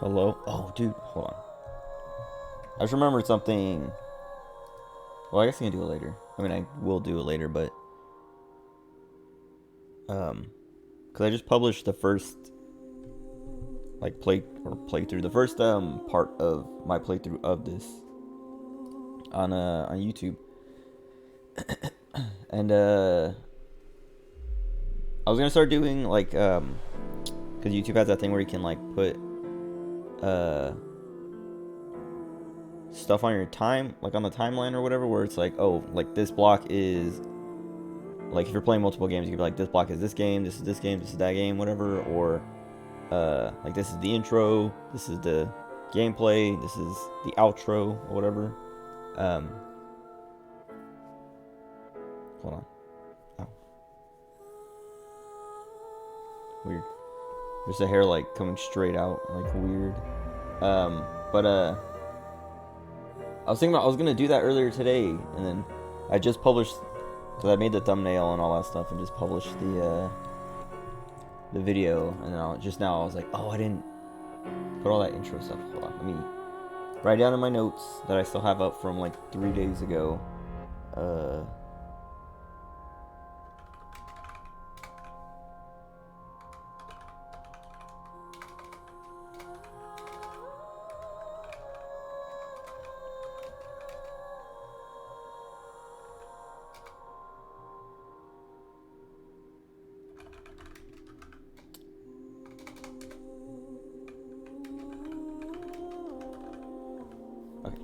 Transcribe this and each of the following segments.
Hello? Oh, dude, hold on. I just remembered something. Well, I guess I can do it later. I mean, I will do it later, but because I just published the first playthrough, the first part of my playthrough of this on YouTube, and I was gonna start doing because YouTube has that thing where you can like put uh stuff on your time, like on the timeline or whatever, where it's like, oh, like this block is like if you're playing multiple games, you can be like, this block is this game, this is this game, this is that game, whatever, or like this is the intro, this is the gameplay, this is the outro, or whatever. Um, Hold on. Oh, weird. There's the hair like coming straight out, like weird. But I was thinking about I was gonna do that earlier today, and then I just published because I made the thumbnail and all that stuff, and just published the video, and then just now I was like, oh, I didn't put all that intro stuff. Hold on, let me write down in my notes that I still have up from like 3 days ago. Uh, okay.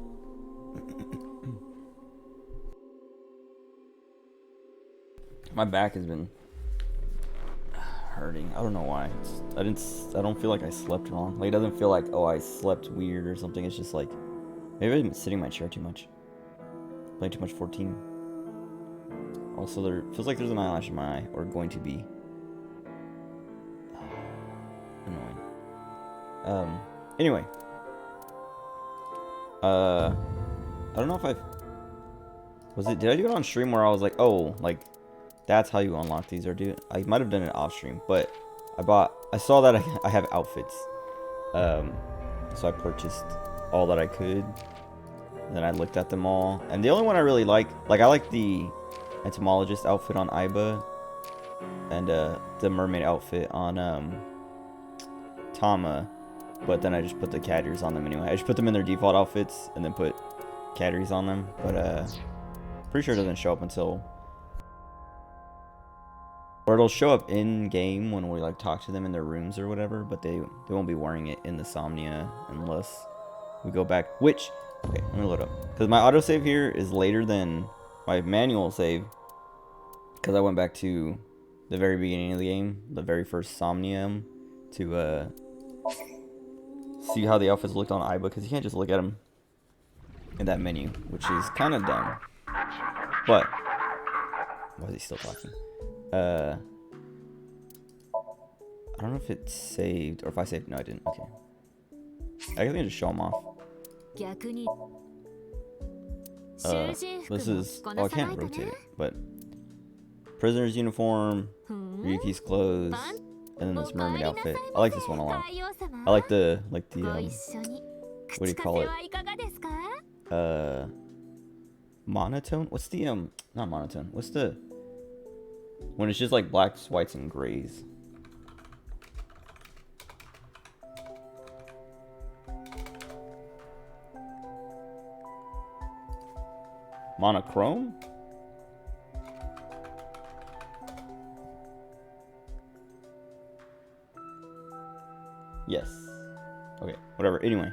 My back has been hurting. I don't know why. I don't feel like I slept wrong. Like it doesn't feel like, oh, I slept weird or something. It's just like maybe I've been sitting in my chair too much, playing too much 14. Also, there feels like there's an eyelash in my eye, or going to be. Annoying. Anyway. I don't know if did I do it on stream where I was like, oh, like, that's how you unlock these, or I might have done it off stream, but I saw that I have outfits. So I purchased all that I could. And then I looked at them all. And the only one I really like I like the entomologist outfit on Iba, and the mermaid outfit on Tama, but then I just put the cat ears on them anyway. I just put them in their default outfits and then put cat ears on them, but pretty sure it doesn't show up until, or it'll show up in game when we like talk to them in their rooms or whatever, but they won't be wearing it in the Somnia unless we go back, which, okay, let me load up, because my autosave here is later than my manual save, because I went back to the very beginning of the game, the very first Somnium, to see how the outfits looked on Iba, because you can't just look at them in that menu, which is kind of dumb. But why is he still talking? I don't know if it's saved, or if I saved. No, I didn't. Okay, I can just show them off. This is, oh, I can't rotate it, but prisoner's uniform, Ryuki's clothes, and then this mermaid outfit. I like this one a lot. I like the what do you call it? Monotone? What's the not monotone. What's the, when it's just like blacks, whites, and grays? Monochrome? Yes. Okay, whatever. Anyway,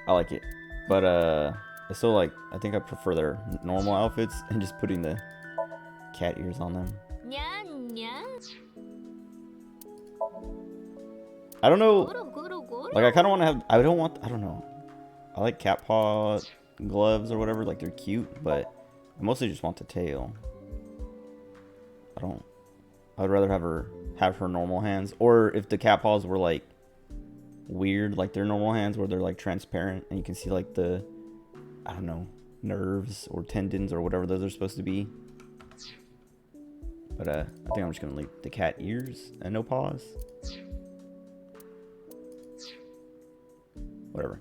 I like it. But I still like, I think I prefer their normal outfits and just putting the cat ears on them. I don't know. Like I kind of want to have, I don't know. I like cat paw gloves or whatever, like they're cute, but I mostly just want the tail. I'd rather have her normal hands, or if the cat paws were like weird, like their normal hands where they're like transparent and you can see like the, I don't know, nerves or tendons or whatever those are supposed to be. But I think I'm just gonna leave the cat ears and no paws. whatever.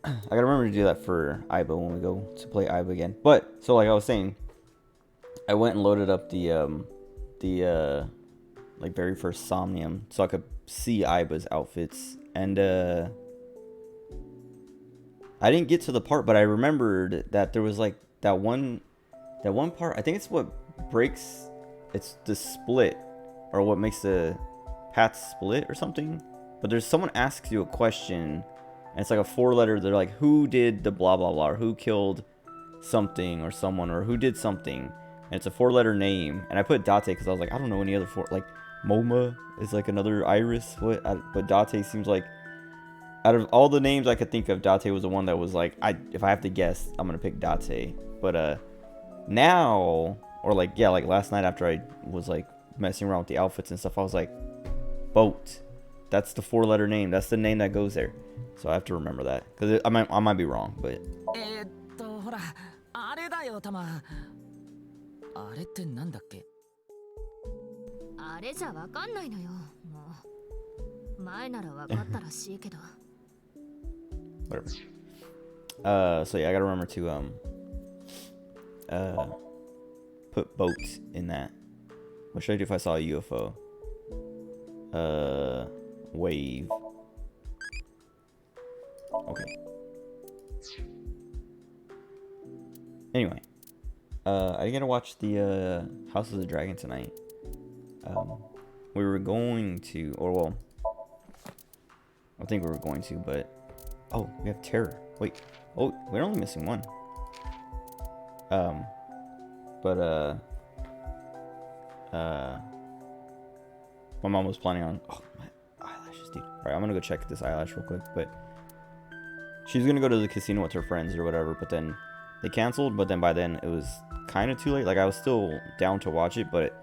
I gotta remember to do that for Iba when we go to play Iba again. But so like I was saying, I went and loaded up the like very first Somnium so I could see Iba's outfits, and I didn't get to the part, but I remembered that there was like that one part. I think it's what breaks. It's the split, or what makes the path split or something. But there's someone asks you a question, and it's like a 4-letter. They're like, who did the blah blah blah, or who killed something or someone, or who did something, and it's a 4-letter name. And I put Date because I was like, I don't know any other 4. Like Moma is like another Iris. But Date seems like, out of all the names I could think of, Date was the one that was like, if I have to guess, I'm gonna pick Date. But now, or like, yeah, like last night after I was like messing around with the outfits and stuff, I was like, Boat. That's the 4-letter name. That's the name that goes there. So I have to remember that, because I might be wrong, but. ほら、あれだよ、タマ。あれってなんだっけ？あれじゃわかんないのよ。もう前ならわかったらしいけど。Whatever. So yeah, I gotta remember to put boats in that. What should I do if I saw a UFO? Wave. Okay. Anyway, I didn't get to watch the House of the Dragon tonight. We were going to, or well, I think we were going to, but oh, we have Terror. Wait, oh, we're only missing one. But my mom was planning on, oh, my eyelashes, dude. All right, I'm gonna go check this eyelash real quick, but she's gonna go to the casino with her friends or whatever, but then they canceled. But then by then it was kind of too late. Like, I was still down to watch it, but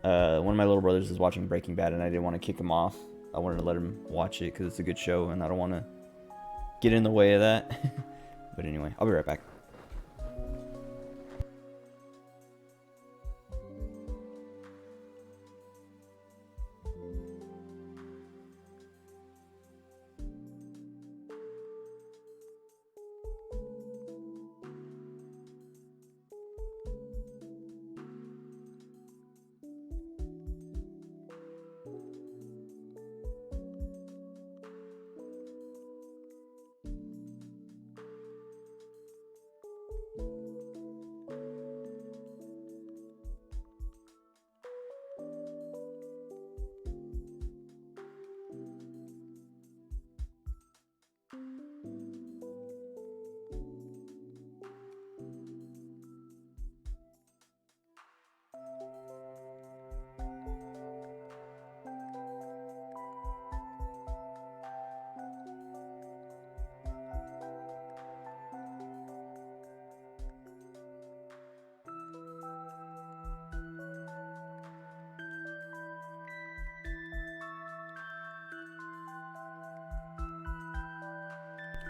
one of my little brothers is watching Breaking Bad, and I didn't want to kick him off. I wanted to let him watch it because it's a good show, and I don't want to get in the way of that. But anyway, I'll be right back.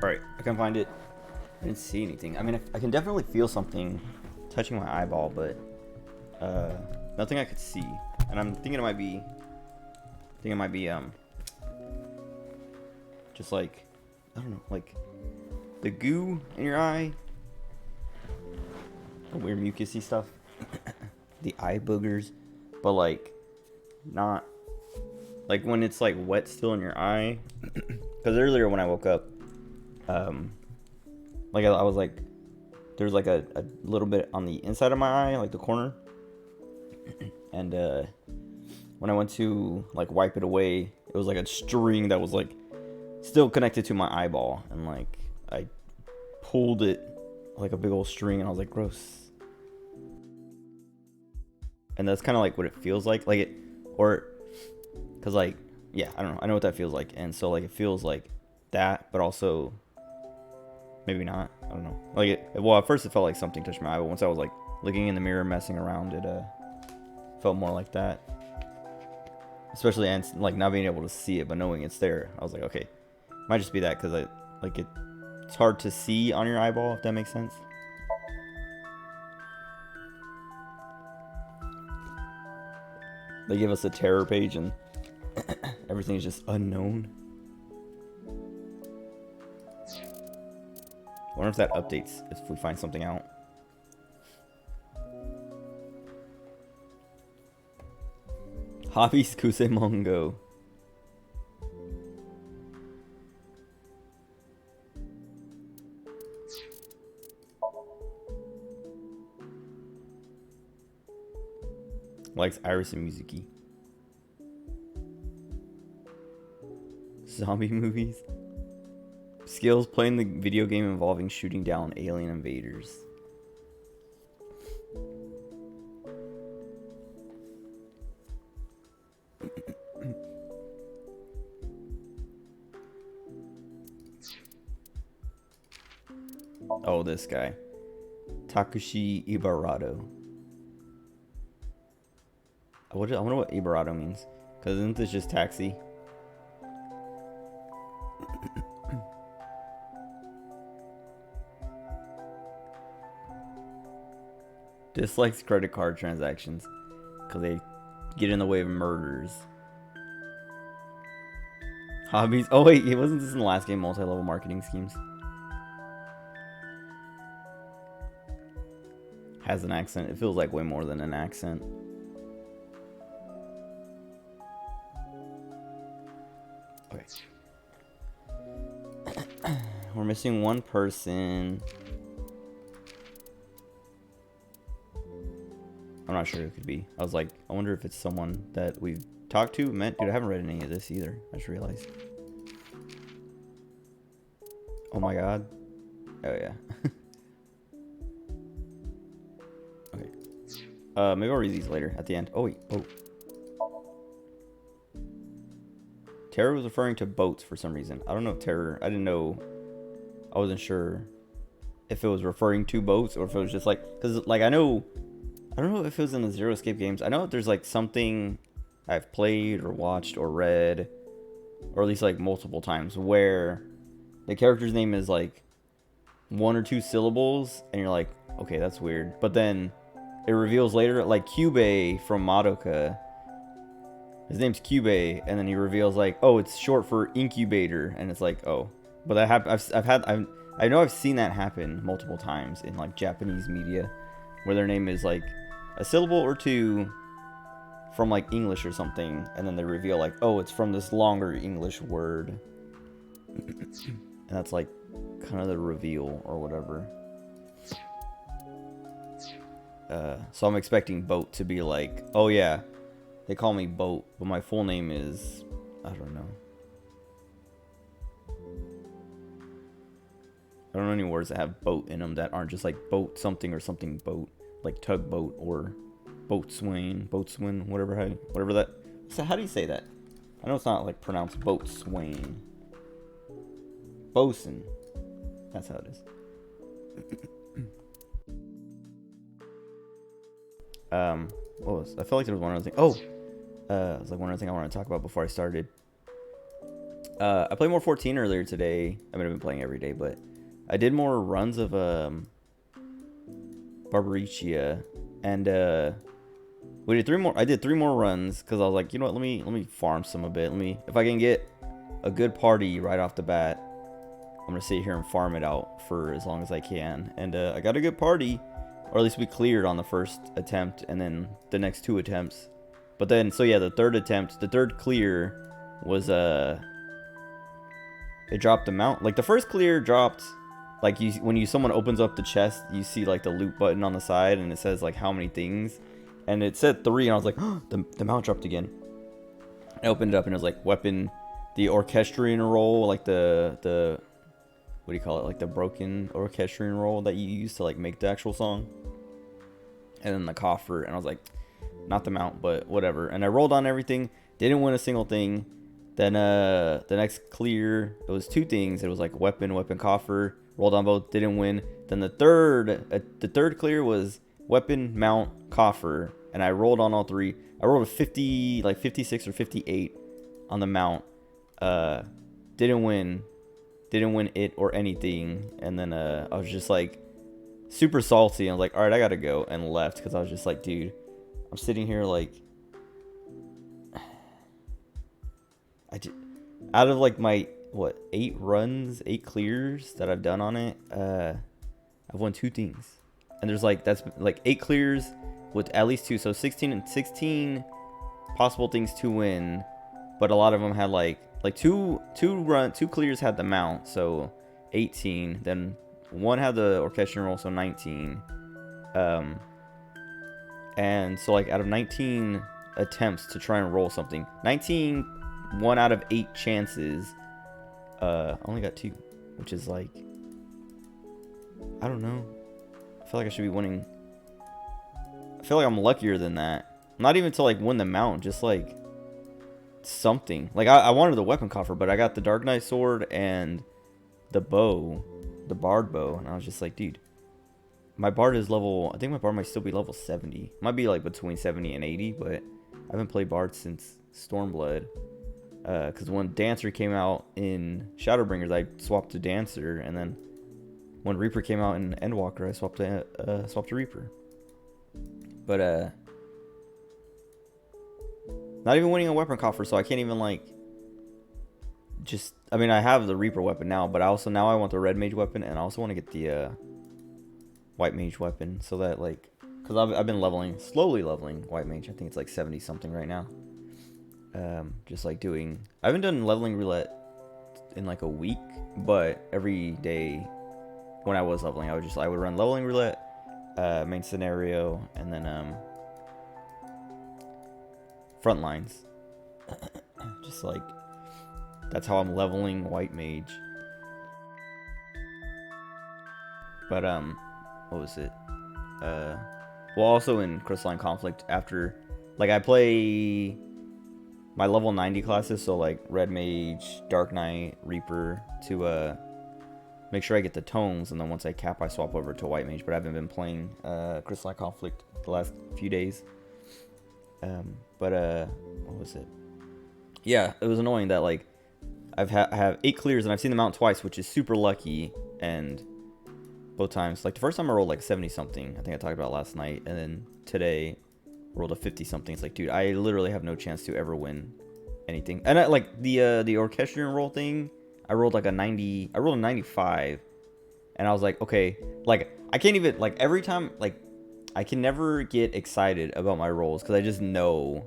Alright, I can find it. I didn't see anything. I mean, I can definitely feel something touching my eyeball, but nothing I could see. And I'm thinking it might be, just like, I don't know, like the goo in your eye, the weird mucusy stuff, the eye boogers, but like not like when it's like wet still in your eye. Because earlier when I woke up, like I was like, there's like a little bit on the inside of my eye, like the corner, and when I went to like wipe it away, it was like a string that was like still connected to my eyeball, and like I pulled it like a big old string, and I was like, gross. And that's kind of like what it feels like it, or because like, yeah, I don't know, I know what that feels like. And so like it feels like that, but also maybe not, I don't know, like well, at first it felt like something touched my eye, but once I was like looking in the mirror, messing around, it felt more like that. Especially, and like not being able to see it but knowing it's there, I was like, okay, might just be that, because it's hard to see on your eyeball, if that makes sense. They give us a terror page and everything is just unknown. I wonder if that updates if we find something out. Hobbies Kusemongo. Likes Iris and Mizuki. Zombie movies. Skills playing the video game involving shooting down alien invaders. Oh, this guy. Takushi Ibarado. I wonder what Ibarado means. Because isn't this just taxi? Dislikes credit card transactions. Because they get in the way of murders. Hobbies. Oh, wait. Wasn't this in the last game? Multi-level marketing schemes. Has an accent. It feels like way more than an accent. Okay. We're missing one person. I'm not sure who it could be. I was like, I wonder if it's someone that we've talked to, met. Dude, I haven't read any of this either. I just realized. Oh my god. Oh yeah. Okay. Maybe I'll read these later at the end. Oh wait. Oh. Terror was referring to boats for some reason. I don't know if terror. I didn't know. I wasn't sure if it was referring to boats or if it was just like, because like I don't know if it was in the Zero Escape games. I know if there's like something I've played or watched or read, or at least like multiple times, where the character's name is like 1 or 2 syllables, and you're like, okay, that's weird. But then it reveals later, like Cube from Madoka. His name's Cube, and then he reveals like, oh, it's short for incubator, and it's like, oh. But that I know I've seen that happen multiple times in like Japanese media, where their name is like a syllable or 2 from like English or something, and then they reveal like, oh, it's from this longer English word, and that's like kind of the reveal or whatever. So I'm expecting boat to be like, oh yeah, they call me boat, but my full name is, I don't know. I don't know any words that have boat in them that aren't just like boat something or something boat, like tugboat or boatswain, whatever that. So how do you say that? I know it's not like pronounced boatswain. Bosun. That's how it is. What was? I felt like there was one other thing. Oh, it was like one other thing I wanted to talk about before I started. I played more 14 earlier today. I mean, I've been playing every day, but I did more runs of Barbaricia, and we did 3 more. I did 3 more runs because I was like, you know what? Let me farm some a bit. If I can get a good party right off the bat, I'm gonna sit here and farm it out for as long as I can. And I got a good party, or at least we cleared on the first attempt, and then the next 2 attempts. But then, so yeah, the third clear was it dropped the mount. Like the first clear dropped, like when someone opens up the chest, you see like the loot button on the side, and it says like how many things, and it said 3, and I was like, oh, the mount dropped again. I opened it up, and it was like weapon, the orchestrion roll, like the what do you call it, like the broken orchestrion roll that you use to like make the actual song, and then the coffer, and I was like, not the mount, but whatever. And I rolled on everything, didn't win a single thing. Then the next clear, it was 2 things. It was like weapon, coffer. Rolled on both, didn't win. Then the third clear was weapon, mount, coffer, and I rolled on all 3. I rolled a 50, like 56 or 58 on the mount. Didn't win it or anything. And then I was just like super salty. I was like, all right, I gotta go, and left because I was just like, dude, I'm sitting here like, out of like my what, 8 runs, 8 clears that I've done on it. I've won 2 things, and there's like, that's like 8 clears with at least 2, so 16 possible things to win, but a lot of them had like 2 clears had the mount, so 18. Then one had the orchestrion roll, so 19. And so like out of 19 attempts to try and roll something, 1 out of 8 chances, I only got 2, which is like, I don't know. I feel like I should be winning. I feel like I'm luckier than that. Not even to like win the mount, just like something. Like I wanted the weapon coffer, but I got the Dark Knight sword and the bow, the bard bow, and I was just like, dude, my bard is level, I think my bard might still be level 70. Might be like between 70 and 80, but I haven't played bard since Stormblood. Because when Dancer came out in Shadowbringers, I swapped to Dancer, and then when Reaper came out in Endwalker, I swapped to Reaper. But not even winning a weapon coffer, so I can't even like just, I mean, I have the Reaper weapon now, but now I want the red mage weapon, and I also want to get the white mage weapon, so that like, because I've been slowly leveling white mage. I think it's like 70 something right now. Just like I haven't done leveling roulette in like a week, but every day when I was leveling, I would run leveling roulette, main scenario, and then front lines. Just like, that's how I'm leveling white mage. But what was it? Well, also in Crystalline Conflict, after like I play my level 90 classes, so like red mage, dark knight, reaper, to make sure I get the tomes, and then once I cap, I swap over to white mage. But I haven't been playing Crystalline Conflict the last few days. But what was it? Yeah, it was annoying that like I have 8 clears, and I've seen the mount twice, which is super lucky. And both times, like the first time I rolled like 70 something, I think I talked about last night, and then today rolled a 50 something. It's like, dude, I literally have no chance to ever win anything. And I, like the orchestrion roll thing, I rolled like a 90. I rolled a 95, and I was like, okay, like I can't even, like every time, like I can never get excited about my rolls because I just know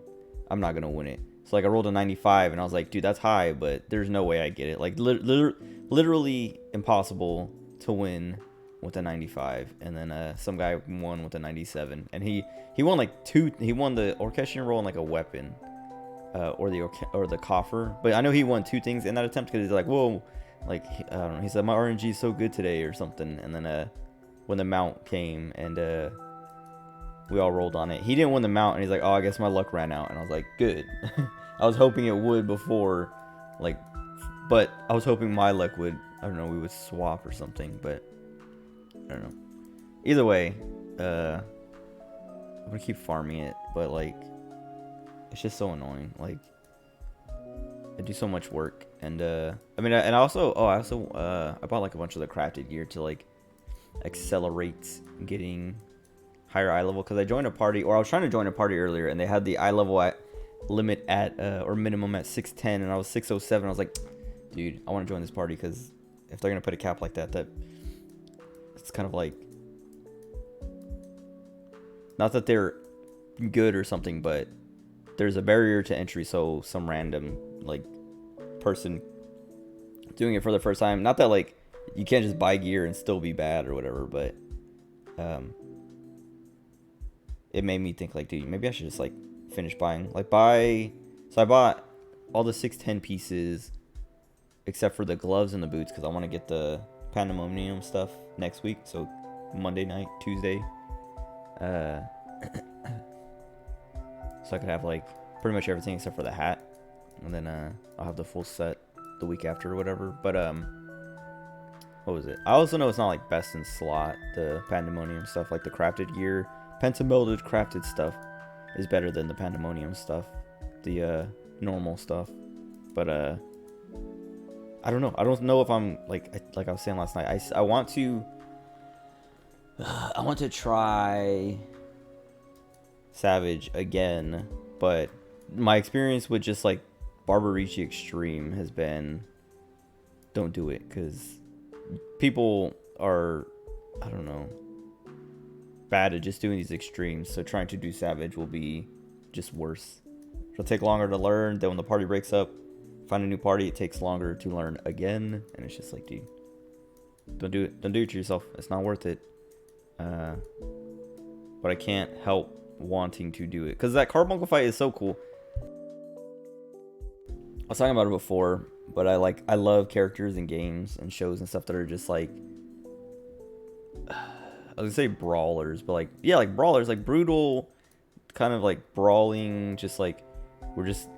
I'm not gonna win it. So like I rolled a 95, and I was like, dude, that's high, but there's no way I get it. Like literally impossible to win with a 95. And then some guy won with a 97, and he won like 2. He won the orchestrion roll and like a weapon, or the coffer. But I know he won 2 things in that attempt because he's like, whoa, like I don't know. He said my RNG is so good today or something. And then when the mount came, and we all rolled on it, he didn't win the mount, and he's like, oh, I guess my luck ran out. And I was like, good. I was hoping it would before, like, but I was hoping my luck would, I don't know, we would swap or something, but I don't know. Either way, I'm gonna keep farming it, but like, it's just so annoying. Like, I do so much work, and I mean, and I also I bought like a bunch of the crafted gear to like accelerate getting higher eye level, because I joined a party, or I was trying to join a party earlier, and they had the eye level limit at or minimum at 610, and I was 607. I was like, dude, I want to join this party, because if they're gonna put a cap like that, it's kind of like, not that they're good or something, but there's a barrier to entry. So some random like person doing it for the first time, not that like you can't just buy gear and still be bad or whatever, but it made me think like, dude, maybe I should just like finish buying, so I bought all the 610 pieces except for the gloves and the boots, because I want to get the Pandemonium stuff next week, so Monday night, Tuesday, so I could have like pretty much everything except for the hat, and then I'll have the full set the week after or whatever. But what was it? I also know it's not like best in slot, the Pandemonium stuff, like the crafted gear, pentamelded crafted stuff is better than the Pandemonium stuff, the normal stuff. But I don't know. I don't know if I'm like I was saying last night. I want to try Savage again, but my experience with just like Barbarici Extreme has been don't do it, because people are, I don't know, bad at just doing these extremes. So trying to do Savage will be just worse. It'll take longer to learn. Then when the party breaks up, find a new party, it takes longer to learn again. And it's just like, dude, don't do it. Don't do it to yourself. It's not worth it. But I can't help wanting to do it, because that carbuncle fight is so cool. I was talking about it before, but I love characters in games and shows and stuff that are just like, I was gonna say brawlers, but like, yeah, like brawlers, like brutal, kind of like brawling, just like, we're just,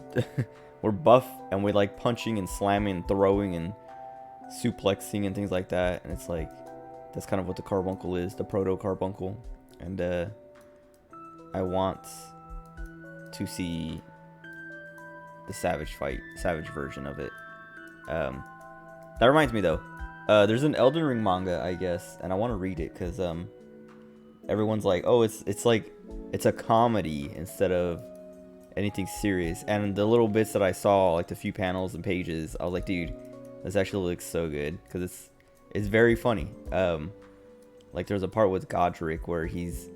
we're buff and we like punching and slamming and throwing and suplexing and things like that. And it's like, that's kind of what the carbuncle is, the proto carbuncle. And I want to see the savage version of it. That reminds me though, there's an Elden Ring manga, I guess, and I want to read it because everyone's like, oh, it's like, it's a comedy instead of anything serious. And the little bits that I saw, like the few panels and pages, I was like, dude, this actually looks so good, because it's very funny. Like there's a part with Godric where he's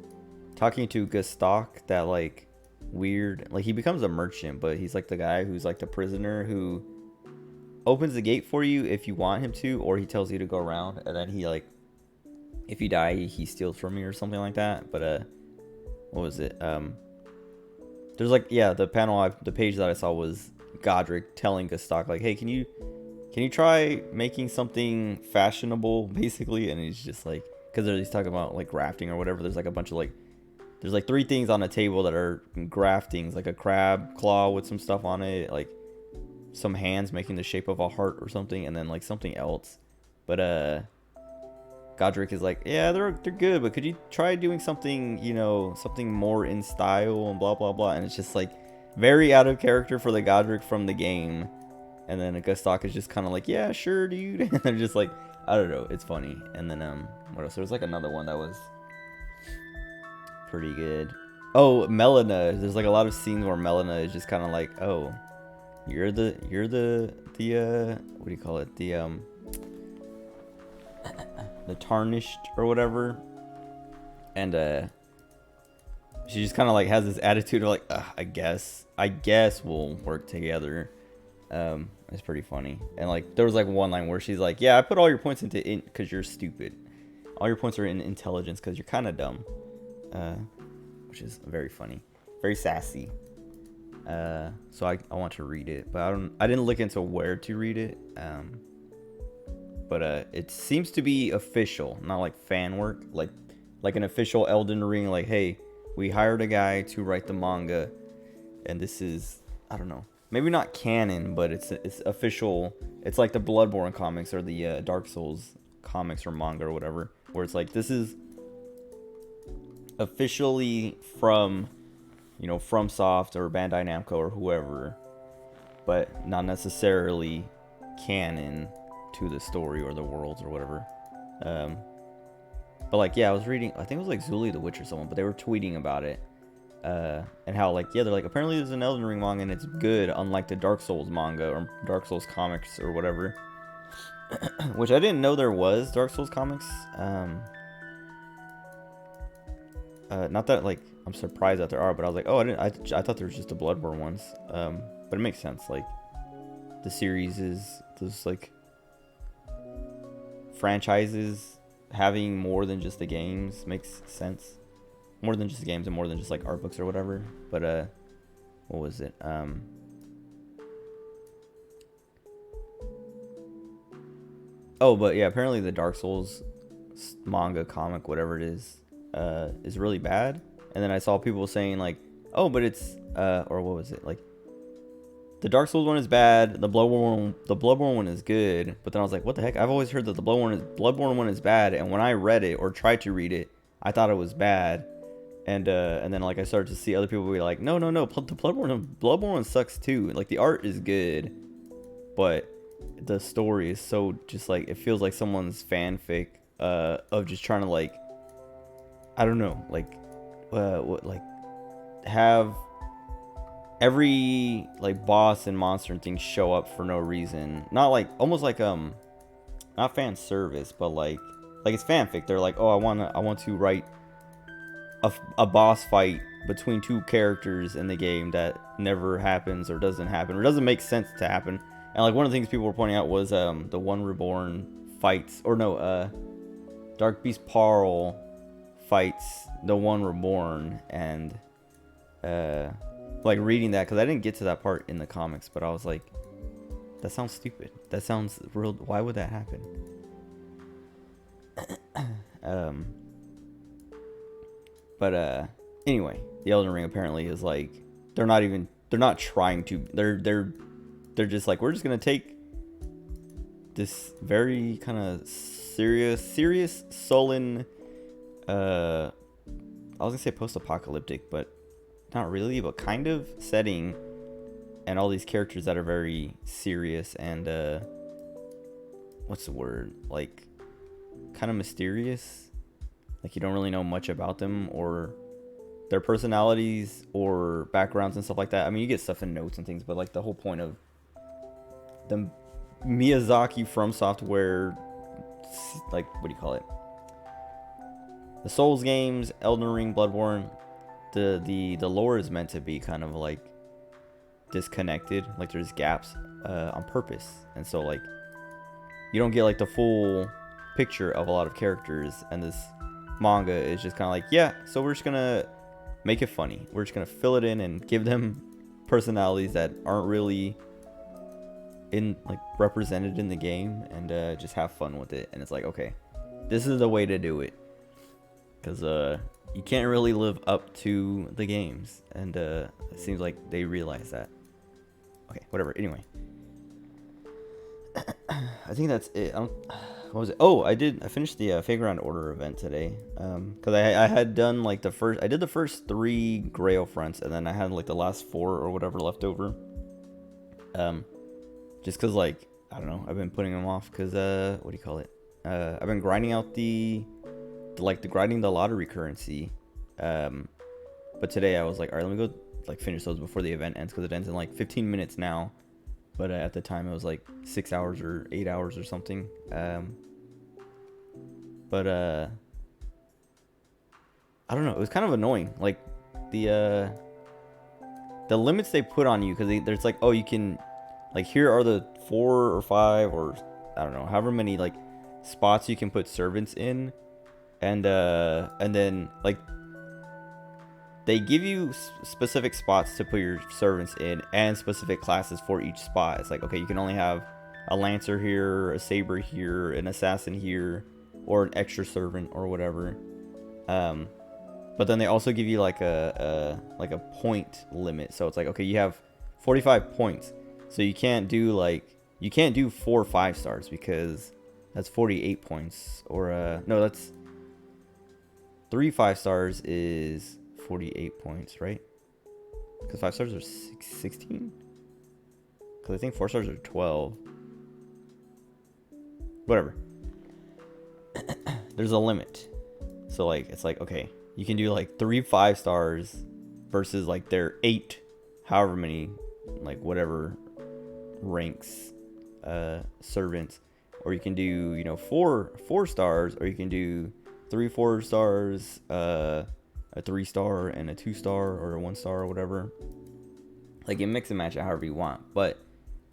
talking to Gustok, that like weird, like he becomes a merchant, but he's like the guy who's like the prisoner who opens the gate for you if you want him to, or he tells you to go around, and then he like, if you die, he steals from you or something like that. But what was it? There's like, yeah, the page that I saw was Godric telling Gustok like, hey, can you try making something fashionable, basically? And he's just like, because he's talking about like grafting or whatever. There's like a bunch of like, there's like 3 things on a table that are graftings, like a crab claw with some stuff on it, like some hands making the shape of a heart or something, and then like something else. But Godric is like, yeah, they're good, but could you try doing something, you know, something more in style and blah blah blah. And it's just like very out of character for the Godric from the game. And then Gustok is just kind of like, yeah, sure, dude. And they're just like, I don't know, it's funny. And then what else? There's like another one that was pretty good. Oh, Melina. There's like a lot of scenes where Melina is just kind of like, oh, you're the what do you call it? The tarnished or whatever. And she just kind of like has this attitude of like, I guess we'll work together. It's pretty funny. And like there was like one line where she's like, yeah, I put all your points into because you're stupid. All your points are in intelligence because you're kind of dumb. Which is very funny, very sassy. So I want to read it, but I didn't look into where to read it. But it seems to be official, not like fan work, like an official Elden Ring, like, hey, we hired a guy to write the manga, and this is, I don't know, maybe not canon, but it's official. It's like the Bloodborne comics or the Dark Souls comics or manga or whatever, where it's like, this is officially from, you know, FromSoft or Bandai Namco or whoever, but not necessarily canon to the story or the worlds or whatever. But like, yeah, I was reading, I think it was like Zuli the Witch or someone, but they were tweeting about it, and how like, yeah, they're like, apparently there's an Elden Ring manga and it's good, unlike the Dark Souls manga or Dark Souls comics or whatever. Which I didn't know there was Dark Souls comics. Not that like I'm surprised that there are, but I was like, oh, I thought there was just the Bloodborne ones. But it makes sense, like the series is those like franchises having more than just the games makes sense. More than just the games and more than just like art books or whatever. But what was it? Oh, but yeah, apparently the Dark Souls manga, comic, whatever it is really bad. And then I saw people saying like, oh, but it's or what was it, like the Dark Souls one is bad, the Bloodborne one is good. But then I was like, what the heck? I've always heard that the Bloodborne one is bad, and when I read it or tried to read it, I thought it was bad. And then like I started to see other people be like, no, the Bloodborne one sucks too. Like the art is good, but the story is so just like, it feels like someone's fanfic of just trying to like, I don't know, like what, like have every like boss and monster and things show up for no reason. Not like, almost like not fan service, but like it's fanfic. They're like, oh, I want to write a boss fight between two characters in the game that never happens or doesn't happen or doesn't make sense to happen. And like one of the things people were pointing out was the One Reborn fights, or no, Dark Beast Parl fights the One Reborn, and like reading that, because I didn't get to that part in the comics, but I was like, that sounds stupid. That sounds real. Why would that happen? But anyway, the Elden Ring apparently is like, they're not trying to, they're just like, we're just gonna take this very kind of serious sullen, I was gonna say post-apocalyptic, but not really, but kind of setting, and all these characters that are very serious and what's the word, like kind of mysterious, like you don't really know much about them or their personalities or backgrounds and stuff like that. I mean, you get stuff in notes and things, but like the whole point of the Miyazaki From Software, like, what do you call it, the Souls games, Elden Ring, Bloodborne, the lore is meant to be kind of like disconnected, like there's gaps on purpose, and so like you don't get like the full picture of a lot of characters, and this manga is just kind of like, yeah, so we're just gonna make it funny, we're just gonna fill it in and give them personalities that aren't really in like represented in the game, and just have fun with it. And it's like, okay, this is the way to do it, because you can't really live up to the games, and it seems like they realize that. Okay, whatever. Anyway, I think that's it. What was it? Oh, I finished the Figure Order event today, because I had done like I did the first 3 Grail fronts, and then I had like the last 4 or whatever left over, just because, like, I don't know, I've been putting them off because what do you call it, I've been grinding out grinding the lottery currency, but today I was like, all right, let me go like finish those before the event ends, because it ends in like 15 minutes now, but at the time it was like 6 hours or 8 hours or something. But I don't know, it was kind of annoying, like the limits they put on you, because there's like, oh, you can, like, here are the 4 or 5 or I don't know, however many like spots you can put servants in, and then like they give you specific spots to put your servants in, and specific classes for each spot. It's like, okay, you can only have a lancer here, a saber here, an assassin here, or an extra servant or whatever. But then they also give you like a point limit. So it's like, okay, you have 45 points, so you can't do 4 5-stars, because that's 48 points. Or no, that's 3 5-stars is 48 points, right? Because 5 stars are 16. Because I think 4 stars are 12. Whatever. There's a limit. So like, it's like, okay, you can do like 3 5-stars versus like their 8, however many, like whatever ranks, servants, or you can do 4 stars, or you can do 3 4-stars, a 3-star and a 2-star, or a 1-star, or whatever. Like, you mix and match it however you want, but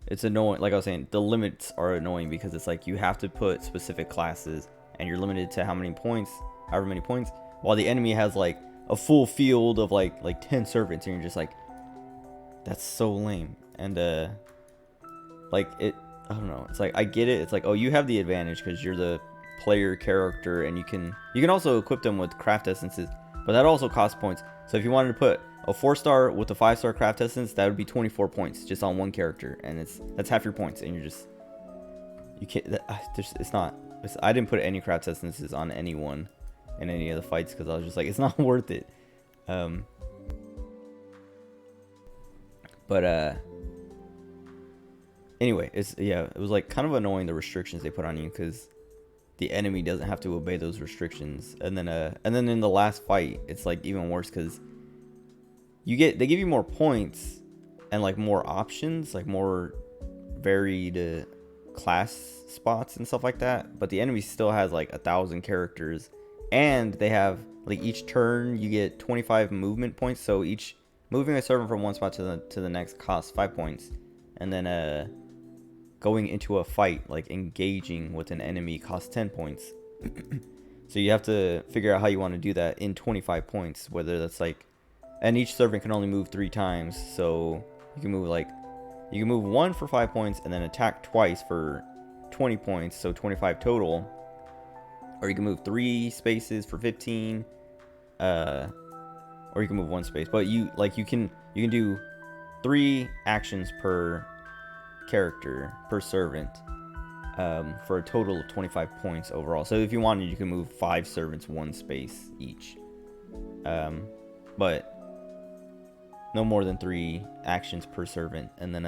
it's annoying. Like I was saying, the limits are annoying, because it's like you have to put specific classes, and you're limited to however many points, while the enemy has like a full field of like 10 servants, and you're just like, that's so lame. And like, it, I don't know, it's like, I get it, it's like, oh, you have the advantage because you're the player character, and you can also equip them with craft essences, but that also costs points. So if you wanted to put a 4-star with a 5-star craft essence, that would be 24 points just on one character, and that's half your points, and you can't, I didn't put any craft essences on anyone in any of the fights, because I was just like, it's not worth it. But anyway, it was like kind of annoying, the restrictions they put on you, because the enemy doesn't have to obey those restrictions. And then in the last fight, it's like even worse, because they give you more points and like more options, like more varied class spots and stuff like that, but the enemy still has like 1,000 characters, and they have like each turn you get 25 movement points. So each moving a servant from one spot to the next costs 5 points, and then going into a fight, like engaging with an enemy, costs 10 points. So you have to figure out how you want to do that in 25 points, whether that's like, and each servant can only move 3 times, so you can move like, you can move 1 for 5 points and then attack twice for 20 points, so 25 total. Or you can move 3 spaces for 15, or you can move 1 space. But you can do 3 actions per character per servant, for a total of 25 points overall. So if you wanted, you can move 5 servants 1 space each, but no more than 3 actions per servant. And then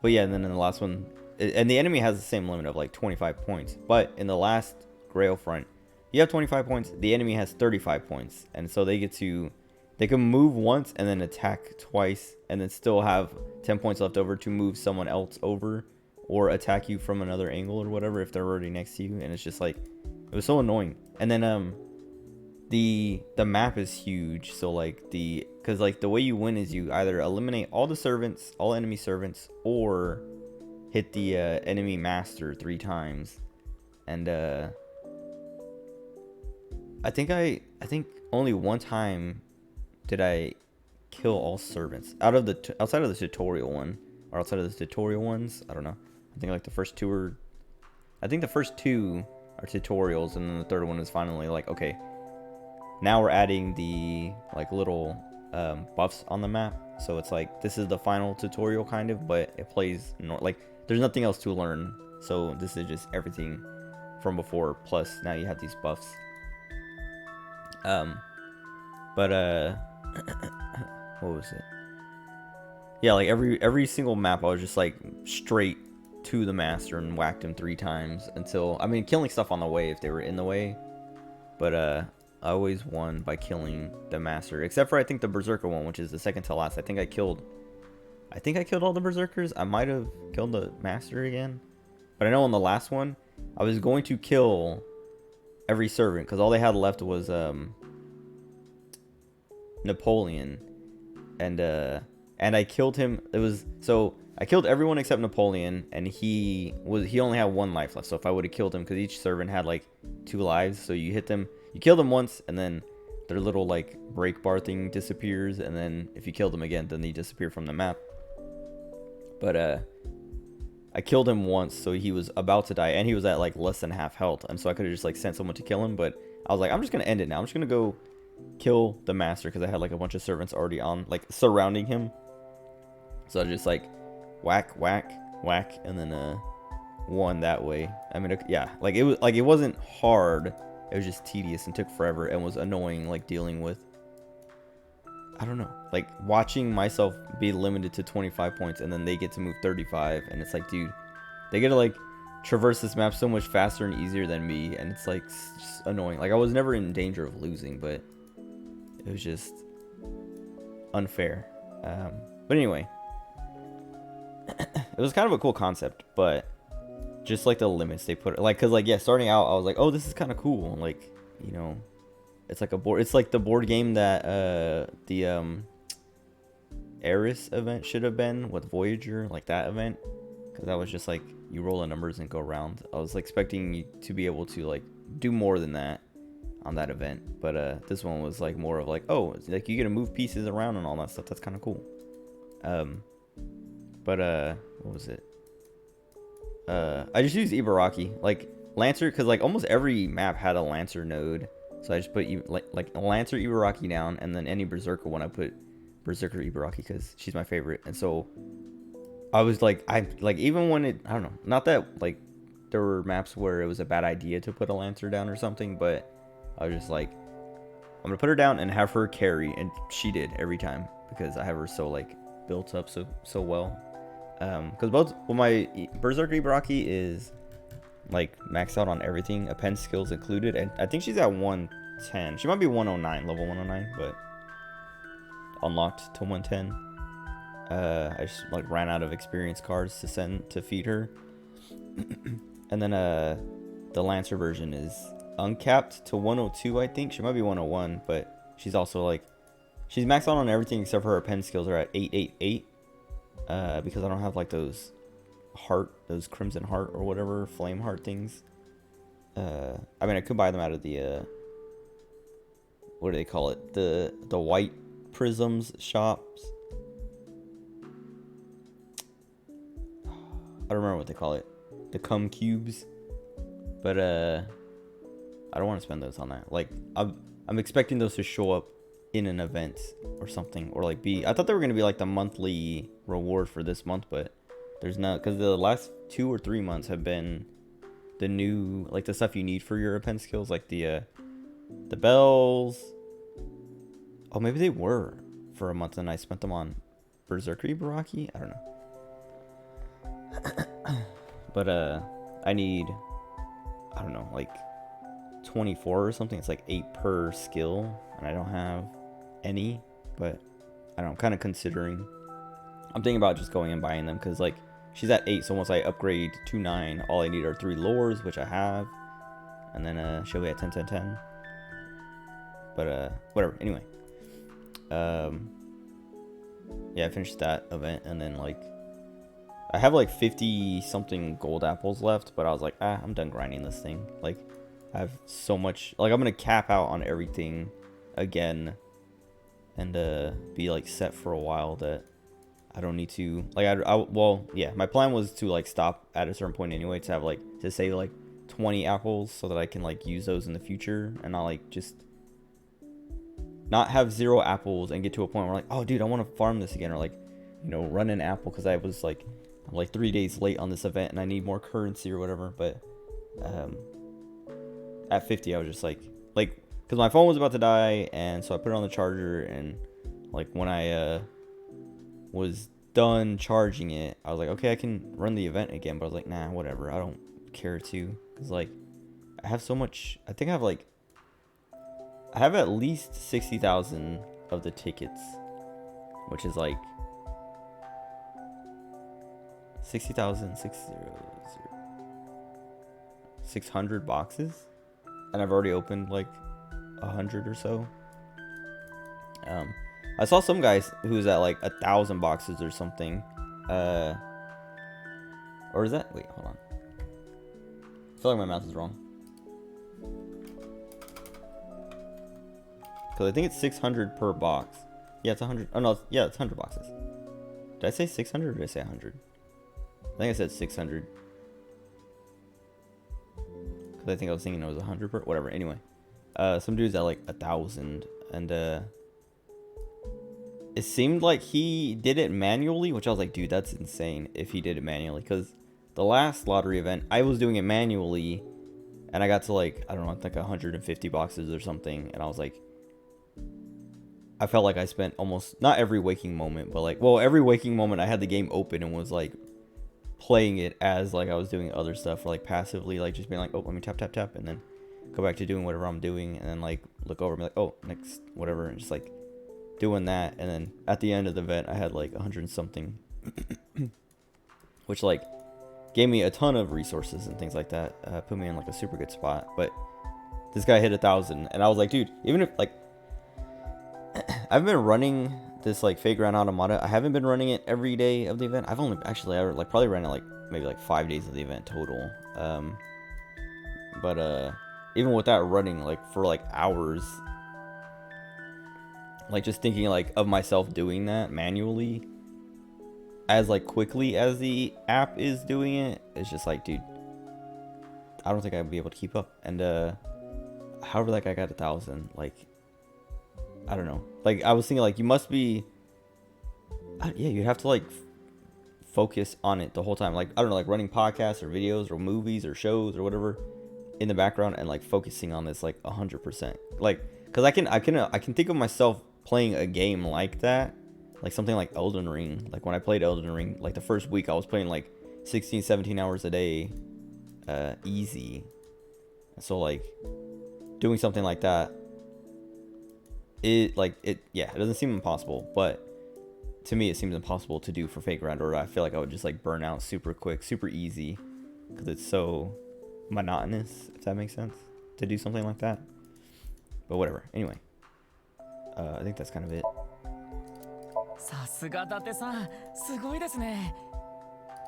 but yeah, and then in the last one, and the enemy has the same limit of like 25 points, but in the last Grail front, you have 25 points, the enemy has 35 points, and so they can move once and then attack twice, and then still have 10 points left over to move someone else over or attack you from another angle or whatever if they're already next to you. And it's just like, it was so annoying. And then the map is huge, so like because like the way you win is you either eliminate all the servants, all enemy servants, or hit the enemy master 3 times. And I think only one time did I kill all servants outside of the tutorial one, or outside of the tutorial ones. I don't know. I think like the first 2 are tutorials, and then the third one is finally like, okay, now we're adding the like little buffs on the map. So it's like, this is the final tutorial kind of, but it plays like there's nothing else to learn. So this is just everything from before, plus now you have these buffs. But what was it? Yeah, like every single map, I was just like straight to the master and whacked him 3 times until, I mean, killing stuff on the way if they were in the way. But I always won by killing the master, except for I think the berserker one, which is the second to last. I think I killed all the berserkers. I might have killed the master again, but I know on the last one I was going to kill every servant because all they had left was Napoleon, and I killed him. I killed everyone except Napoleon, and he only had 1 life left. So if I would have killed him, because each servant had like 2 lives, so you kill them once, and then their little like break bar thing disappears, and then if you kill them again, then they disappear from the map. But I killed him once, so he was about to die, and he was at like less than half health, and so I could have just like sent someone to kill him, but I was like, I'm just gonna end it now. I'm just gonna go kill the master, because I had like a bunch of servants already on, like surrounding him. So I just like whack, whack, whack, and then won that way. I mean, yeah, like it wasn't hard. It was just tedious and took forever and was annoying, like dealing with. I don't know, like watching myself be limited to 25 points and then they get to move 35, and it's like, dude, they get to like traverse this map so much faster and easier than me, and it's like just annoying. Like I was never in danger of losing, but it was just unfair. But anyway, it was kind of a cool concept, but just like the limits they put, like, cause like, yeah, starting out I was like, oh, this is kind of cool, like, you know, it's like the board game that the Eris event should have been with Voyager, like that event, because that was just like you roll the numbers and go around. I was expecting you to be able to like do more than that on that event, but this one was like more of like, oh, it's like you get to move pieces around and all that stuff. That's kind of cool. But what was it? I just used Ibaraki, like Lancer, because like almost every map had a Lancer node. So I just put like a Lancer Ibaraki down, and then any Berserker one I put Berserker Ibaraki because she's my favorite. And so I was like, even when I don't know, not that like there were maps where it was a bad idea to put a Lancer down or something, but I was just like, I'm gonna put her down and have her carry, and she did every time because I have her so like built up so well. Because my Berserker Ibaraki is like maxed out on everything, append skills included, and I think she's at 110. She might be 109, level 109, but unlocked to 110. I just like ran out of experience cards to feed her, And then the Lancer version is uncapped to 102, I think. She might be 101, but she's also like, she's maxed out on everything except for her pen skills are at 888. Because I don't have like those crimson heart or whatever flame heart things. I mean, I could buy them out of the what do they call it? The white prisms shops. I don't remember what they call it. The cum cubes. But I don't want to spend those on that. Like I'm expecting those to show up in an event or something, or like I thought they were gonna be like the monthly reward for this month, but there's not, because the last 2 or 3 months have been the new, like, the stuff you need for your pen skills, like the bells. Oh, maybe they were for a month and I spent them on Berserkery Baraki. I don't know. But I need, I don't know, like 24 or something. It's like 8 per skill, and I don't have any. But I don't know, I'm kind of considering. I'm thinking about just going and buying them, because like she's at 8, so once I upgrade to 9, all I need are 3 lores, which I have, and then she'll be at 10, 10, 10. But whatever. Anyway, yeah, I finished that event, and then like I have like 50 something gold apples left, but I was like, I'm done grinding this thing. Like, I have so much, like, I'm gonna cap out on everything again, and be like set for a while that I don't need to, like, well, yeah, my plan was to like stop at a certain point anyway, to have like, to save like 20 apples so that I can like use those in the future, and not like just not have 0 apples and get to a point where like, oh dude, I want to farm this again, or like, you know, run an apple because I was like, I'm like 3 days late on this event and I need more currency or whatever. But at 50 I was just like because my phone was about to die, and so I put it on the charger, and like when I was done charging it, I was like, okay, I can run the event again. But I was like, nah, whatever, I don't care to, because like I have so much. I think I have at least 60,000 of the tickets, which is like 60,000, 600 boxes, and I've already opened like 100 or so. I saw some guys who's at like 1,000 boxes or something. Or is that? Wait, hold on. I feel like my math is wrong. Because I think it's 600 per box. Yeah, it's 100. Oh no, yeah, it's 100 boxes. Did I say 600 or did I say 100? I think I said 600. Because I think I was thinking it was 100 per. Whatever. Anyway, some dude's at like 1,000, and it seemed like he did it manually, which I was like, dude, that's insane if he did it manually. Because the last lottery event, I was doing it manually, and I got to like, I don't know, I think 150 boxes or something, and I was like, I felt like I spent almost, not every waking moment, but like, well, every waking moment I had the game open and was like playing it as like I was doing other stuff, or like passively, like just being like, oh, let me tap, tap, tap, and then go back to doing whatever I'm doing, and then like look over and be like, oh, next, whatever, and just like doing that. And then at the end of the event, I had like 100 and something, which like gave me a ton of resources and things like that, put me in like a super good spot. But this guy hit 1,000, and I was like, dude, even if like I've been running this like Fate Grand Automata, I haven't been running it every day of the event. I've only actually like probably ran it like maybe like 5 days of the event total. But even with that running like for like hours, like just thinking like of myself doing that manually as like quickly as the app is doing it, it's just like, dude, I don't think I'd be able to keep up. And however that guy got 1,000, like, I don't know. Like, I was thinking, like, you must be... yeah, you'd have to, like, focus on it the whole time. Like, I don't know, like, running podcasts or videos or movies or shows or whatever in the background, and, like, focusing on this, like, 100%. Like, because I can think of myself playing a game like that. Like, something like Elden Ring. Like, when I played Elden Ring, like, the first week, I was playing, like, 16, 17 hours a day. Easy. So, like, doing something like that, it doesn't seem impossible, but to me it seems impossible to do for Fate Grand, or I feel like I would just like burn out super quick, super easy. because it's so monotonous, if that makes sense, to do something like that. But whatever. Anyway, I think that's kind of it. さすが伊達さん、すごいですね。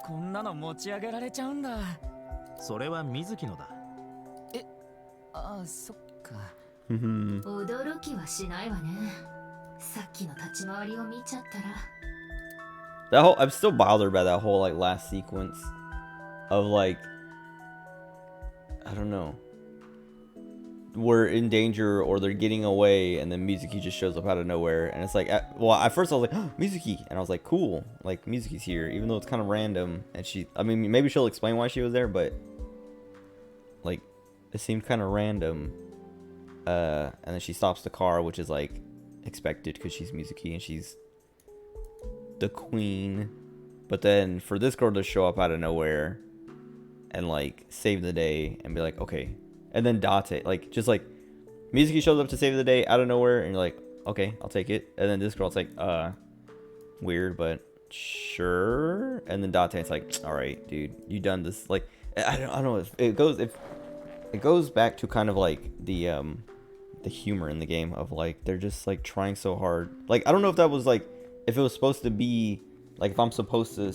こんなの持ち上げられちゃうんだ。それは水木のだ。あ、そっか。驚きはしないわね。さっきの立ち回りを見ちゃったら。That whole, I'm still bothered by that whole like last sequence of like, I don't know, we're in danger or they're getting away and then Mizuki just shows up out of nowhere and it's like, well, at first I was like, oh, Mizuki, and I was like, cool, like Mizuki's here, even though it's kind of random. And she, I mean, maybe she'll explain why she was there, but like it seemed kind of random. And then she stops the car, which is like expected because she's Mizuki and she's the queen. But then for this girl to show up out of nowhere and like save the day and be like, okay. And then Date, like just like Mizuki shows up to save the day out of nowhere and you're like, okay, I'll take it. And then this girl's like, weird, but sure. And then Date's like, all right, dude, you done this. Like, I don't know if it goes back to kind of like the humor in the game of like they're just like trying so hard. Like I don't know if that was like if it was supposed to be like if I'm supposed to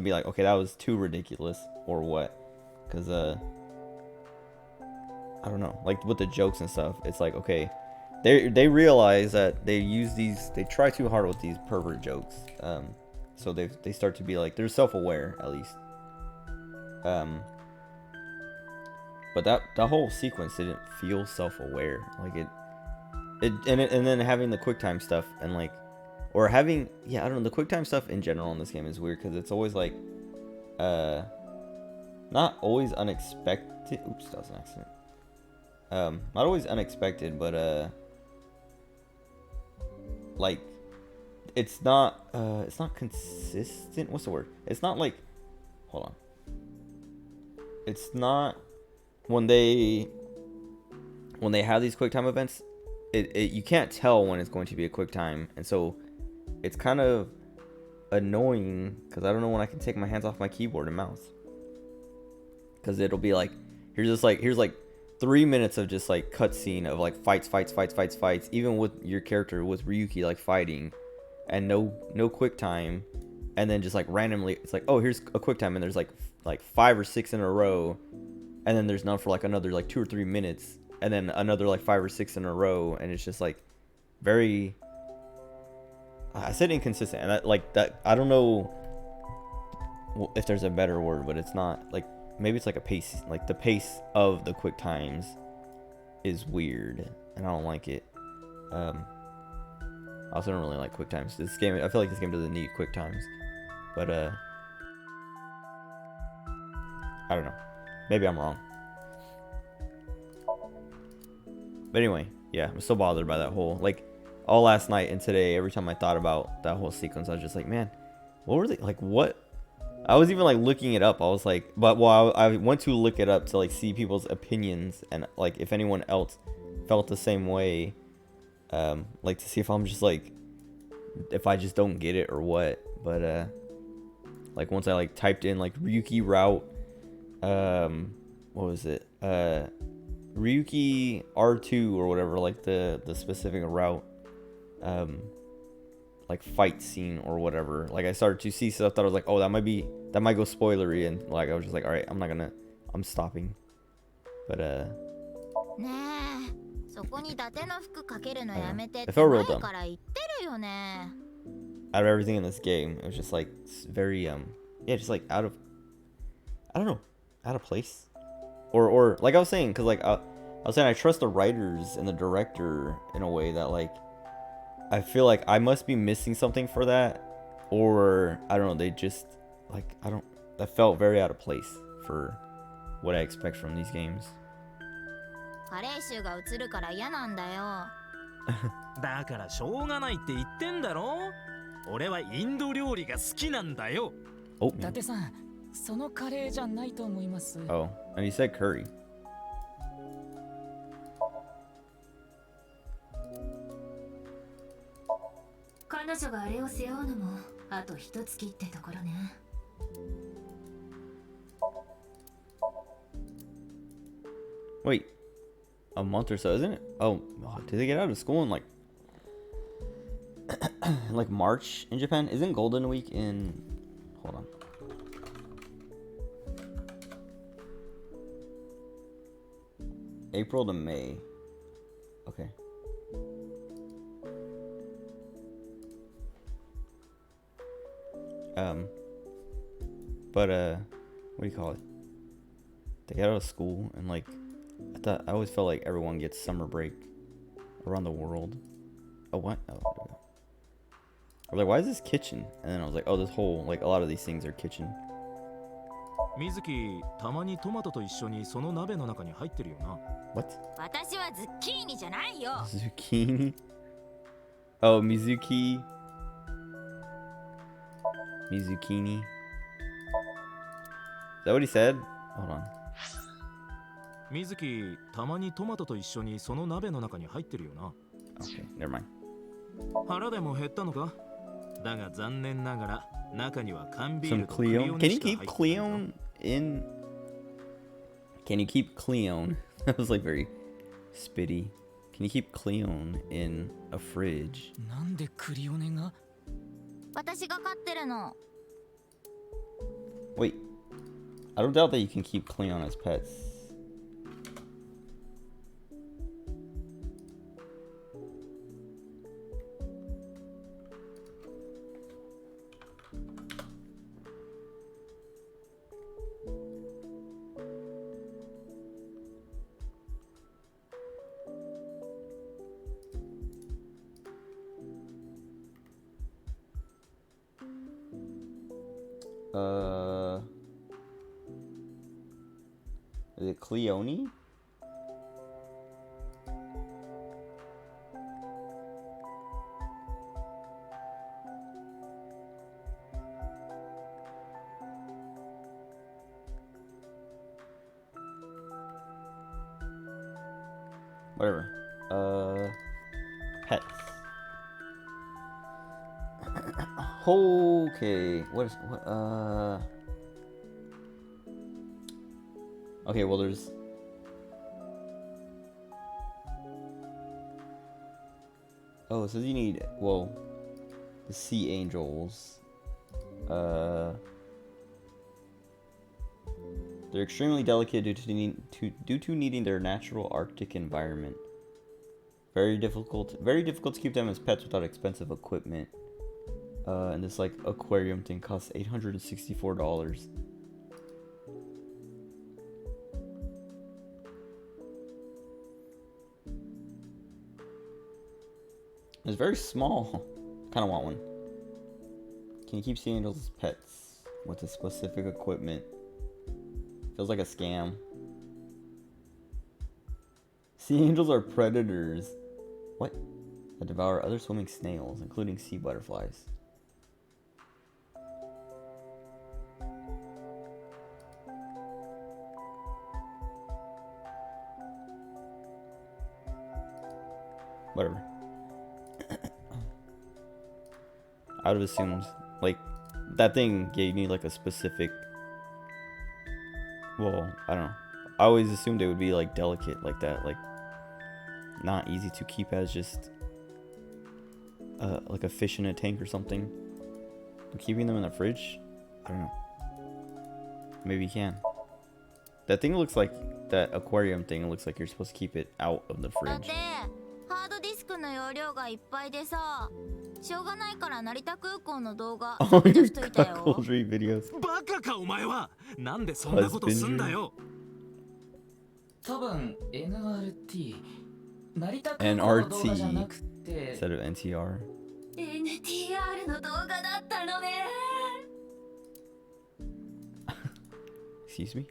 be like, okay, that was too ridiculous or what, because I don't know, like with the jokes and stuff, it's like, okay, they realize that they try too hard with these pervert jokes, so they start to be like, they're self-aware at least. But that whole sequence didn't feel self-aware. Like and then having the QuickTime stuff and like, or having, yeah, I don't know, the QuickTime stuff in general in this game is weird because it's always like, not always unexpected. Oops, that was an accident. Not always unexpected, but like it's not consistent. What's the word? It's not like, hold on. It's not. When they have these QuickTime events, you can't tell when it's going to be a QuickTime, and so it's kind of annoying because I don't know when I can take my hands off my keyboard and mouse, because it'll be like here's like 3 minutes of just like cutscene of like fights, even with your character with Ryuki like fighting, and no QuickTime, and then just like randomly it's like, oh, here's a QuickTime, and there's like 5 or 6 in a row. And then there's none for like another like 2 or 3 minutes, and then another like 5 or 6 in a row, and it's just like very, I said inconsistent, and that I don't know if there's a better word, but it's not like, maybe it's like a pace, like the pace of the quick times is weird, and I don't like it. I also don't really like quick times. This game, I feel like this game doesn't need quick times, but I don't know. Maybe I'm wrong. But anyway, yeah, I'm still bothered by that whole, like, all last night and today, every time I thought about that whole sequence, I was just like, man, what were they, like, what? I was even, like, looking it up. I was like, but while I went to look it up to, like, see people's opinions and, like, if anyone else felt the same way, like, to see if I'm just, like, if I just don't get it or what. But, like, once I, like, typed in, like, Ryuki route, what was it, Ryuki R2 or whatever, like the specific route, like fight scene or whatever, like I started to see stuff that I was like, oh, that might go spoilery, and like I was just like, all right, I'm stopping. But it felt real dumb. Out of everything in this game, it was just like very yeah, just like out of place, or like I was saying, because like I was saying, I trust the writers and the director in a way that like I feel like I must be missing something for that, or I don't know, they just like, that felt very out of place for what I expect from these games. 加齢臭が移るから嫌なんだよ。だからしょうがないって言ってんだろ。俺はインド料理が好きなんだよ。Oh, 伊達さん、そのカレーじゃないと思います。oh, and he said curry. 彼女があれを背負うのもあと一月ってところね。Wait, a month or so, isn't it? Oh, did they get out of school in like like March in Japan? Isn't Golden Week in? Hold on. April to May. Okay. But what do you call it? They get out of school and like I always felt like everyone gets summer break around the world. Oh what? Oh. I was like, why is this kitchen? And then I was like, oh, this whole like a lot of these things are kitchen. 水木、たまにトマトと一緒にその鍋の中に入ってるよな。What? 私はズッキーニじゃないよ。 Zucchini? Oh, Mizuki. Mizukini. Is that what he said? Hold on. 水木、たまにトマトと一緒にその鍋の中に入ってるよな。Okay, never mind. 腹でも減ったのか？だが残念ながら中には缶ビー Some ルとクリオ Cleon. ネ Can し you か入 keep ってないぞ。 Cleon in? Can you keep Cleon? That was like very spitty. Can you keep Cleon in a fridge? なんでクリオネが？私が飼ってるの。 Wait, I don't doubt that you can keep Cleon as pets. Is it Cleone? Whatever. Pets. Okay. What? Okay, well there's... Oh, it says you need, well, the sea angels. They're extremely delicate due to needing their natural Arctic environment. Very difficult to keep them as pets without expensive equipment. And this like aquarium thing costs $864. It's very small. Kind of want one. Can you keep sea angels as pets with the specific equipment? Feels like a scam. Sea angels are predators. What? That devour other swimming snails, including sea butterflies. Whatever. I would have assumed, like, that thing gave me, like, a specific... Well, I don't know. I always assumed it would be, like, delicate like that. Like, not easy to keep as just... like a fish in a tank or something. But keeping them in the fridge? I don't know. Maybe you can. That thing looks like... That aquarium thing looks like you're supposed to keep it out of the だっ fridge. てハードディスクの容量がいっぱいでさ、しょうがないから成田空港の動画 Oh, 削除 your しといたよ。 cuckoldry videos. バカかお前は。なんでそんなことすんだよ。多分 NRT 成田空港の動画じゃなくて Instead of NTR. NTR の動画だったのね。 Excuse me?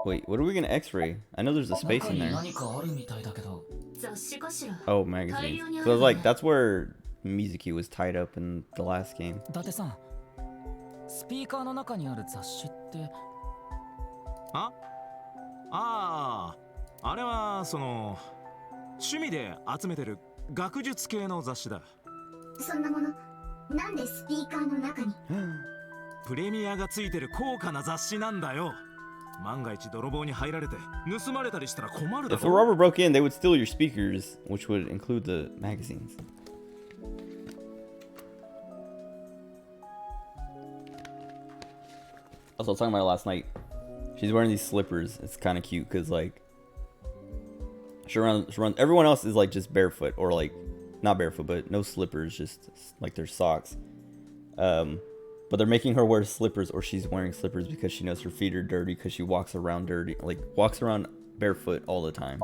Wait, what are we gonna x-ray? I know there's a space 中 in に there. 何かあるみたいだけど。雑誌かしら。 Oh, magazines. So I was like, that's where Mizuki was tied up in the last game. 伊達さん、スピーカーの中にある雑誌って。ああ、あれはその趣味で集めてる学術系の雑誌だ。そんなものなんでスピーカーの中に？プレミアがついてる高価な雑誌なんだよ。万が一泥棒に入られて盗まれたりしたら困るだ If a ろ。 robber broke in, they would steal your speakers, which would include the magazines. Also, I was talking about it last night. She's wearing these slippers. It's kind of cute because, like, she runs. Everyone else is like just barefoot or like not barefoot, but no slippers, just like their socks. But they're making her wear slippers, or she's wearing slippers because she knows her feet are dirty because she walks around dirty, like walks around barefoot all the time.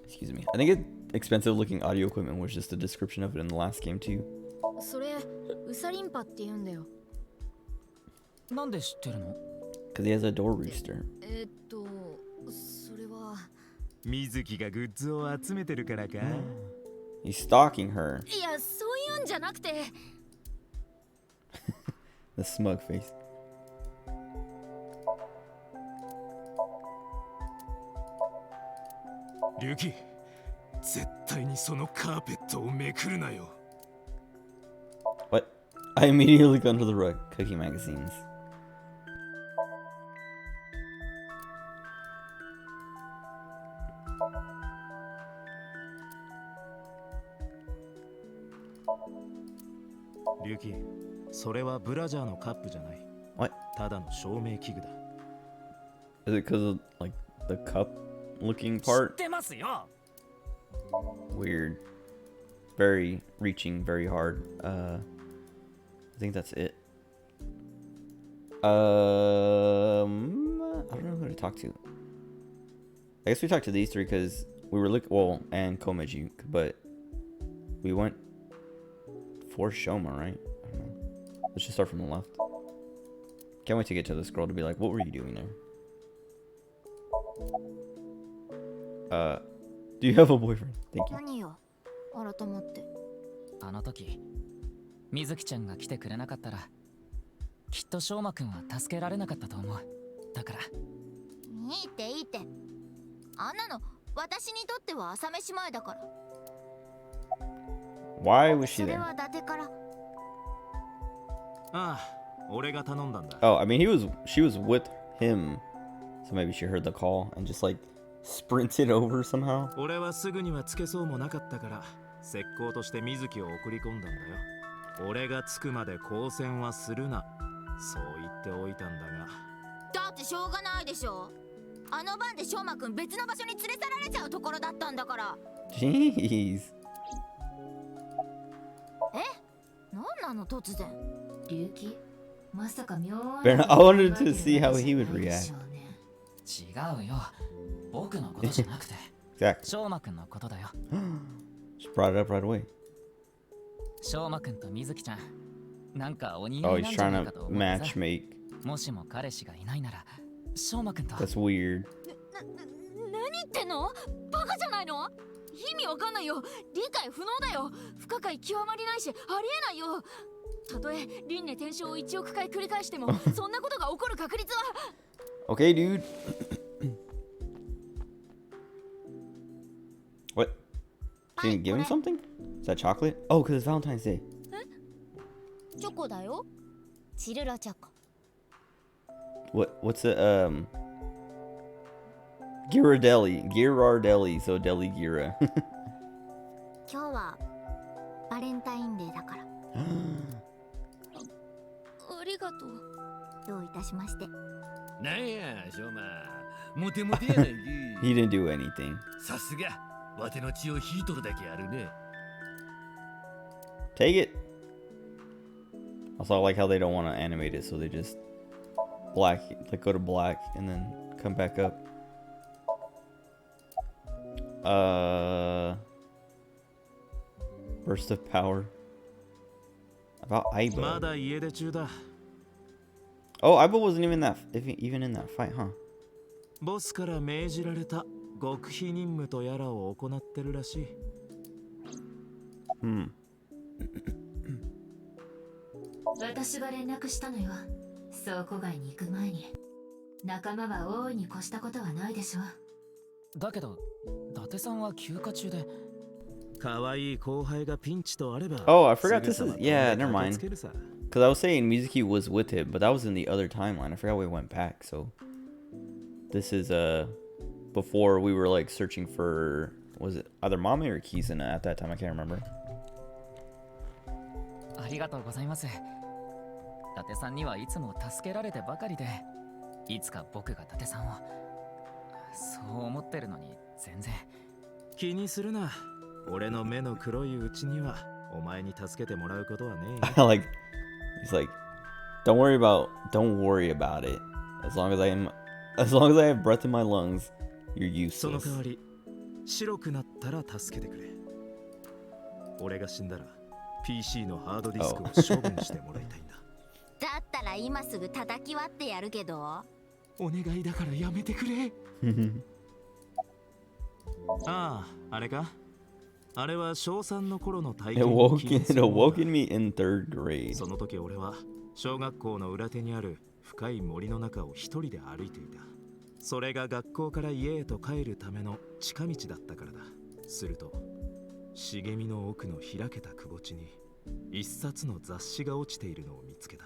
Excuse me. I think expensive looking audio equipment was just a description of it in the last game too. それウサリンパって言うんだよ。なんで知ってるの？ Because he has a door rooster. それは水木がグッズを集めてるからか。He's stalking her. いや、そういうんじゃなくて。The smug face. リュウキ、絶対にそのカーペットをめくるなよ。What? I immediately go under the rug. Cookie magazines.リュウキ、それはブラジャーのカップじゃない。 What? ただの照明器具だ。 Is it because of like the cup looking 知っ part? てますよ。 Weird. Very reaching, very hard. I think that's it. I don't know who to talk to. I guess we talked to these three because we were well, and Komeji, but we went for Shoma, right? I don't know. Let's just start from the left. Can't wait to get to this girl to be like, what were you doing there? Do you have a boyfriend? Thank you. 何よ、改まって。あの時、水木ちゃんが来てくれなかったら、きっと翔馬くんは助けられなかったと思う。だから。いいっていいって。あんなの私にとっては朝飯前だから。Why was she それ there? は伊達から。ああ、俺が頼んだんだ。 Oh, I mean, she was with him, so maybe she heard the call and just like sprinted over somehow. 俺はすぐにはつけそうもなかったから、石膏として水木を送り込んだんだよ。俺が着くまで交戦はするな、そう言っておいたんだが。だってしょうがないでしょ。あの晩で翔馬くん別の場所に連れ去られちゃうところだったんだから。Jeez. なんなの突然。龍騎まさか妙な。 I wanted to see how he would react. 違うよ。僕のことじゃなくて。 Exactly. 翔馬くんのことだよ。Just brought it up right away. 翔馬くんと水木ちゃん。なんかお似合 Oh, い he's なんじゃない trying かと to 思ってさ。 matchmake. もしも彼氏がいないなら、翔馬くんと。 That's weird. 何言ってんの？バカじゃないの？意味わかんないよ。理解不能だよ。不可解極まりないし、ありえないよ。たとえ輪廻転生を1億回繰り返しても、そんなことが起こる確率は。Okay, dude. What? She didn't give him something? Is that chocolate? Oh, because it's Valentine's Day. チョコだよ。チルラチョコ。 What's the Girardelli, so Deli Gira. 今日はバレンタインデーだから。ありがとう。どういたしまして。なんや、しょうま。モテモテやないき。 He didn't do anything. さすが、わての血を引いとるだけあるね。Take it. Also, I like how they don't want to animate it, so they just like go to black and then come back up. Burst of power. About ま Aiba. だ家出中だ。 Oh, Aiba wasn't even in that fight, huh? ボスから命じられた極秘任務とやらを行ってるらしい。Hmm. 私が連絡したのよ。倉庫街に行く前に。仲間は大いに越したことはないでしょ。だけど伊達さんは休暇中で。可愛い後輩がピンチとあれば Oh, I forgot this すぐ is. さま Yeah, 飛んで never 駆け mind. つけるさ Because I was saying Mizuki was with him, but that was in the other timeline. I forgot we went back. So this is before we were like searching for, was it either Mame or Kizuna at that time? I can't remember. ありがとうございます。伊達さんにはいつも助けられてばかりで、いつか僕が伊達さんを。そう思ってるのに全然。気にするな。俺の目の黒いうちにはお前に助けてもらうことはねえ。I like, he's like, don't worry about it. As long as I have breath in my lungs, you're その useless. 代わり白くなったら助けてくれ。俺が死んだら PC のハードディスクを処分してもらいたいんだ。だったら今すぐ叩き割ってやるけど。お願いだからやめてくれ。ああ、あれか。あれは小3の頃の体 It 験 woken, it awoken me in 3rd grade. その時俺は小学校の裏手にある深い森の中を一人で歩いていた。それが学校から家へと帰るための近道だったからだ。すると茂みの奥の開けたくぼ地に一冊の雑誌が落ちているのを見つけた。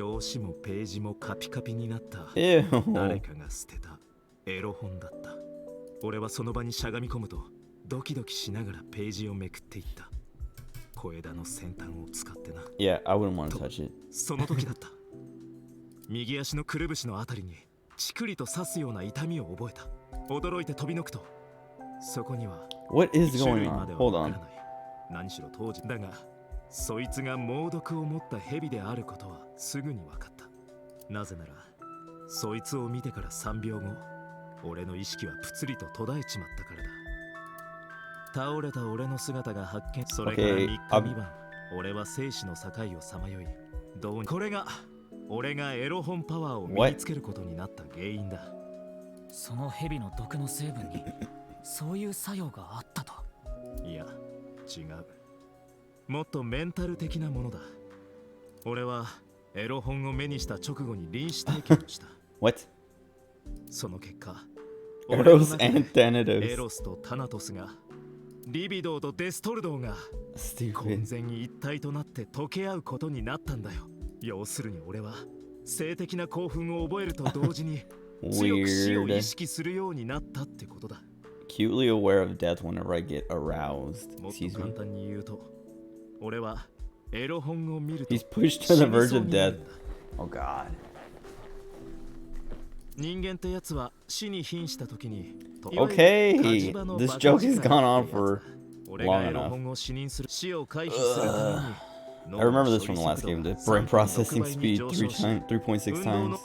表紙もページもカピカピになった Ew. 誰かが捨てたエロ本だった。俺はその場にしゃがみ込むとドキドキしながらページをめくっていった。小枝の先端を使ってな。 Yeah, I wouldn't want to touch it. その時だった。右足のくるぶしのあたりにチクリと刺すような痛みを覚えた。驚いて飛び抜くとそこには What is 種 going 類ま on? では Hold わ on. からない。何しろ当時だがそいつが猛毒を持った蛇であることはすぐに分かった。なぜならそいつを見てから3秒後俺の意識はぷつりと途絶えちまったからだ。倒れた俺の姿が発見。それから3日 Okay, 3晩俺は生死の境をさまよい、どうにこれが俺がエロ本パワーを身につけることになった原因だ。その蛇の毒の成分にそういう作用があったと。いや違う。もっとメンタル的なものだ。俺はエロ本を目にした直後に臨死体験をした。What? その結果 Eros and エ Thanatos. ロスとタナトスがリビドーとデストルドーが混 Stupid. 然一体となって溶け合うことになったんだよ。要するに俺は性的な興奮を覚えると同時に強く死を意 Weird. 識するようになったってことだ。 Acutely aware of death whenever I get aroused. もっと Excuse 簡 me. 単に言うと俺はエロ本を見ると He's pushed to the 死に verge そう of にな death. るんだ。 Oh god. 人間ってやつは死に瀕した時に Okay, 火事場の this バカ joke 力 has gone on ってやつだ。 for 俺が long エロ enough. 本を死認する死を回避するために I remember this from the last game. The brain processing speed 3.6 times.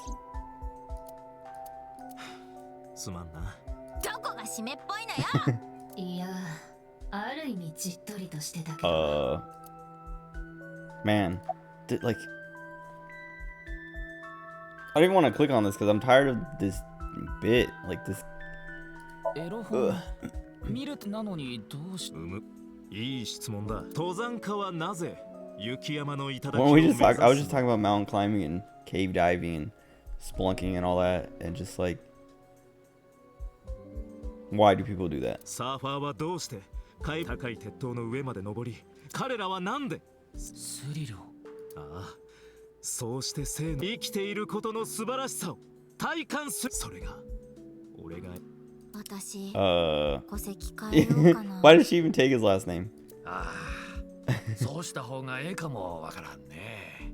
すまんな。どこが湿っぽいのよ。いや、ある意味じっとりとしてたけど。Man, like, I didn't want to click on this because I'm tired of this bit. Like this. エロ本見るなのにどうしいい質問だ。登山家はなぜ雪山の頂 When を we 目 just 指す talk, I was just talking about mountain climbing and cave diving and splunking and all that, and just like, why do people do that? サーファーはどうして高い鉄塔の上まで登り、彼らはなんでスリルを。ああ、そうして生の生きていることの素晴らしさを体感する。それが俺が私、 Uh, 戸籍変えようかな。 why did she even take his last name? ああ、そうした方がええかもわからんね。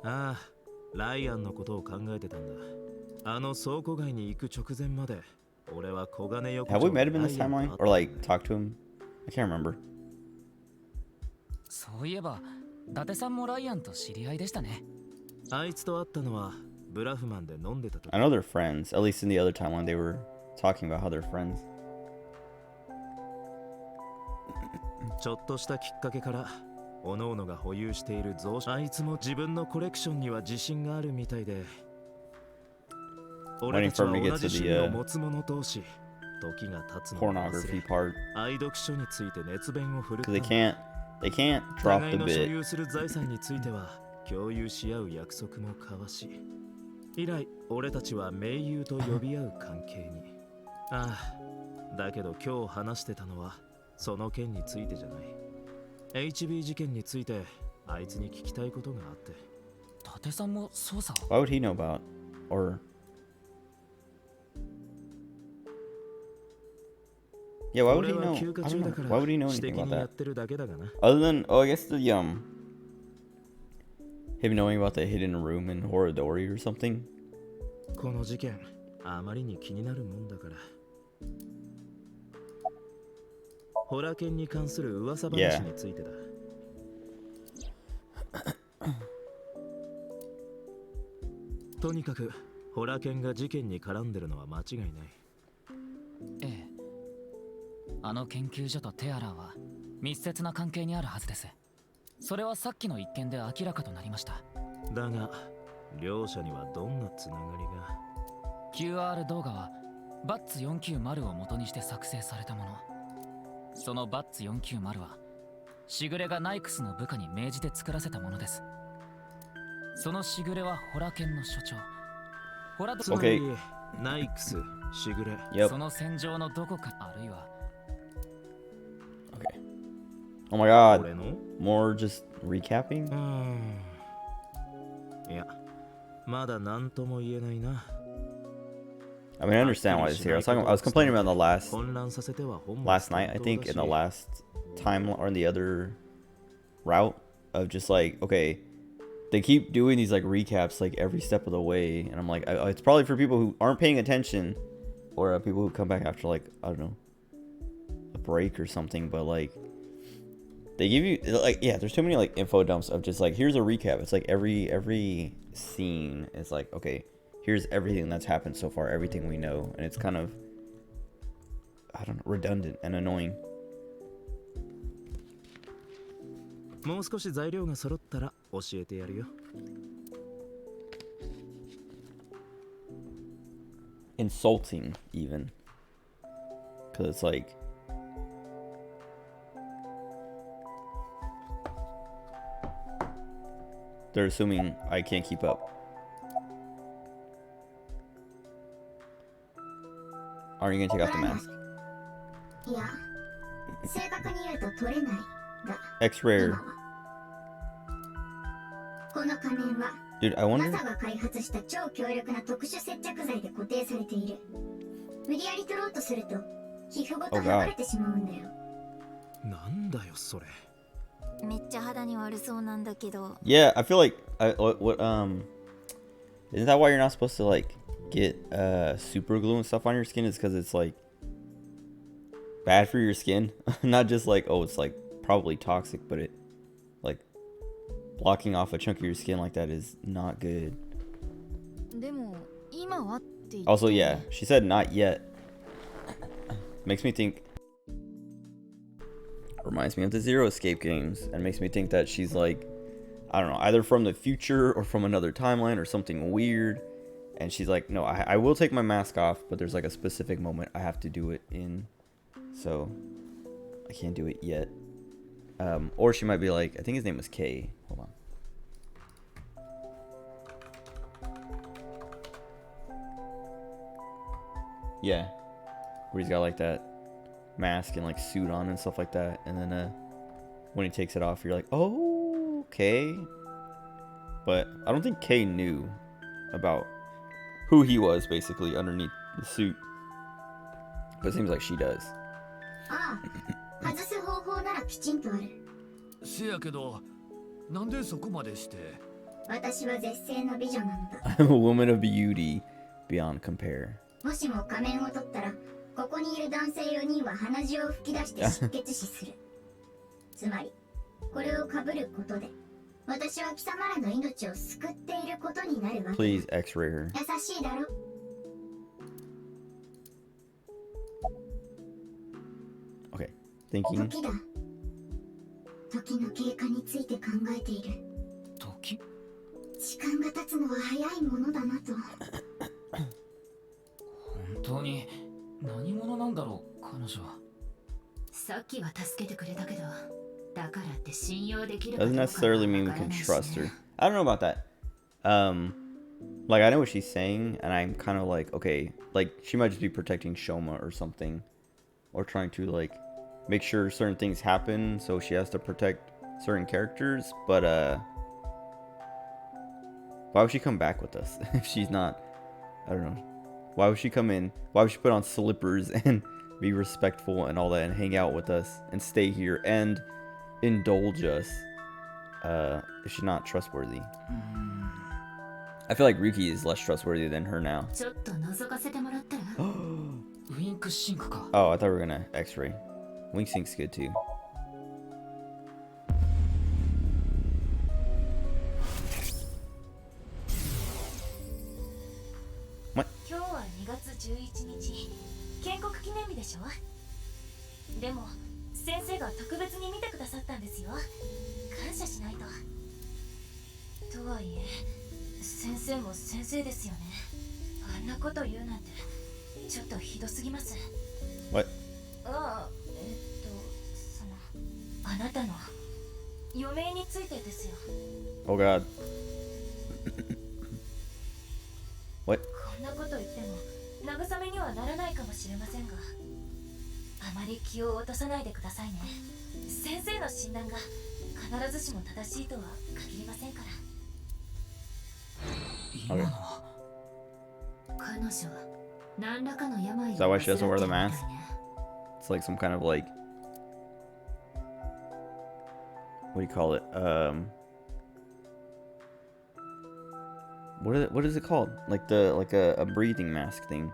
ああ、ライアンのことを考えてたんだ。あの倉庫街に行く直前まで俺は小金よく Have we met him in this timeline or like talked to him? I can't remember. そういえば伊達さんもライアンと知り合いでしたね。あいつと会ったのはブラフマンで飲んでた時。 I know they're friends. At least in the other timeline, they were talking about how they're friends. ちょっとしたきっかけから各々が保有している蔵書。あいつも自分のコレクションには自信があるみたいで、俺たちは同じ趣味を持つ者同士、時が経つのを忘 Pornography れ part. 愛読書について熱弁を振るった。 Because they can't 互 drop い the の所 bit. 有する財産については共有し合う約束も交わし、以来俺たちは盟友と呼び合う関係に。ああ、だけど今日話してたのはその件についてじゃない。 HB 事件についてあいつに聞きたいことがあって。伊達さんも捜査を。 Why would he know about? Or yeah, why would 俺 he は know? 休暇 I 中 don't だ know. から Why would he know 私 anything 的 about にや that? ってるだけだがな。 Other than, oh, I guess the him knowing about the hidden room in Horadori or something. この事件あまりに気になるもんだから。ホラケンに関する噂話についてだ。とにかくホラケンが事件に絡んでるのは間違いない。ええ。あの研究所とテアラは密接な関係にあるはずです。それはさっきの一件で明らかとなりました。だが両者にはどんなつながりが。 QR 動画はバッツ490を元にして作成されたもの。そのバッツ490はしぐれがナイクスの部下に命じて作らせたものです。そのしぐれはホラケンの所長ホラド。つまりナイクス、しぐれ。Yep. その戦場のどこかあるいは。 Okay. Oh my god. 俺の More just recapping? いや、まだ何とも言えないな。 I mean, I understand why it's here. I was complaining about the last night, I think, in the last time or in the other route of just like, okay, they keep doing these like recaps like every step of the way, and I'm like, it's probably for people who aren't paying attention, or people who come back after like, I don't know, a break or something. But like, they give you like, yeah, there's too many like info dumps of just like, here's a recap. It's like every scene is like, okay, here's everything that's happened so far, everything we know, and it's kind of, I don't know, redundant and annoying. もう少し材料が揃ったら教えてやるよ。 Insulting even, because it's like, they're assuming I can't keep up. Are you gonna take off the mask? いや、正確に言うと取れないが X-Rare. 今はこの仮面は Dude, I wonder. NASA が開発した超強力な特殊接着剤で固定されている。無理やり取ろうとすると皮膚ごと剥がれてしまうんだよ。なんだよそれ。めっちゃ肌に悪そうなんだけど。 Yeah, I feel like what isn't that why you're not supposed to like get super glue and stuff on your skin? Is because it's like bad for your skin. Not just like, oh, it's like probably toxic, but it like blocking off a chunk of your skin like that is not good. でも今はって言って。 Also, yeah, she said not yet. Makes me think. Reminds me of the Zero Escape games, and makes me think that she's like, I don't know, either from the future or from another timeline or something weird. And she's like, no, I will take my mask off, but there's like a specific moment I have to do it in, so I can't do it yet. Or she might be like, I think his name was K. Hold on. Yeah, where he's got like that mask and like suit on and stuff like that, and then when he takes it off, you're like, oh, okay. But I don't think Kay knew about who he was basically underneath the suit, but it seems like she does. ああ、外す方法ならきちんとある。せやけど、なんでそこまでして。私は絶世の美女なのだ。I'm a woman of beauty beyond compare. もしも仮面を取ったら、ここにいる男性4人は鼻血を吹き出して失血死する。つまり、これを被ることで、私は貴様らの命を救っていることになるわけ。 Please X-ray her. 優しいだろ。 Okay, thinking. 時だ。時の経過について考えている。時？時間が経つのは早いものだなと。本当に何者なんだろう彼女は。さっきは助けてくれたけど、だからって信用できるかどう Doesn't か necessarily mean we わから can ないし trust her. ね。 I don't know about that. Like, I know what she's saying, and I'm kind of like, okay, like, she might just be protecting Shoma or something. Or trying to, like, make sure certain things happen, so she has to protect certain characters. But, why would she come back with us if she's not, I don't know. Why would she come in? Why would she put on slippers and be respectful and all that and hang out with us and stay here and indulge us if she's not trustworthy? I feel like Ryuki is less trustworthy than her now. ちょっと覗かせてもらったら ウィンクシンクか。 Oh, I thought we were gonna X-ray. Wing Sync's good too. 今日は2月11日建国記念日でしょ。でも先生が特別に見てくださったんですよ。感謝しないと。とはいえ先生も先生ですよね。あんなこと言うなんてちょっとひどすぎます。 What? ああ、あなたの余命についてですよ。 Oh god. What? こんなこと言っても慰めにはならないかもしれませんが、あまり気を落とさないでくださいね。先生の診断が必ずしも正しいとは限りませんから。今のは。彼女は何らかの病を Is that why she doesn't wear the 患 mask? っているみたいね。 It's like some kind of like, what do you call it? What is it called? Like a breathing mask thing.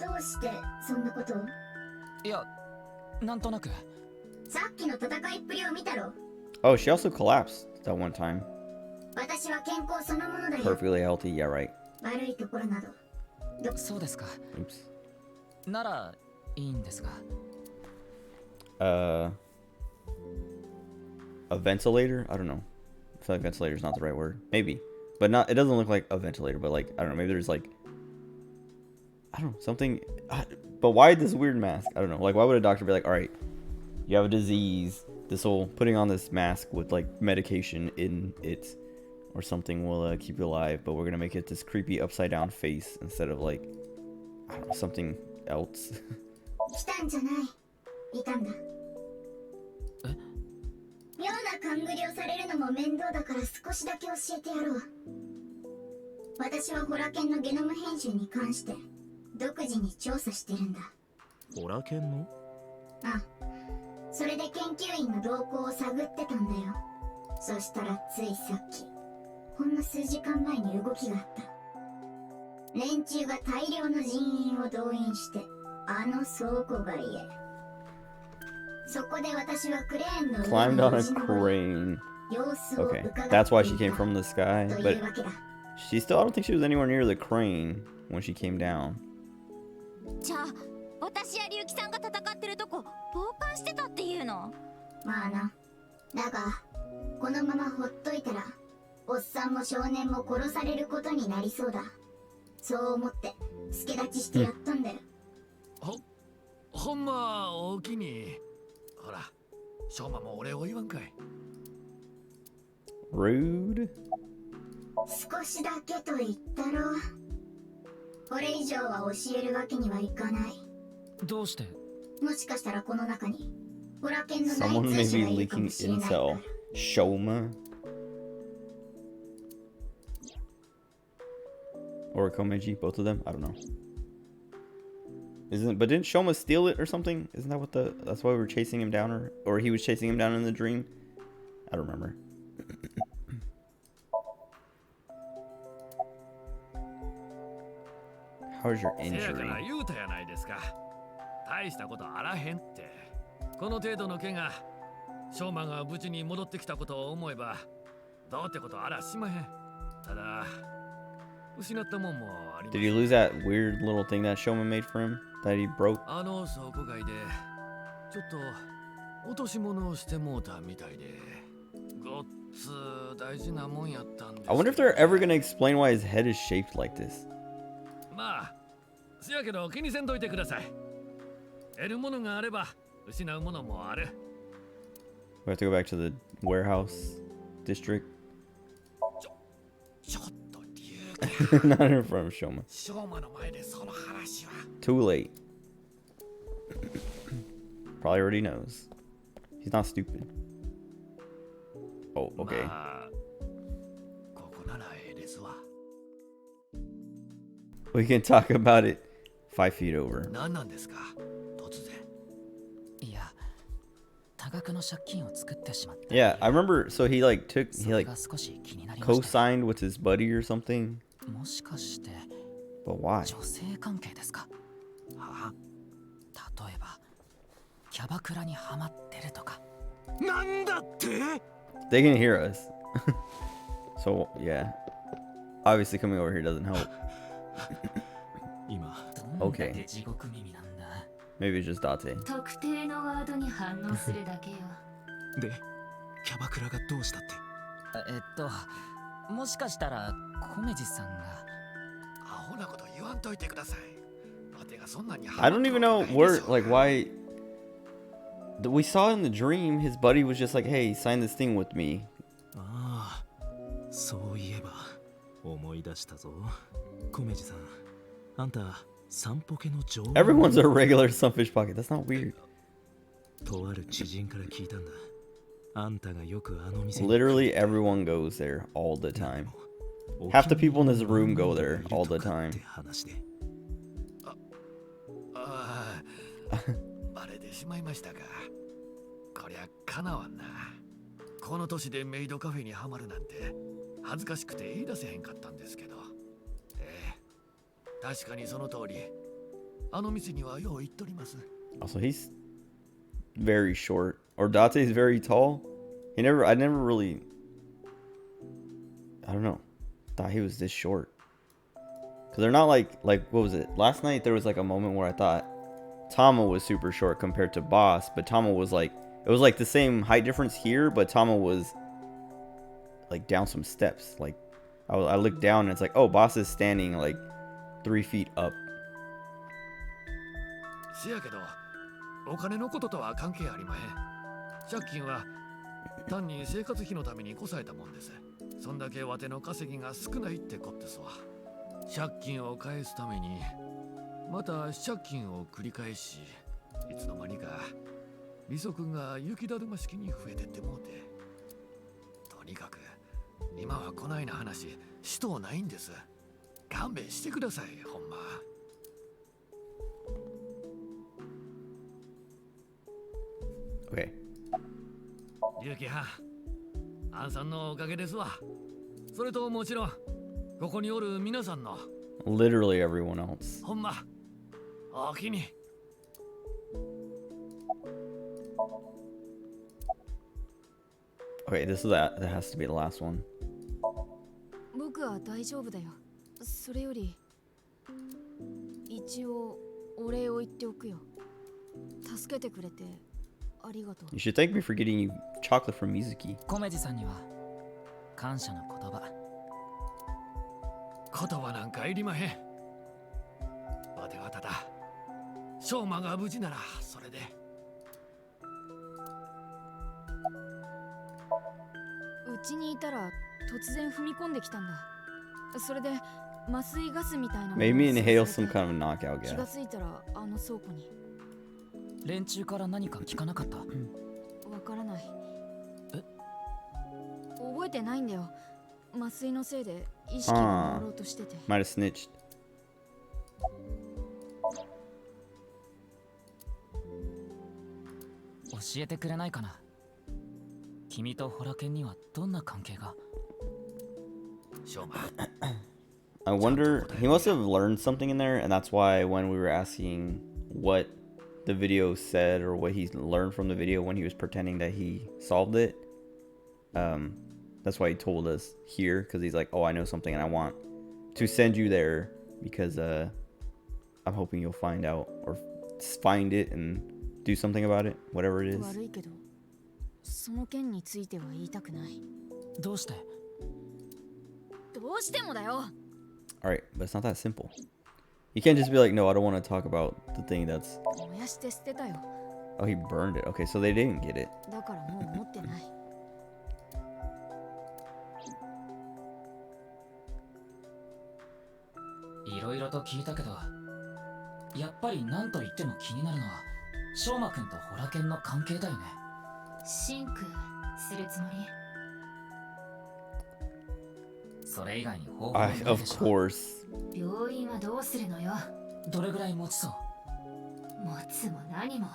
どうしてそんなことを？いや、なんとなく。さっきの戦いっぷりを見たろ。 Oh, she also collapsed that one time. 私は健康そのものだよ。 Perfectly healthy. Yeah, right. 悪いところなど。そうですか。 Oops. ならいいんですが。A ventilator? I don't know. I feel like ventilator is not the right word. Maybe, but not. It doesn't look like a ventilator, but like I don't know. Maybe there's like, I don't know, something. But why this weird mask? I don't know. Like, why would a doctor be like, all right, you have a disease. Putting on this mask with like medication in it or something will keep you alive, but we're gonna make it this creepy upside down face instead of like, I don't know, something else. 来たんじゃない。いたんだ。妙な勘繰りをされるのも面倒だから少しだけ教えてやろう。私はホラ犬のゲノム編集に関して独自に調査してるんだ。ホラ犬の？あ、それで研究員の動向を探ってたんだよ。そしたらついさっき、ほんの数時間前に動きがあった。連中が大量の人員を動員してあの倉庫街へ。そこで私はクレーンの Climbed on a crane. 様子を Okay, 伺っていた。 that's why she came from the sky. とい But うわけだ。 she still, I don't think she was anywhere near the crane when she came down. じゃあ私や龍樹さんが戦ってるとこ傍観してたっていうの？まあな。だがこのままほっといたらおっさんも少年も殺されることになりそうだ。そう思って助立ちしてやったんだよ。ほんまおおきに。ほら、しょうまも俺を言わんかい。Rude. 少しだけと言ったろ。これ以上は教えるわけにはいかない。どうして？もしかしたらこの中にホラ犬の Someone 内 may 通者 be がいるかも leaking しれないから。 intel. Shoma. Or Komeiji, both of them? I don't know. But didn't Shoma steal it or something? Isn't that what that's why we were chasing him down, or he was chasing him down in the dream? I don't remember. How's your せやから injury? 言うたやないですか。大したことあらへんって。この程度の怪我、ショーマンが無事に戻ってきたことを思えば、どうってことあらしまへん。ただ、失ったもんもありま Did す。 he lose that weird little thing that Shoma made for him that he broke? あの倉庫街で、ちょっと落とし物をしてもうたみたいで、ごっつ大事なもんやったんです。 I wonder if they're ever gonna explain why his head is shaped like this. まあ、せやけど気にせんといてください。得るものがあれば失うものもある。 We have to go back to the warehouse district. ちょっと龍騎 Not in front of Shoma. しょうまの前でその話は Too late. Probably already knows. He's not stupid. Oh, okay. まあここならええですわ。 We can talk about it 5 feet over. 何なんですか突然。いや、多額の借金を作ってしまった。 Yeah, I remember. So he like took, そ he れ like が少し気になりました。 co-signed with his buddy or something. もしかして But why? 女性関係ですか？は例えばキャバクラにハマってるとか。なんだって They can hear us. So yeah, obviously coming over here doesn't help. 今どんだけ地獄耳なんだ。 Maybe it's just Date. 特定のワードに反応するだけよ。でキャバクラがどうしたって。もしかしたら米地さんが。アホなこと言わんといてください。わてがそんなに I don't even know where, like, why. We saw in the dream, his buddy was just like, "Hey, sign this thing with me." ああ、そういえば思い出したぞ。米地さん、あんた散歩家の常連。 Everyone's a regular sunfish pocket. That's not weird. とある知人から聞いたんだ。あんたがよくあの店に。 Literally everyone goes there all the time. Half the people in this room go there all the time. って話で。ああ、バレてしまいましたか。こりゃかなわんな。この年でメイドカフェにはまるなんて恥ずかしくて言い出せへんかったんですけど。確かにその通り。あの店にはよう行っとります。 Also, he's very short. Or Date's very tall. I never really. I don't know. Thought he was this short. Cause they're not like what was it? Last night there was like a moment where I thought Tama was super short compared to Boss, but Tama was like, it was like the same height difference here, but Tama was like down some steps. Like I looked down and it's like, oh, Boss is standing like 3 feet up. せやけど、お金のこととは関係ありまへん。借金は単に生活費のためにこさえたもんです。そんだけわての稼ぎが少ないってこってすわ。借金を返すためにまた借金を繰り返し、いつの間にか利息が雪だるま式に増えてってもうて。とにかく今はこないな話しとうないんです。勘弁してください、ほんま。Okay. 龍騎はアンさんのおかげですわ。それともちろんここにおる皆さんの Literally everyone else. ほんまおおきに。 Okay, this is that has to be the last one. 僕は大丈夫だよ。それより一応お礼を言っておくよ。助けてくれてありがとう。 You should thank me for getting you chocolate from Mizuki. 米地さんには感謝の言葉。言葉なんかいりまへん。わてはただ翔馬が無事ならそれで。うちにいたら突然踏み込んできたんだ。それで麻酔ガスみたいなものを Made me 吸 inhale わせ some て kind of knockout 気が gas. ついたらあの倉庫に。連中から何か聞かなかった？わからない。覚えてないんだよ。麻酔のせいで意識が朦朧としてて。Might have snitched. 教えてくれないかな。君とホラケンにはどんな関係が？翔馬 I wonder, he must have learned something in there, and that's why when we were asking what the video said or what he learned from the video when he was pretending that he solved it, that's why he told us here, because he's like, oh, I know something and I want to send you there because I'm hoping you'll find out or find it and do something about it, whatever it is. 悪いけど、その件については言いたくない。どうして？どうしてもだよ。Alright, but it's not that simple. You can't just be like, no, I don't want to talk about the thing that's... 燃やして捨てたよ。 Oh, he burned it. Okay, so they didn't get it. だからもう持ってない。いろいろと聞いたけど、やっぱり何と言っても気になるのはしょうまくんとホラケンの関係だよね。シンクするつもり？それ以外に方法はない Of でしょ。 course. 病院はどうするのよ。どれぐらい持ちそう？持つも何も、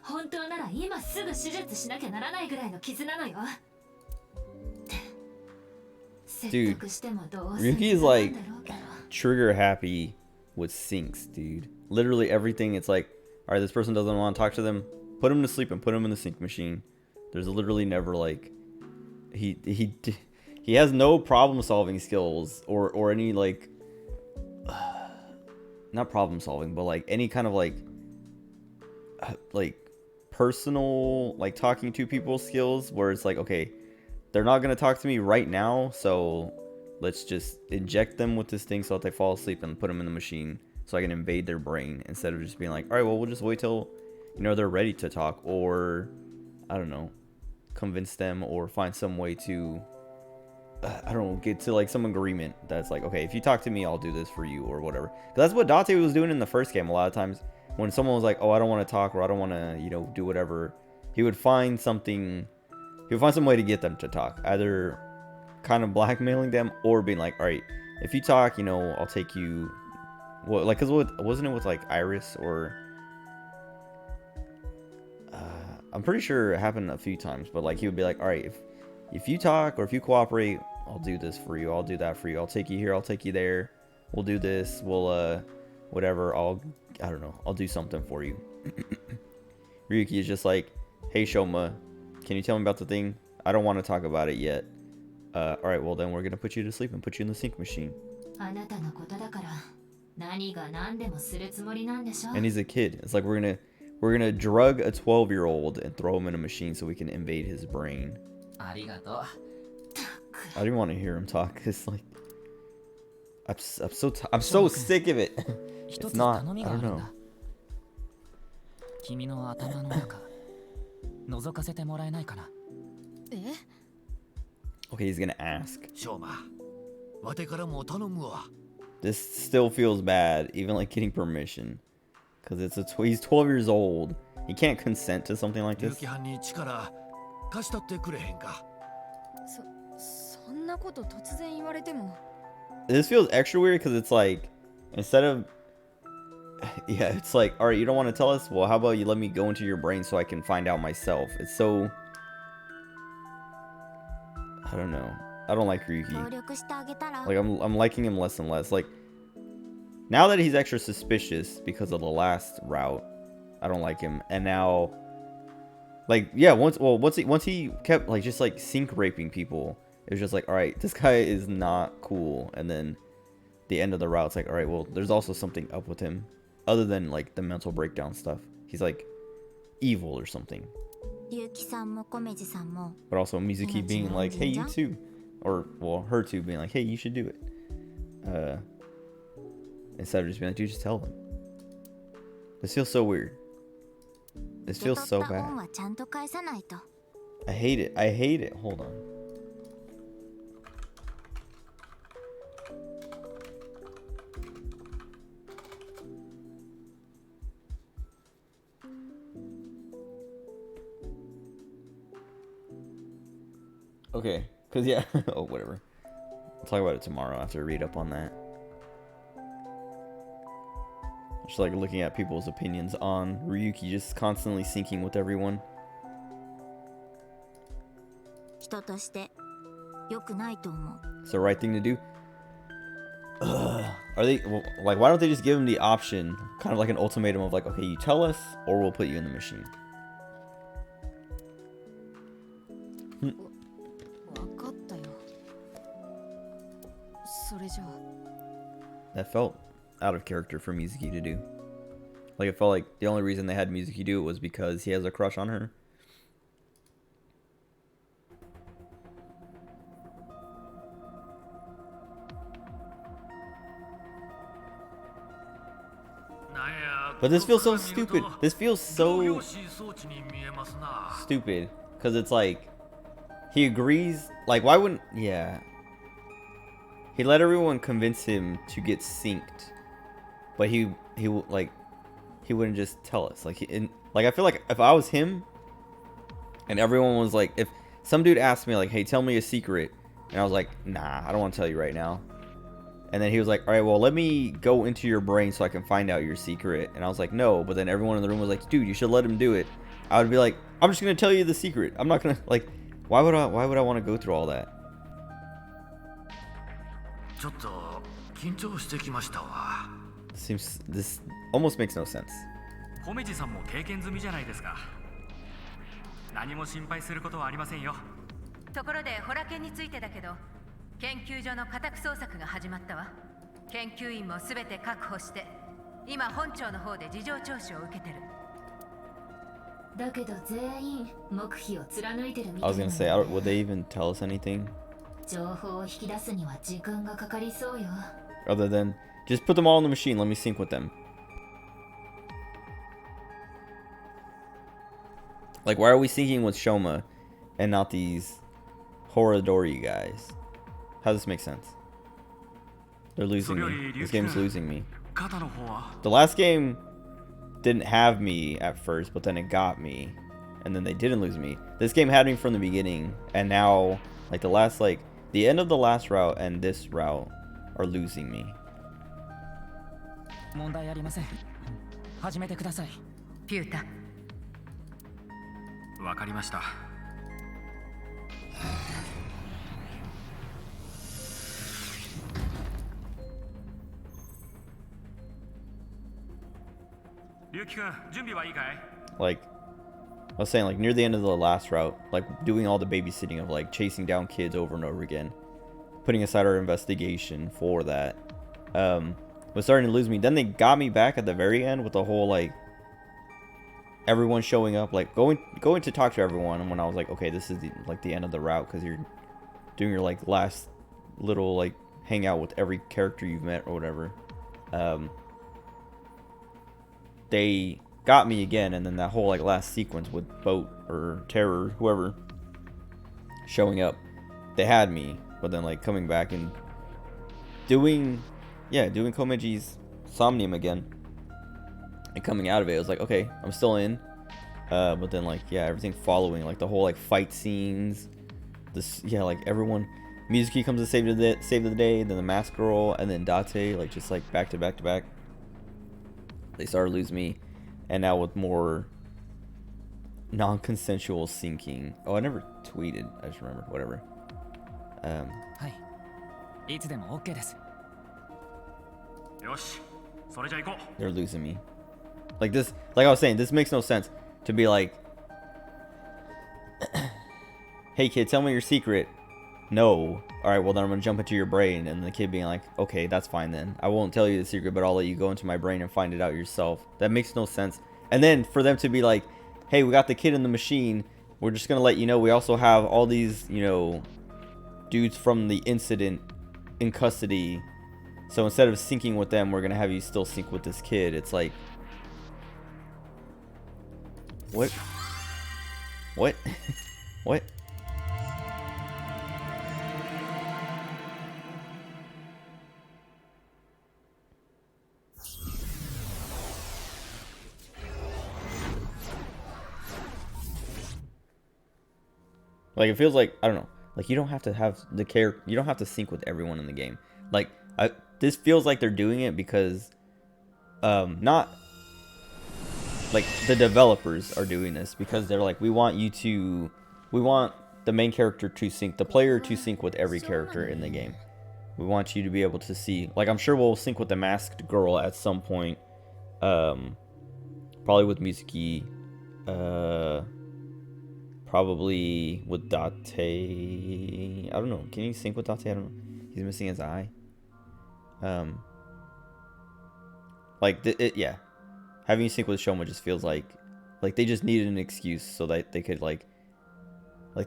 本当なら今すぐ手術しなきゃならないぐらいの傷なのよ。説得してもどうする Ryuki is like trigger happy with sinks, dude. Literally everything. It's like, all right, this person doesn't want to talk to them. Put him to sleep and put him in the sink machine. There's literally never like he has no problem solving skills or any like not problem solving, but like any kind of like personal like talking to people skills where it's like, okay, they're not gonna talk to me right now, so let's just inject them with this thing so that they fall asleep and put them in the machine so I can invade their brain, instead of just being like, all right, well, we'll just wait till, you know, they're ready to talk, or I don't know, convince them or find some way to I don't know, get to like some agreement that's like, okay, if you talk to me, I'll do this for you or whatever. 'Cause that's what Date was doing in the first game a lot of times. When someone was like, oh, I don't want to talk, or I don't want to, you know, do whatever, he would find something, he would find some way to get them to talk, either kind of blackmailing them or being like, all right, if you talk, you know, I'll take you. Well, like, cause wasn't it with like Iris or I'm pretty sure it happened a few times, but like he would be like, all right, if you talk or if you cooperate, I'll do this for you, I'll do that for you, I'll take you here, I'll take you there, we'll do this, we'll whatever, I don't know, I'll do something for you. Ryuki is just like, hey Shoma, can you tell me about the thing? I don't want to talk about it yet. All right, well then we're gonna put you to sleep and put you in the sink machine. And he's a kid. It's like we're gonna drug a 12-year-old and throw him in a machine so we can invade his brain. I didn't want to hear him talk. It's like I'm so sick of it. It's not. I don't know. 君の頭の中覗かせてもらえないかな。Okay, he's gonna ask. しょうま、わてからも頼むわ。 This still feels bad, even like getting permission, because he's 12 years old. He can't consent to something like 結 this. 城班に力貸したってくれへんか。そんなこと突然言われても。 This feels extra weird because it's like, instead of, yeah, it's like, all right, you don't want to tell us? Well, how about you let me go into your brain so I can find out myself? It's so, I don't know. I don't like Ryuki. Like, I'm liking him less and less. Like, now that he's extra suspicious because of the last route, I don't like him. And now, like, yeah, once he kept like just like sink raping people, it was just like, all right, this guy is not cool. And then the end of the route, it's like, all right, well, there's also something up with him other than like the mental breakdown stuff. He's like evil or something. But also Mizuki being like, hey, you too. Or, well, her too being like, hey, you should do it. Instead of just being like, dude, just tell them. This feels so weird. This feels so bad. I hate it. I hate it. Hold on. Okay, because yeah, oh, whatever. We'll talk about it tomorrow after I read up on that. Just like looking at people's opinions on Ryuki just constantly syncing with everyone. It's the right thing to do. Are they, well, like, why don't they just give him the option, kind of like an ultimatum of like, okay, you tell us or we'll put you in the machine. That felt out of character for Mizuki to do. Like, it felt like the only reason they had Mizuki do it was because he has a crush on her. But this feels so stupid. This feels so stupid. Because it's like, he agrees. Like, why wouldn't, yeah. He let everyone convince him to get synced but like he wouldn't just tell us. Like I feel like if I was him, and everyone was like, if some dude asked me like, hey, tell me a secret, and I was like, nah, I don't want to tell you right now. And then he was like, all right, well, let me go into your brain so I can find out your secret. And I was like, no. But then everyone in the room was like, dude, you should let him do it. I would be like, I'm just gonna tell you the secret. I'm not gonna like, why would I want to go through all that? ちょっと緊張してきましたわ。 This almost makes no sense. コメジさんも経験済みじゃないですか。何も心配することはありませんよ。ところでホラケンについてだけど、研究所の家宅捜索が始まったわ。研究員もすべて確保して、今本庁の方で事情聴取を受けてる。だけど全員黙秘を貫いてるみた I い was な gonna の say, would they even tell us anything 情報を引き出すには時間がかかりそうよ。 other than just put them all in the machine? Let me sync with them. Like, why are we syncing with Shoma and not these Horadori guys? How does this make sense? They're losing me. This game's losing me. 肩の方は The last game didn't have me at first, but then it got me, and then they didn't lose me. This game had me from the beginning, and now, like the end of the last route and this route are losing me. 問題ありません。始めてください。ピュータ。わかりました。龍樹君、準備はいいかい？ Like, I was saying, like, near the end of the last route, like, doing all the babysitting of, like, chasing down kids over and over again, putting aside our investigation for that, was starting to lose me. Then they got me back at the very end with the whole, like, everyone showing up, like, going to talk to everyone, and when I was like, okay, this is, the end of the route, because you're doing your, like, last little, like, hangout with every character you've met or whatever, they got me again, and then that whole like last sequence with Boat or Terror, whoever showing up, they had me, but then like coming back and doing Komeji's Somnium again and coming out of it, I was like, okay, I'm still in, but then like everything following, like the whole like fight scenes, this like everyone, Mizuki comes to save the day, then the mask girl, and then Date, like just like back to back to back. They started to lose me, and now with more non-consensual syncing. Oh, I never tweeted. I just remembered. Whatever. はい。いつでも OK です。よし、それじゃ行こう。 They're losing me. Like this. Like I was saying, this makes no sense to be like, "Hey kid, tell me your secret." No. All right, well then I'm gonna jump into your brain, and the kid being like, okay, that's fine then. I won't tell you the secret, but I'll let you go into my brain and find it out yourself. That makes no sense. And then for them to be like, hey, we got the kid in the machine. We're just gonna let you know we also have all these, dudes from the incident in custody. So instead of syncing with them, we're gonna have you still sync with this kid. It's like, what? What? What? Like, it feels like, I don't know, like, you don't have to have you don't have to sync with everyone in the game. Like, this feels like they're doing it because, not, like, the developers are doing this because they're like, we want the main character to sync, the player to sync with every character in the game. We want you to be able to see, like, I'm sure we'll sync with the masked girl at some point, probably with Mizuki, probably with Date. I don't know. Can you sync with Date? I don't know. He's missing his eye. Like having you sync with Shoma just feels like they just needed an excuse so that they could like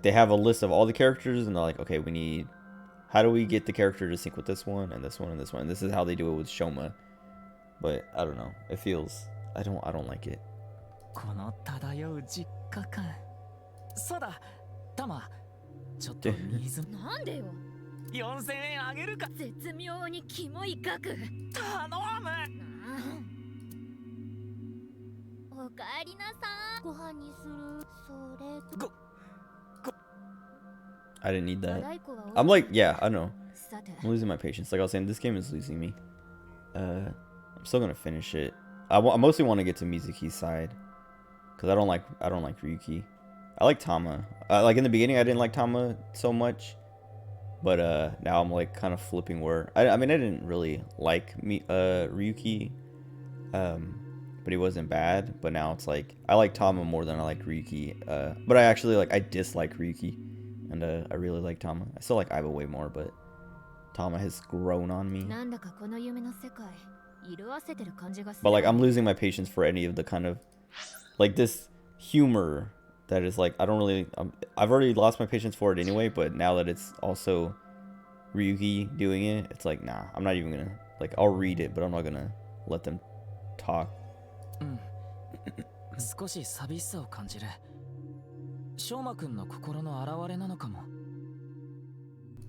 they have a list of all the characters and they're like, okay, how do we get the character to sync with this one and this one and this one? And this is how they do it with Shoma. But I don't know. It feels I don't like it. この漂う実家感。そうだ、タマ、ちょっと水。なんでよ。4000円あげるか。絶妙にキモい額。頼む。かえりなさい。ご飯にする。それと I didn't need 和 that. 太鼓は I'm like, yeah, I know. さて I'm losing my patience. Like I was saying, this game is losing me. I'm still gonna finish it. I mostly want to get to Mizuki's side, cause I don't like Ryuki. I like Tama. Like in the beginning, I didn't like Tama so much, but now I'm like kind of flipping where I mean I didn't really like Ryuki, but he wasn't bad. But now it's like I like Tama more than I like Ryuki. But I actually I dislike Ryuki, and I really like Tama. I still like Aiba way more, but Tama has grown on me. なんだかこの夢の世界色あせてる感じがす But る like I'm losing my patience for any of the kind of like this humor that is like I don't really I've already lost my patience for it anyway, but now that it's also Ryuki doing it, it's like nah, I'm not even gonna like I'll read it, but I'm not gonna let them talk. 少し寂しさを感じる。翔馬くんの心の表れなのかも。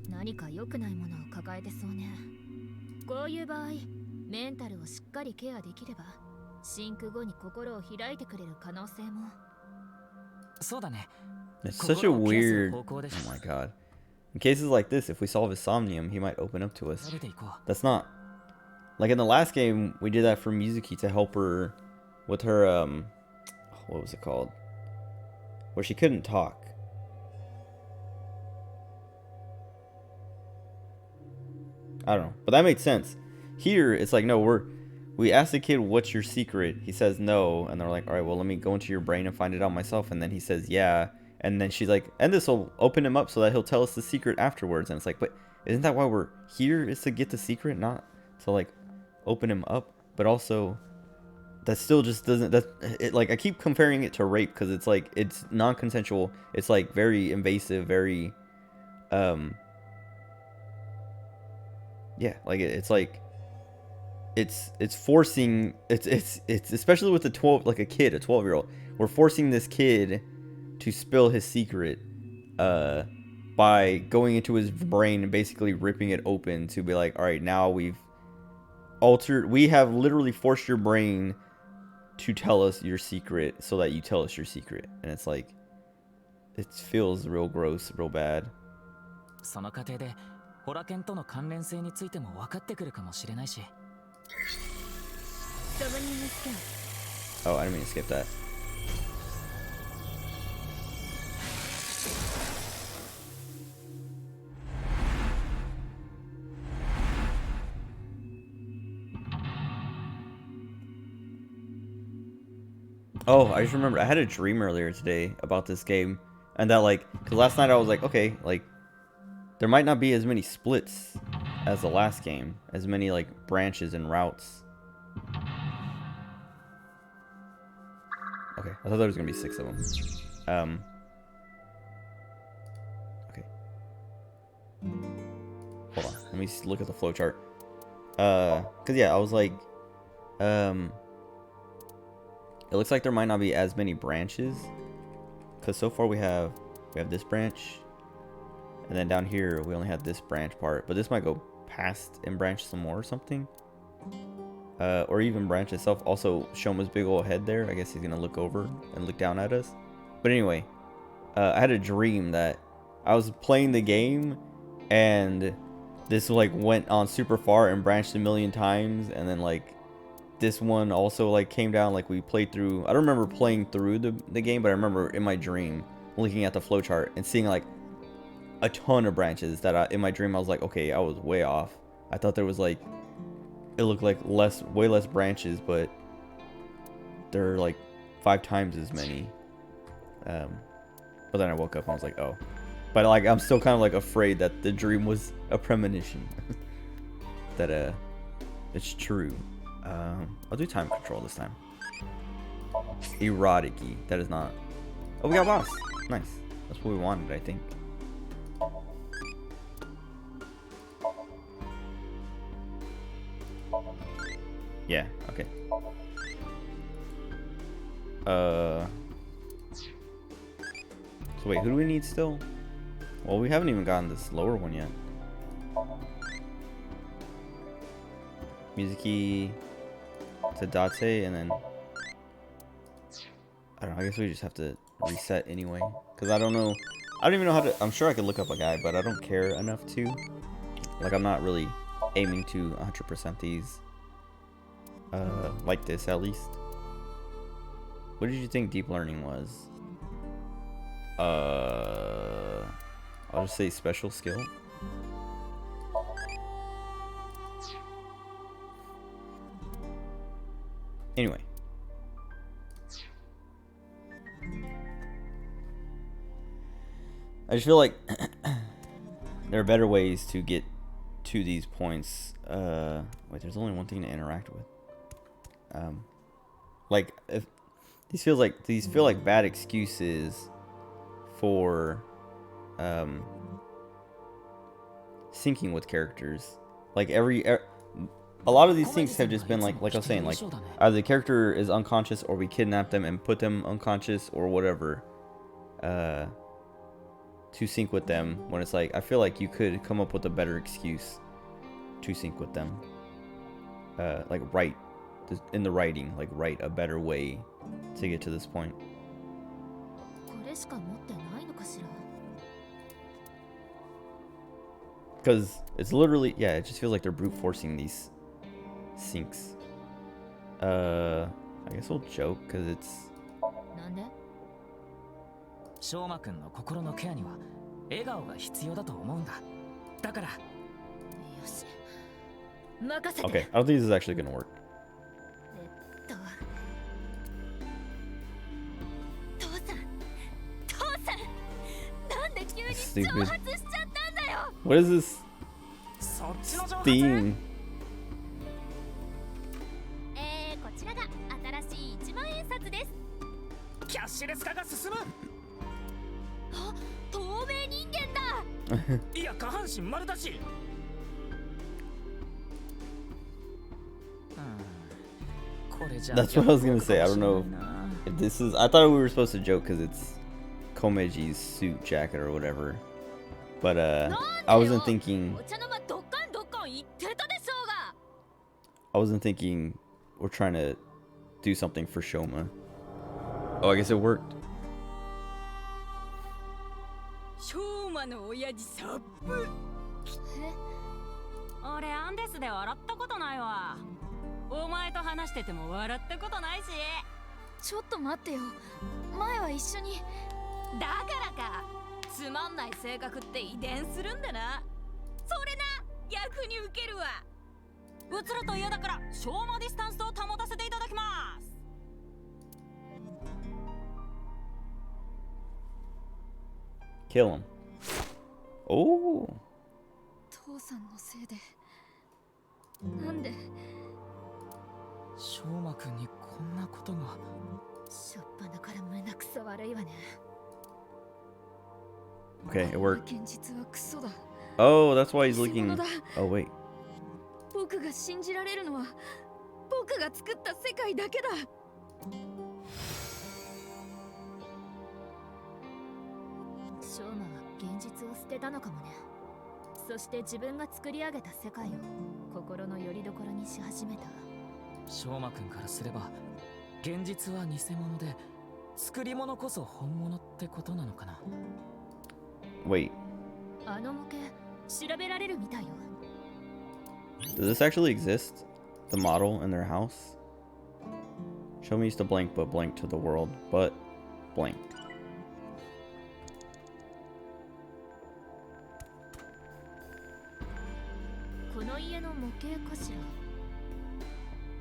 何か良くないものを抱えてそうね。こういう場合メンタルをしっかりケアできればシンク後に心を開いてくれる可能性も。そうだね。 It's such a weird. Oh my god. In cases like this, if we solve his somnium, he might open up to us. 食べていこう。 That's not like in the last game we did that for Mizuki to help her with her what was it called? Where she couldn't talk. I don't know, but that made sense. Here it's like no, we asked the kid what's your secret. He says no, and they're like, all right, well let me go into your brain and find it out myself. And then he says yeah, and then she's like, and this will open him up so that he'll tell us the secret afterwards. And it's like, but isn't that why we're here? Is to get the secret, not to like open him up. But also that still just doesn't, that it, like I keep comparing it to rape because it's like it's non-consensual. It's like very invasive, very yeah, like it's like it's forcing, it's especially with a 12, like a kid, a 12-year-old, we're forcing this kid to spill his secret by going into his brain and basically ripping it open to be like, all right, now we have literally forced your brain to tell us your secret so that you tell us your secret. And it's like it feels real gross, real bad. その過程でホラケンとの関連性についても分かってくるかもしれないし。 Oh, I didn't mean to skip that. Oh, I just remembered I had a dream earlier today about this game, and that like, cause last night I was like, okay, like there might not be as many splits as the last game, as many like branches and routes. Okay, I thought there was gonna be 6 of them. Okay. Hold on, let me look at the flowchart. Cause yeah, I was like, it looks like there might not be as many branches, cause so far we have this branch, and then down here we only have this branch part, but this might go past and branch some more or something. Or even branch itself. Also, Shoma's big old head there. I guess he's gonna look over and look down at us. But anyway, I had a dream that I was playing the game, and this like went on super far and branched a million times, and then like this one also like came down. Like we played through. I don't remember playing through the game, but I remember in my dream looking at the flowchart and seeing like a ton of branches that in my dream I was like, okay, I was way off. I thought there was like, it looked like way less branches, but there are like 5 times as many. But then I woke up and I was like, oh. But like I'm still kind of like afraid that the dream was a premonition. That it's true. I'll do time control this time. Erotic-y. That is not. Oh, we got boss. Nice. That's what we wanted, I think. Yeah, okay. So wait, who do we need still? Well, we haven't even gotten this lower one yet. Mizuki, Tadate, and then I don't know. I guess we just have to reset anyway. Because I don't know. I don't even know how to. I'm sure I could look up a guy, but I don't care enough to. Like, I'm not really aiming to 100% these. Like this, at least. What did you think deep learning was? I'll just say special skill. Anyway. I just feel like there are better ways to get to these points. Wait, there's only one thing to interact with. Like, if these feel like bad excuses for syncing with characters. Like a lot of these things have just been like I was saying, like either the character is unconscious or we kidnap them and put them unconscious or whatever to sync with them, when it's like I feel like you could come up with a better excuse to sync with them, like write in the writing, like write a better way to get to this point. Because it's literally, yeah, it just feels like they're brute forcing these syncs. I guess we'll joke because it's. 翔馬くんの心のケアには笑顔が必要だと思うんだ。だから。よし。任せて。 Okay, I don't think this is actually gonna work. 父さん、なんで急に挑発しちゃったんだよ。 What is this theme? こちらが新しい1万円札です。キャッシュレス化が進む。あ、透明人間だ。いや、下半身丸だし。That's what I was gonna say. I don't know if this is. I thought we were supposed to joke because it's Komeji's suit jacket or whatever. But I wasn't thinking. I wasn't thinking we're trying to do something for Shoma. Oh, I guess it worked. ショーマの親父サップ。俺アンデスで笑ったことないわ。お前と話してても笑ったことないし。ちょっと待ってよ。前は一緒に。だからか。つまんない性格って遺伝するんだな。それな、役に受けるわ。映ると嫌だからショーマディスタンスを保たせていただきます。 Kill him. Oh. 父さんのせいで。なんで。翔馬くんにこんなことが。しょっぱなから胸くそ悪いわね。 Okay, it worked. 現実はクソだ。Oh, that's why he's looking. Oh wait. 僕が信じられるのは僕が作った世界だけだ。ショーマは現実を捨てたのかもね。そして自分が作り上げた世界を心の拠り所にし始めた。翔馬くんからすれば現実は偽物で作り物こそ本物ってことなのかな。 Wait. あの模型調べられるみたいよ。 Does this actually exist? The model in their house? Show me used to blank but blank to the world, but blank.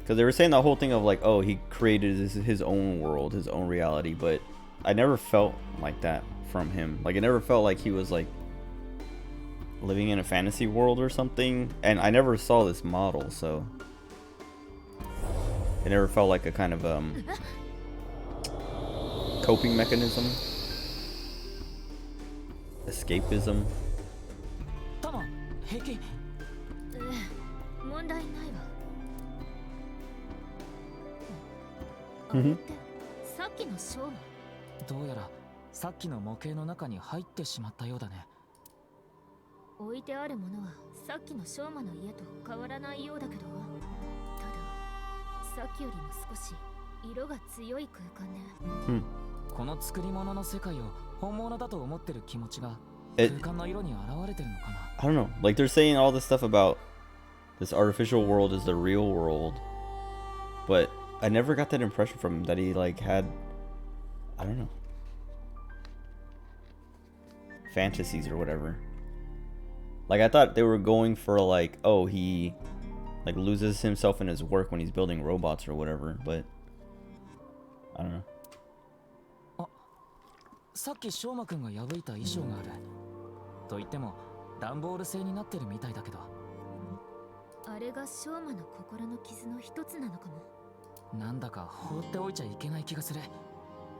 Because they were saying the whole thing of like, oh, he created his own world, his own reality, but I never felt like that from him. Like, it never felt like he was like living in a fantasy world or something, and I never saw this model, so it never felt like a kind of coping mechanism, escapism. 問題ないわ。あれってさっきのショーマ。どうやらさっきの模型の中に入ってしまったようだね。置いてあるものはさっきのショーマの家と変わらないようだけど、たださっきよりも少し色が強い空間ね。この作り物の世界を本物だと思ってる気持ちが It- 空間の色に現れてるのかな。 I don't know. Like they're saying all this stuff about this artificial world is the real world, but I never got that impression from him that he like had, I don't know, fantasies or whatever. Like I thought they were going for like, oh, he like loses himself in his work when he's building robots or whatever, but I don't know. さっき翔馬くんが破いた衣装があると言っても段ボール製になってるみたいだけど、あれが翔馬の心の傷の一つなのかも。なんだか放っておいちゃいけない気がする。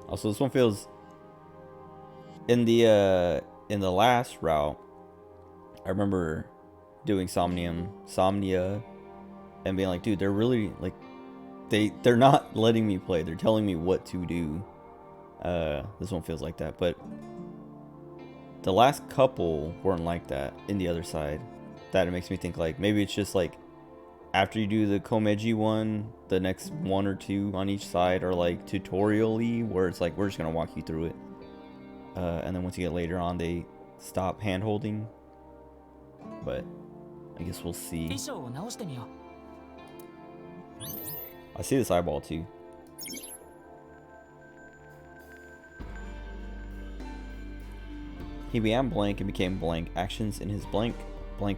Also, this one feels in the last route. I remember doing Somnia, and being like, dude, they're really like, they're not letting me play. They're telling me what to do. This one feels like that, but the last couple weren't like that in the other side. That it makes me think like maybe it's just like after you do the Komeji one, the next one or two on each side are like tutorial-y, where it's like we're just gonna walk you through it, and then once you get later on they stop hand holding. But I guess we'll see. 衣装を直してみよう。 I see this eyeball too. He began blank and became blank. Actions in his blank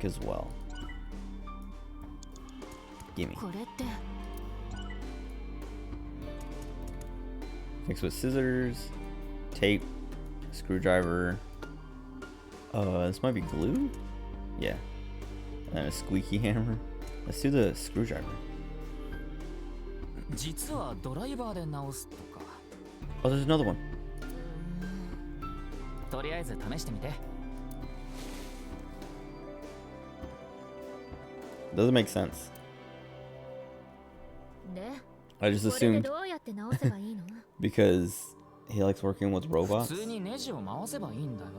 as well. Gimme. これって Fix with scissors, tape, screwdriver. This might be glue? Yeah. And then a squeaky hammer. Let's do the screwdriver. 実はドライバーで直すとか。 Oh, there's another one. とりあえず試してみて。 Doesn't make sense. で I just これで assumed どうやって直せばいいの？ because he likes working with 普 robots. 通にネジを回せばいいんだよ。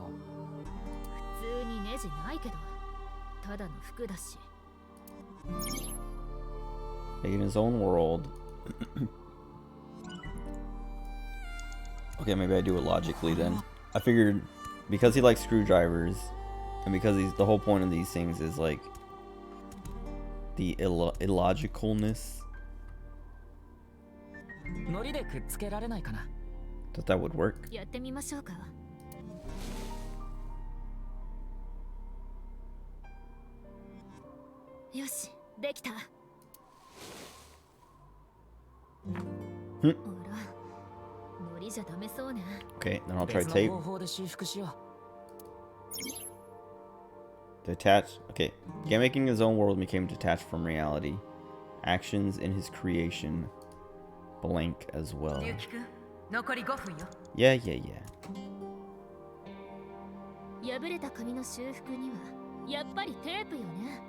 普通にネジないけど、ただの服だし。 Making his own world. Okay, maybe I do it logically then. I figured because he likes screwdrivers, and because the whole point of these things is like the illogicalness, 糊でくっつけられないかな。 that would work. やってみましょうか。よし、できた。あら、糊じゃダメそうね。 Okay, then I'll try 別の tape 方法で修復しよ detached. Okay, again, making his own world became detached from reality. Actions in his creation blank as well. 龍樹くん、残り5分よ。 Yeah, yeah, yeah. 破れた紙の修復にはやっぱりテープよね。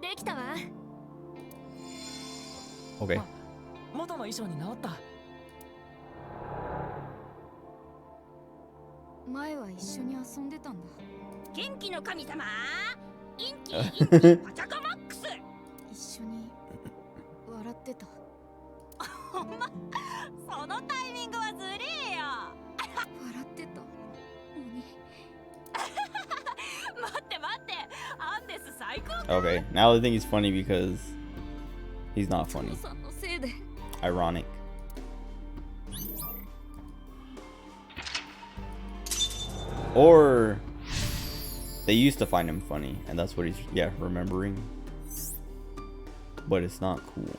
できたわ。 Okay. う。元の衣装に直った。前は一緒に遊んでたんだ。元気の神様インキーインキパチャカマックス一緒に笑ってた。ほんまそのタイミングはずりーよ笑ってた。鬼。待って待ってアンデス最高 Okay, now I think he's funny because he's not 父 funny. さんのせいで。 Ironic. Or they used to find him funny, and that's what he's remembering. But it's not cool.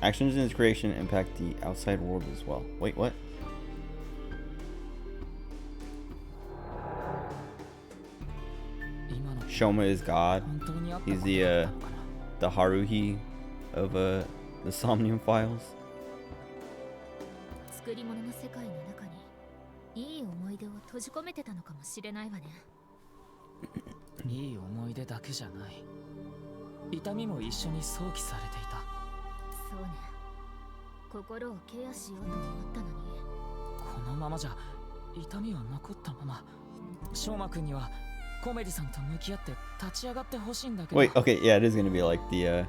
Actions in his creation impact the outside world as well. Wait, what? Shoma is God. 本当にあった He's こと the だったのかな。 the Haruhi of the Somnium Files. 作り物の世界の中にいい思い出を閉じ込めてたのかもしれないわね。いい思い出だけじゃない。痛みも一緒に想起されていた。そうね。心をケアしようと思ったのに。このままじゃ痛みは残ったまま。翔馬くんにはコメディさんと向き合って立ち上がってほしいんだけど。 Wait, okay, yeah, it is gonna be like the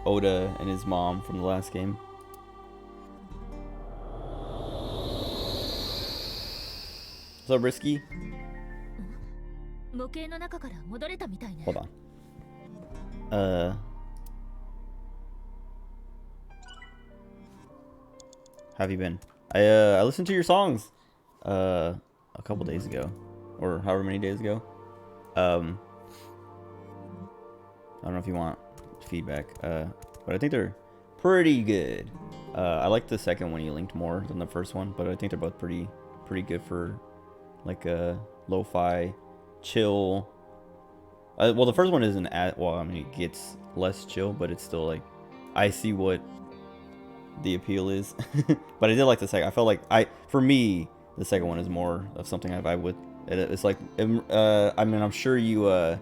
Oda and his mom from the last game. What's up, Risky? 模型の中から戻れたみたいね。 Hold on. How have you been? I listened to your songs a couple days ago, or however many days ago. I don't know if you want feedback, but I think they're pretty good. I like the second one you linked more than the first one, but I think they're both pretty good for like a lo-fi, chill. Well, the first one isn't well. I mean, it gets less chill, but it's still like I see what the appeal is. But I did like the second. I felt like for me, the second one is more of something I vibe with. It's like I mean, I'm sure you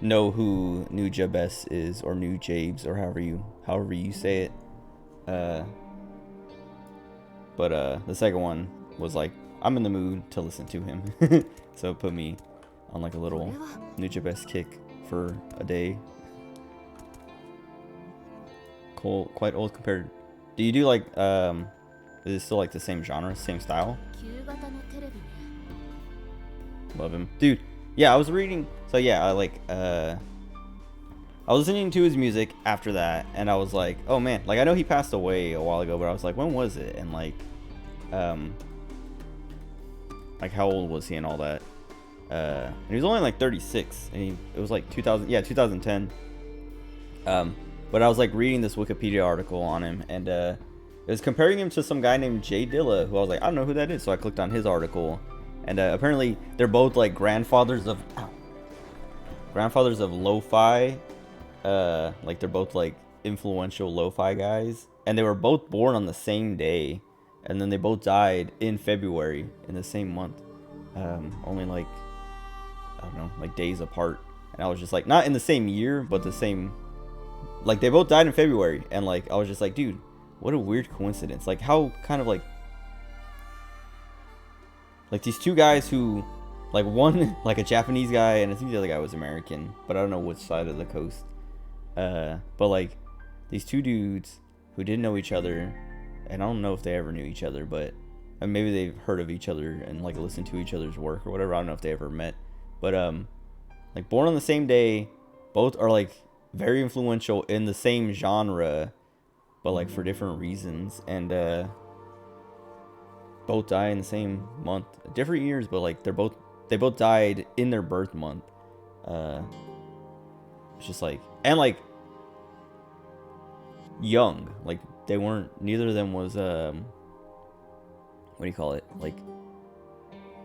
know who New Jabes is, or New Jabes, or however you say it. But the second one was like, I'm in the mood to listen to him. So it put me on like a little New Jabes kick for a day. Cool, quite old compared. Do you do like is it still like the same genre, same style? Love him, dude. Yeah, I was reading. So yeah, I was listening to his music after that, and I was like, oh man, like I know he passed away a while ago, but I was like, when was it? And like how old was he and all that? And he was only like 36, and it was like 2010. But I was like reading this Wikipedia article on him, and it was comparing him to some guy named Jay Dilla, who I was like, I don't know who that is. So I clicked on his article, and apparently they're both like grandfathers of lo-fi. Like they're both like influential lo-fi guys, and they were both born on the same day, and then they both died in February in the same month. Only like, I don't know, like days apart. And I was just like, not in the same year, but the same, like they both died in February. And like I was just like, dude, what a weird coincidence. Like how kind of like these two guys who, like one like a Japanese guy, and I think the other guy was American, but I don't know which side of the coast. But like these two dudes who didn't know each other, and I don't know if they ever knew each other, but maybe they've heard of each other and like listened to each other's work or whatever. I don't know if they ever met, but like born on the same day, both are like very influential in the same genre, but like for different reasons, and both die in the same month, different years, but like they both died in their birth month. It's just like, and like young, like they weren't, neither of them was what do you call it, like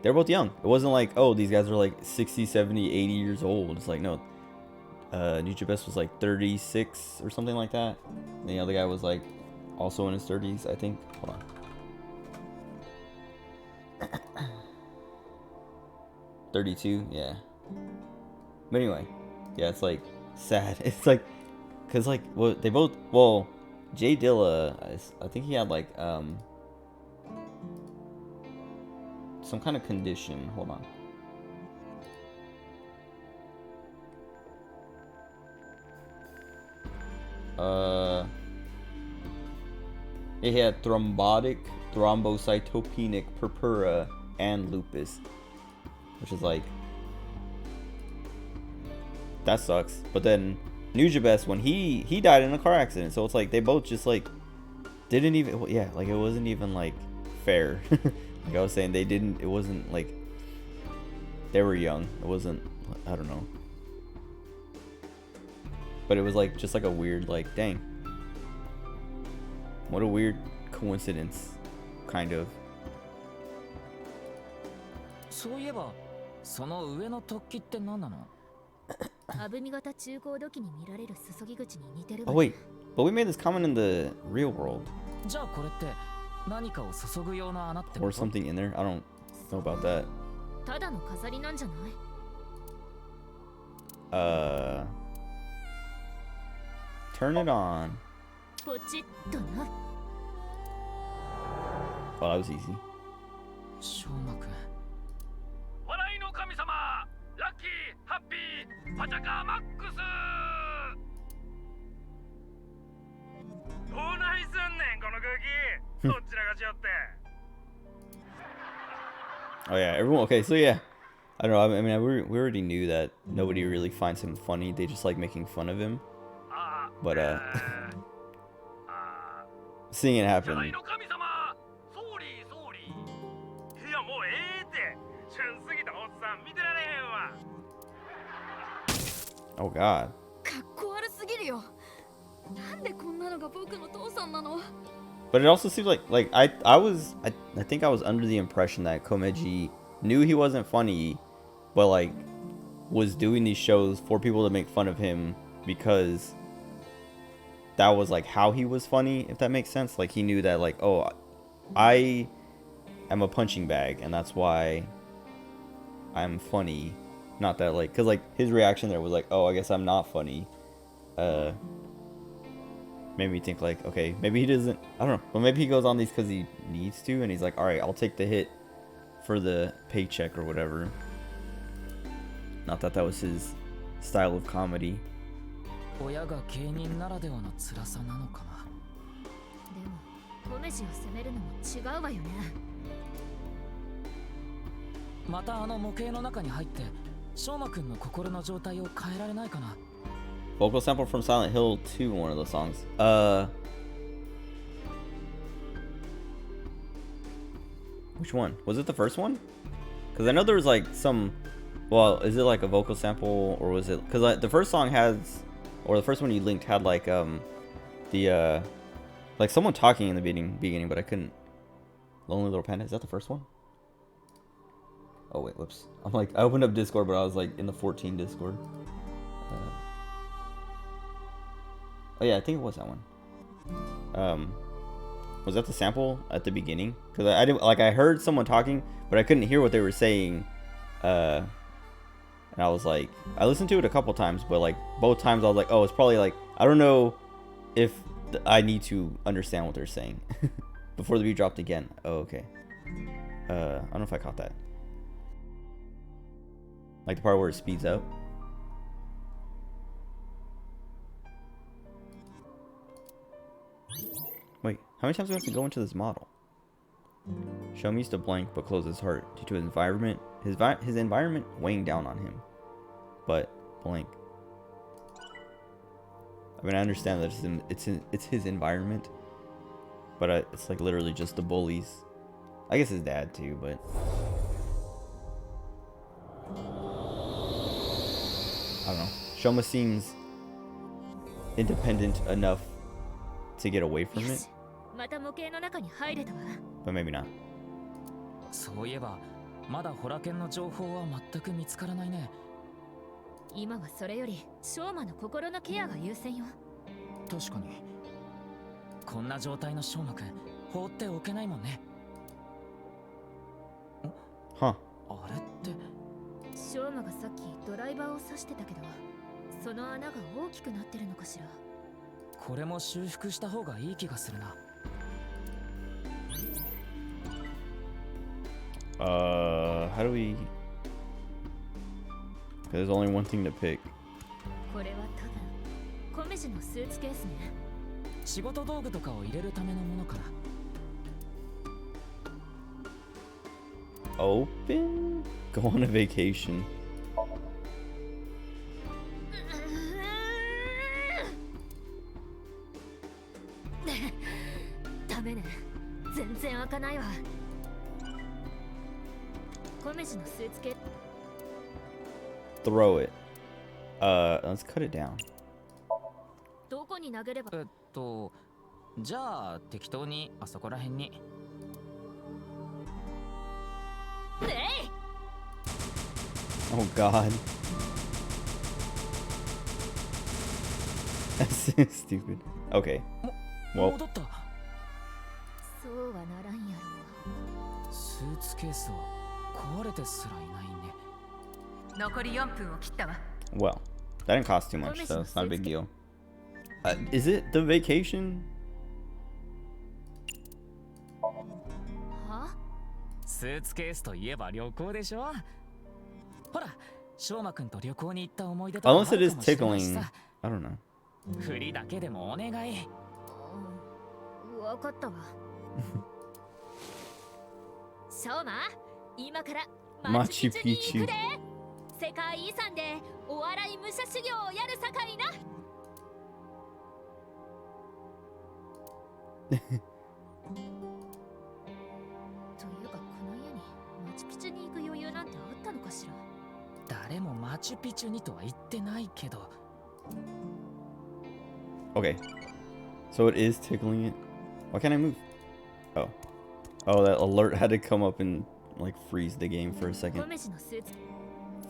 they're both young. It wasn't like, oh, these guys are like 60, 70, 80 years old. It's like, no, New Jabes was like 36 or something like that, and the other guy was like also in his 30s, I think. Hold on. 32, yeah. But anyway, yeah, it's like sad. It's like, cause like, well, they both, well, Jay Dilla, I think he had like some kind of condition. Hold on. He had thrombocytopenic purpura and lupus, which is like, that sucks. But then New Jabes, when he died in a car accident, so it's like they both just like didn't even, yeah, like it wasn't even like fair. Like I was saying, it wasn't like, they were young. It wasn't, I don't know. But it was like just like a weird, like, dang, what a weird coincidence, kind of. そういえば、その上の突起って何なの？アブミ型中高土器に見られる注ぎ口に似てる。 Oh wait, but we made this comment in the real world. じゃあこれって何かを注ぐ用の穴ってこと？ Or something in there? I don't know about that. ただの飾りなんじゃない？ Turn it on. ポチッとな。 Oh, that was easy. 翔馬くん。笑いの神様ラッキーパチャカーマックス。どないすんねんこの空気。どちらがしよって。Oh yeah, everyone. Okay, so yeah, I don't know. I mean, we already knew that nobody really finds him funny. They just like making fun of him. But seeing it happen. いやもうええって旬すぎたおっさん見てられへんわ。 Oh God. かっこ悪すぎるよ。なんでこんなのが僕の父さんなの？ But it also seems like I think I was under the impression that Komeji knew he wasn't funny, but like was doing these shows for people to make fun of him because that was like how he was funny, if that makes sense. Like he knew that like, oh, I am a punching bag and that's why I'm funny. Not that like, cause like his reaction there was like, oh, I guess I'm not funny. Made me think like, okay, maybe he doesn't, I don't know, but maybe he goes on these because he needs to, and he's like, all right, I'll take the hit for the paycheck or whatever. Not that that was his style of comedy. 親が芸人ならではの辛さなのかな。でもコメジを責めるのも違うわよね。またあの模型の中に入って翔馬くんの心の状態を変えられないかな。Vocal sample from Silent Hill 2, one of the songs. Which one? Was it the first one? Because I know there was like some, well, is it like a vocal sample or was it, because like, the first song has, or the first one you linked had like like someone talking in the beginning, but I couldn't. Lonely Little Panda, is that the first one? Oh wait, whoops. I'm like, I opened up Discord, but I was like in the 14 Discord. Oh yeah, I think it was that one. Was that the sample at the beginning? Because I didn't, like, I heard someone talking, but I couldn't hear what they were saying. And I was like, I listened to it a couple times, but like both times I was like, oh, it's probably like, I don't know if I need to understand what they're saying before the beat dropped again. Oh, okay. I don't know if I caught that. Like the part where it speeds up. Wait, how many times do we have to go into this model? Show me used to blank but close his heart due to his environment. His environment weighing down on him. But blank. I mean, I understand that it's his environment, but it's like literally just the bullies. I guess his dad too, but I don't know. Shoma seems independent enough to get away from it, また模型の中に入れたわ。 but maybe not. そういえばまだホラケンの情報は全く見つからないね。今はそれより翔馬の心のケアが優先よ。確かにこんな状態の翔馬くん放っておけないもんね。Huh. あれって翔馬がさっきドライバーを刺してたけど、その穴が大きくなってるのかしら。これも修復した方がいい気がするな。How do we? There's only one thing to pick. これは多分コメジのスーツケースね。仕事道具とかを入れるためのものかな。Open? Go on a vacation. ダメね。全然開かないわ。コメジのスーツケース。Throw it. Let's cut it down. どこに投げれば。じゃあ適当にあそこら辺に。えい！ Oh God. That's stupid. Okay. Well. 戻った。そうはならんやろ。スーツケースは壊れてすらいないね。残り4分を切ったわ。 Well, that didn't cost too much, so it's not a big deal. Is it the vacation? は？スーツケースといえば旅行でしょ。ほら、翔馬くんと旅行に行った思い出とかあ Unless it る is かもしれないし tickling. さ。 I don't know. 振りだけでもお願い。わかったわ。しょうま、今からマチュピチュに行くで。世界遺産でお笑い武者修行をやるさかいな。というかこの家にマチュピチュに行く余裕なんてあったのかしら。誰もマチュピチュにとは言ってないけど。 Okay. So it is tickling it. Why can't I move? Oh. Oh, that alert had to come up and like freeze the game for a 小 second. 飯のスーツ。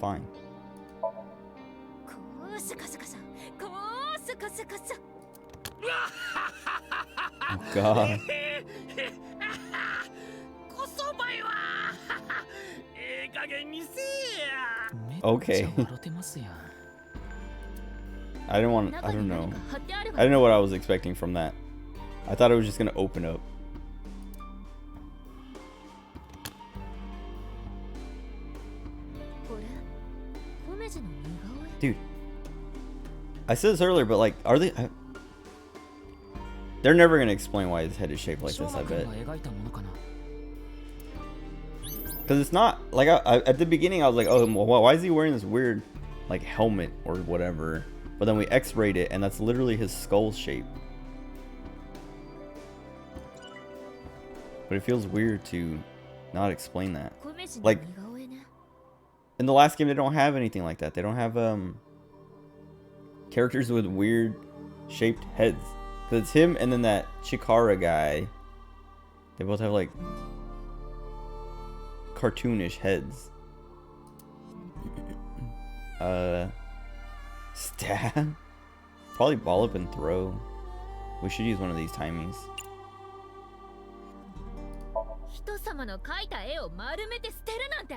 Fine. こうすかすかさ、こうすかすかさ。 Oh God. こそばいわええ加減にせえや。めっ Okay. ちゃ笑ってますやん。 I didn't want. I 中 don't に know. 何か貼ってあるわ I didn't know what I was expecting from that. I thought it was just gonna open up. これ、小飯の似顔絵。 Dude. I said this earlier, but like, are they? They're never gonna explain why his head is shaped like 翔 this. I 馬くん bet. が描いたものかな。 Because it's not like at the beginning I was like, oh, well, why is he wearing this weird like helmet or whatever? But then we X-rayed it, and that's literally his skull shape. But it feels weird to not explain that. 小飯の Like- 似顔絵ね。 In the last game, they don't have anything like that. They don't have characters with weird shaped heads. Because it's him and then that Chikara guy. They both have like cartoonish heads. Stab? Probably ball up and throw. We should use one of these timies. 人様の描いた絵を丸めて捨てるなんて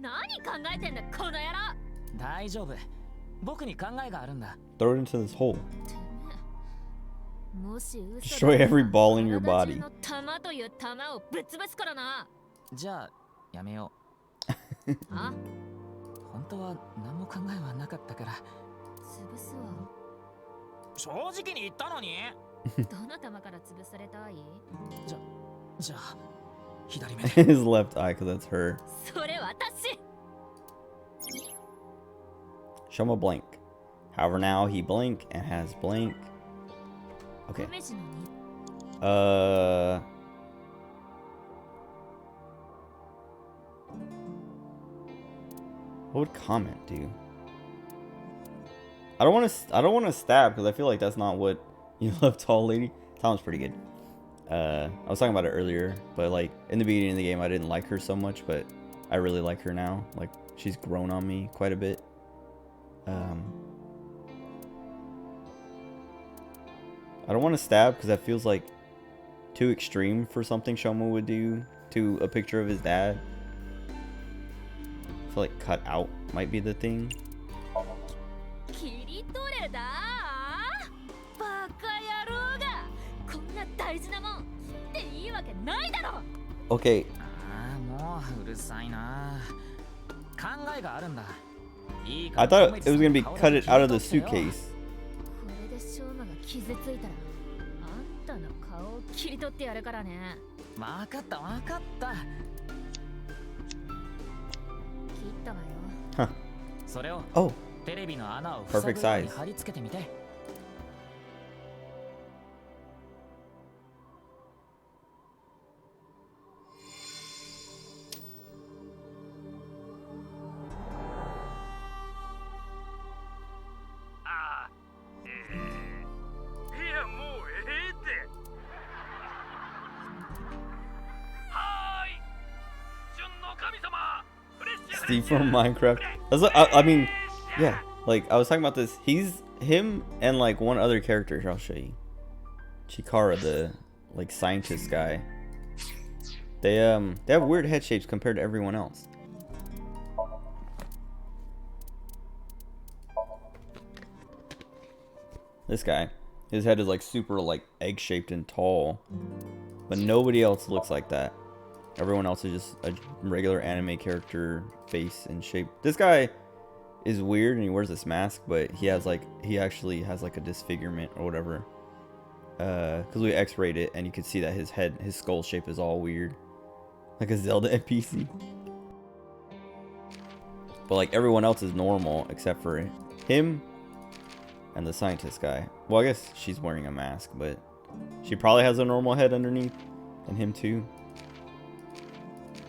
何考えてんだこの野郎。大丈夫。僕に考えがあるんだ。 Throw it into this hole. てめえもし嘘 Destroy だったら every ball in your 体 body. 中の玉という玉をぶっ潰すからな。じゃあやめよあ、う。本当は何も考えはなかったから。潰すわ。正直に言ったのに。どの玉から潰されたい？じゃあ左目で。 His left eye, because that's her. それ私。 Show him a blank. However, now he blank and has blank. 小 Okay. 飯の似 What would comment do? I don't want to stab because I feel like that's not what you love, tall lady. Sounds pretty good. I was talking about it earlier, but like in the beginning of the game, I didn't like her so much, but I really like her now. Like she's grown on me quite a bit. I don't want to stab because that feels like too extreme for something Shoma would do to a picture of his dad. I feel like cut out might be the thing. 切り取れだ。バカ野郎がこんな大事なもん切っていいわけないだろ。 Okay, ああもううるさいな。考えがあるんだ。いいか I ら thought it was gonna be cut it out of the suitcase. これで翔馬が傷ついたらあんたの顔を切り取ってやるからね。わかったわかった。切ったわよ。 Huh. それを Oh, テレビの穴を Perfect 塞ぐように size. 貼り付けてみて。あいやもうええってはーい旬の神様フレッシュ Steve from Minecraft. That's like, I mean, yeah. Like I was talking about this. He's him and like one other character. Here, I'll show you. Chikara, the like scientist guy. They have weird head shapes compared to everyone else. This guy, his head is like super like egg shaped and tall, but nobody else looks like that. Everyone else is just a regular anime character face and shape. This guy is weird and he wears this mask, but he actually has like a disfigurement or whatever. Because we x-rayed it and you can see that his skull shape is all weird. Like a Zelda NPC. But like everyone else is normal except for him and the scientist guy. Well, I guess she's wearing a mask, but she probably has a normal head underneath. And him too.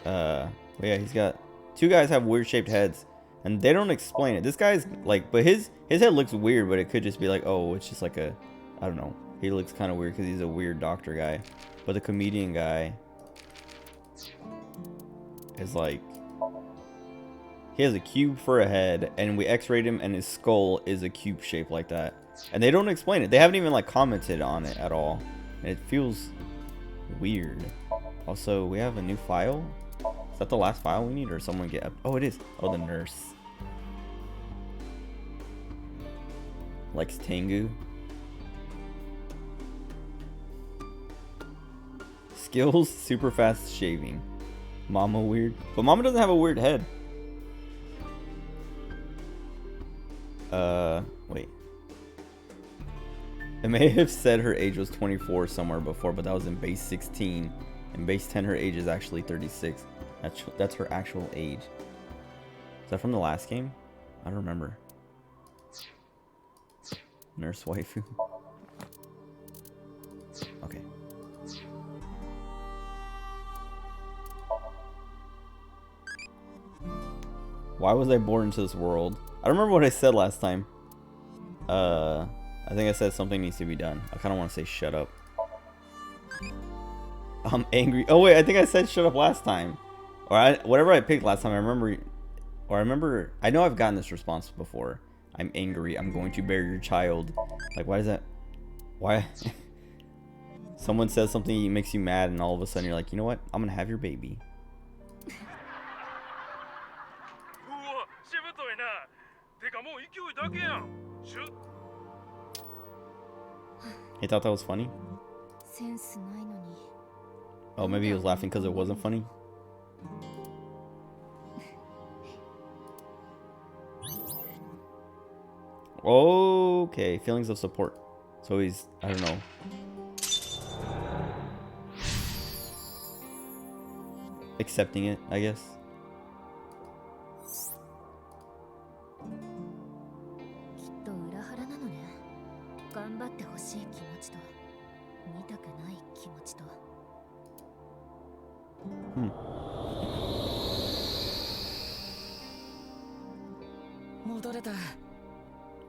But yeah, he's got... Two guys have weird shaped heads. And they don't explain it. This guy's like... But his head looks weird, but it could just be like, oh, it's just like a... I don't know. He looks kind of weird because he's a weird doctor guy. But the comedian guy is like... He has a cube for a head, and we x-rayed him, and his skull is a cube shape like that. And they don't explain it. They haven't even like commented on it at all. And it feels weird. Also, we have a new file. Is that the last file we need, or someone get up? Oh, it is. Oh, the nurse. Likes Tengu. Skills, super fast shaving. Mama weird. But Mama doesn't have a weird head. Wait. It may have said her age was 24 somewhere before, but that was in base 16. In base 10, her age is actually 36. That's her actual age. Is that from the last game? I don't remember. Nurse waifu. Okay. Why was I born into this world? I don't remember what I said last time. I think I said something needs to be done. I kind of want to say shut up. I'm angry. Oh wait, I think I said shut up last time. Or whatever I picked last time. I know I've gotten this response before. I'm angry. I'm going to bury your child. Like, why is that? Why? Someone says something that makes you mad, and all of a sudden you're like, you know what? I'm gonna have your baby. He thought that was funny? Oh, maybe he was laughing because it wasn't funny? Okay, feelings of support. So he's, I don't know. Accepting it, I guess.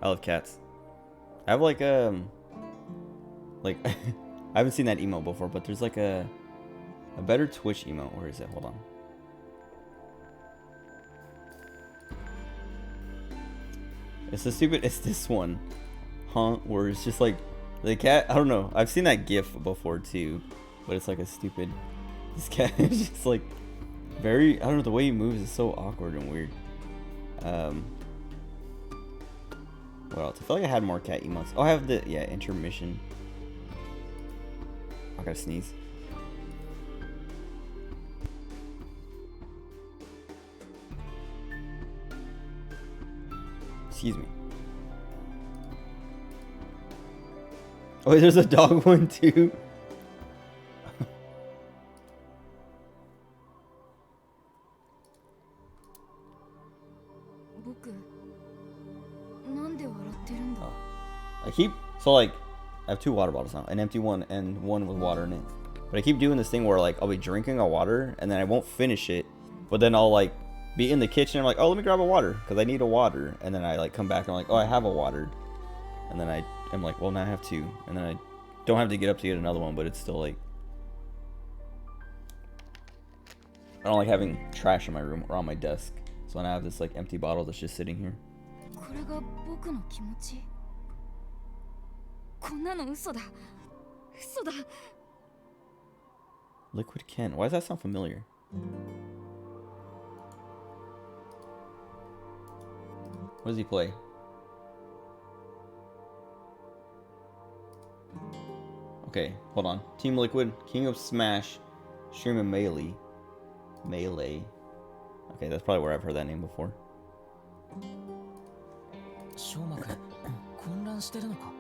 I love cats. I have like I haven't seen that emote before, but there's like a better Twitch emote. Where is it? Hold on. It's this one. Huh? Where it's just like the cat, I don't know. I've seen that GIF before too, but it's like a stupid. This cat is just like very. I don't know. The way he moves is so awkward and weird. What else? I feel like I had more cat emotes. Oh, I have the intermission. I gotta sneeze. Excuse me. Oh, there's a dog one too. I have 2 water bottles now, an empty one and one with water in it. But I keep doing this thing where like I'll be drinking a water and then I won't finish it, but then I'll like be in the kitchen and I'm like, oh, let me grab a water because I need a water, and then I like come back and I'm like, oh, I have a water, and then I'm like, well, now I have 2, and then I don't have to get up to get another one, but it's still like, I don't like having trash in my room or on my desk, so now I have this like empty bottle that's just sitting here. Liquid Ken. Why does that sound familiar? What does he play? Okay, hold on. Team Liquid, King of Smash, streaming Melee. Melee. Okay, that's probably where I've heard that name before. 翔馬くん混乱してるのか。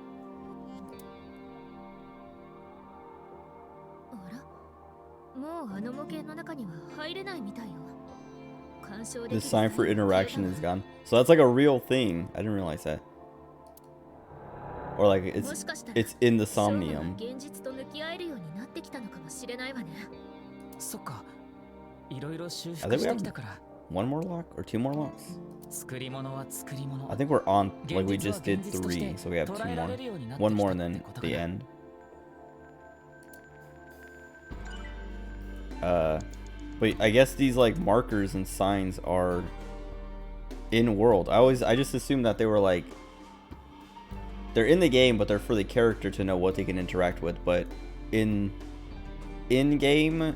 あら、もうあの模型の中には入れないみたいよ。干渉で The きる sign for サインの interaction 絵 is が gone. So that's like a real thing. I didn't realize that. Or like もしかしたら it's in the 翔馬が Somnium. 現実と向き合えるようになってきたのかもしれないわね。そっか。いろいろ修 I 復 think we して have きたから。 one more lock or two more locks. 作り物は作り物。 I think we're on, like we 現実は just did 現実として 3, so we have 捉 two えら more. れるようになって One きた more っ and て then こと the かな。 end. But I guess these like markers and signs are in world. I just assumed that they were like, they're in the game, but they're for the character to know what they can interact with. But in game,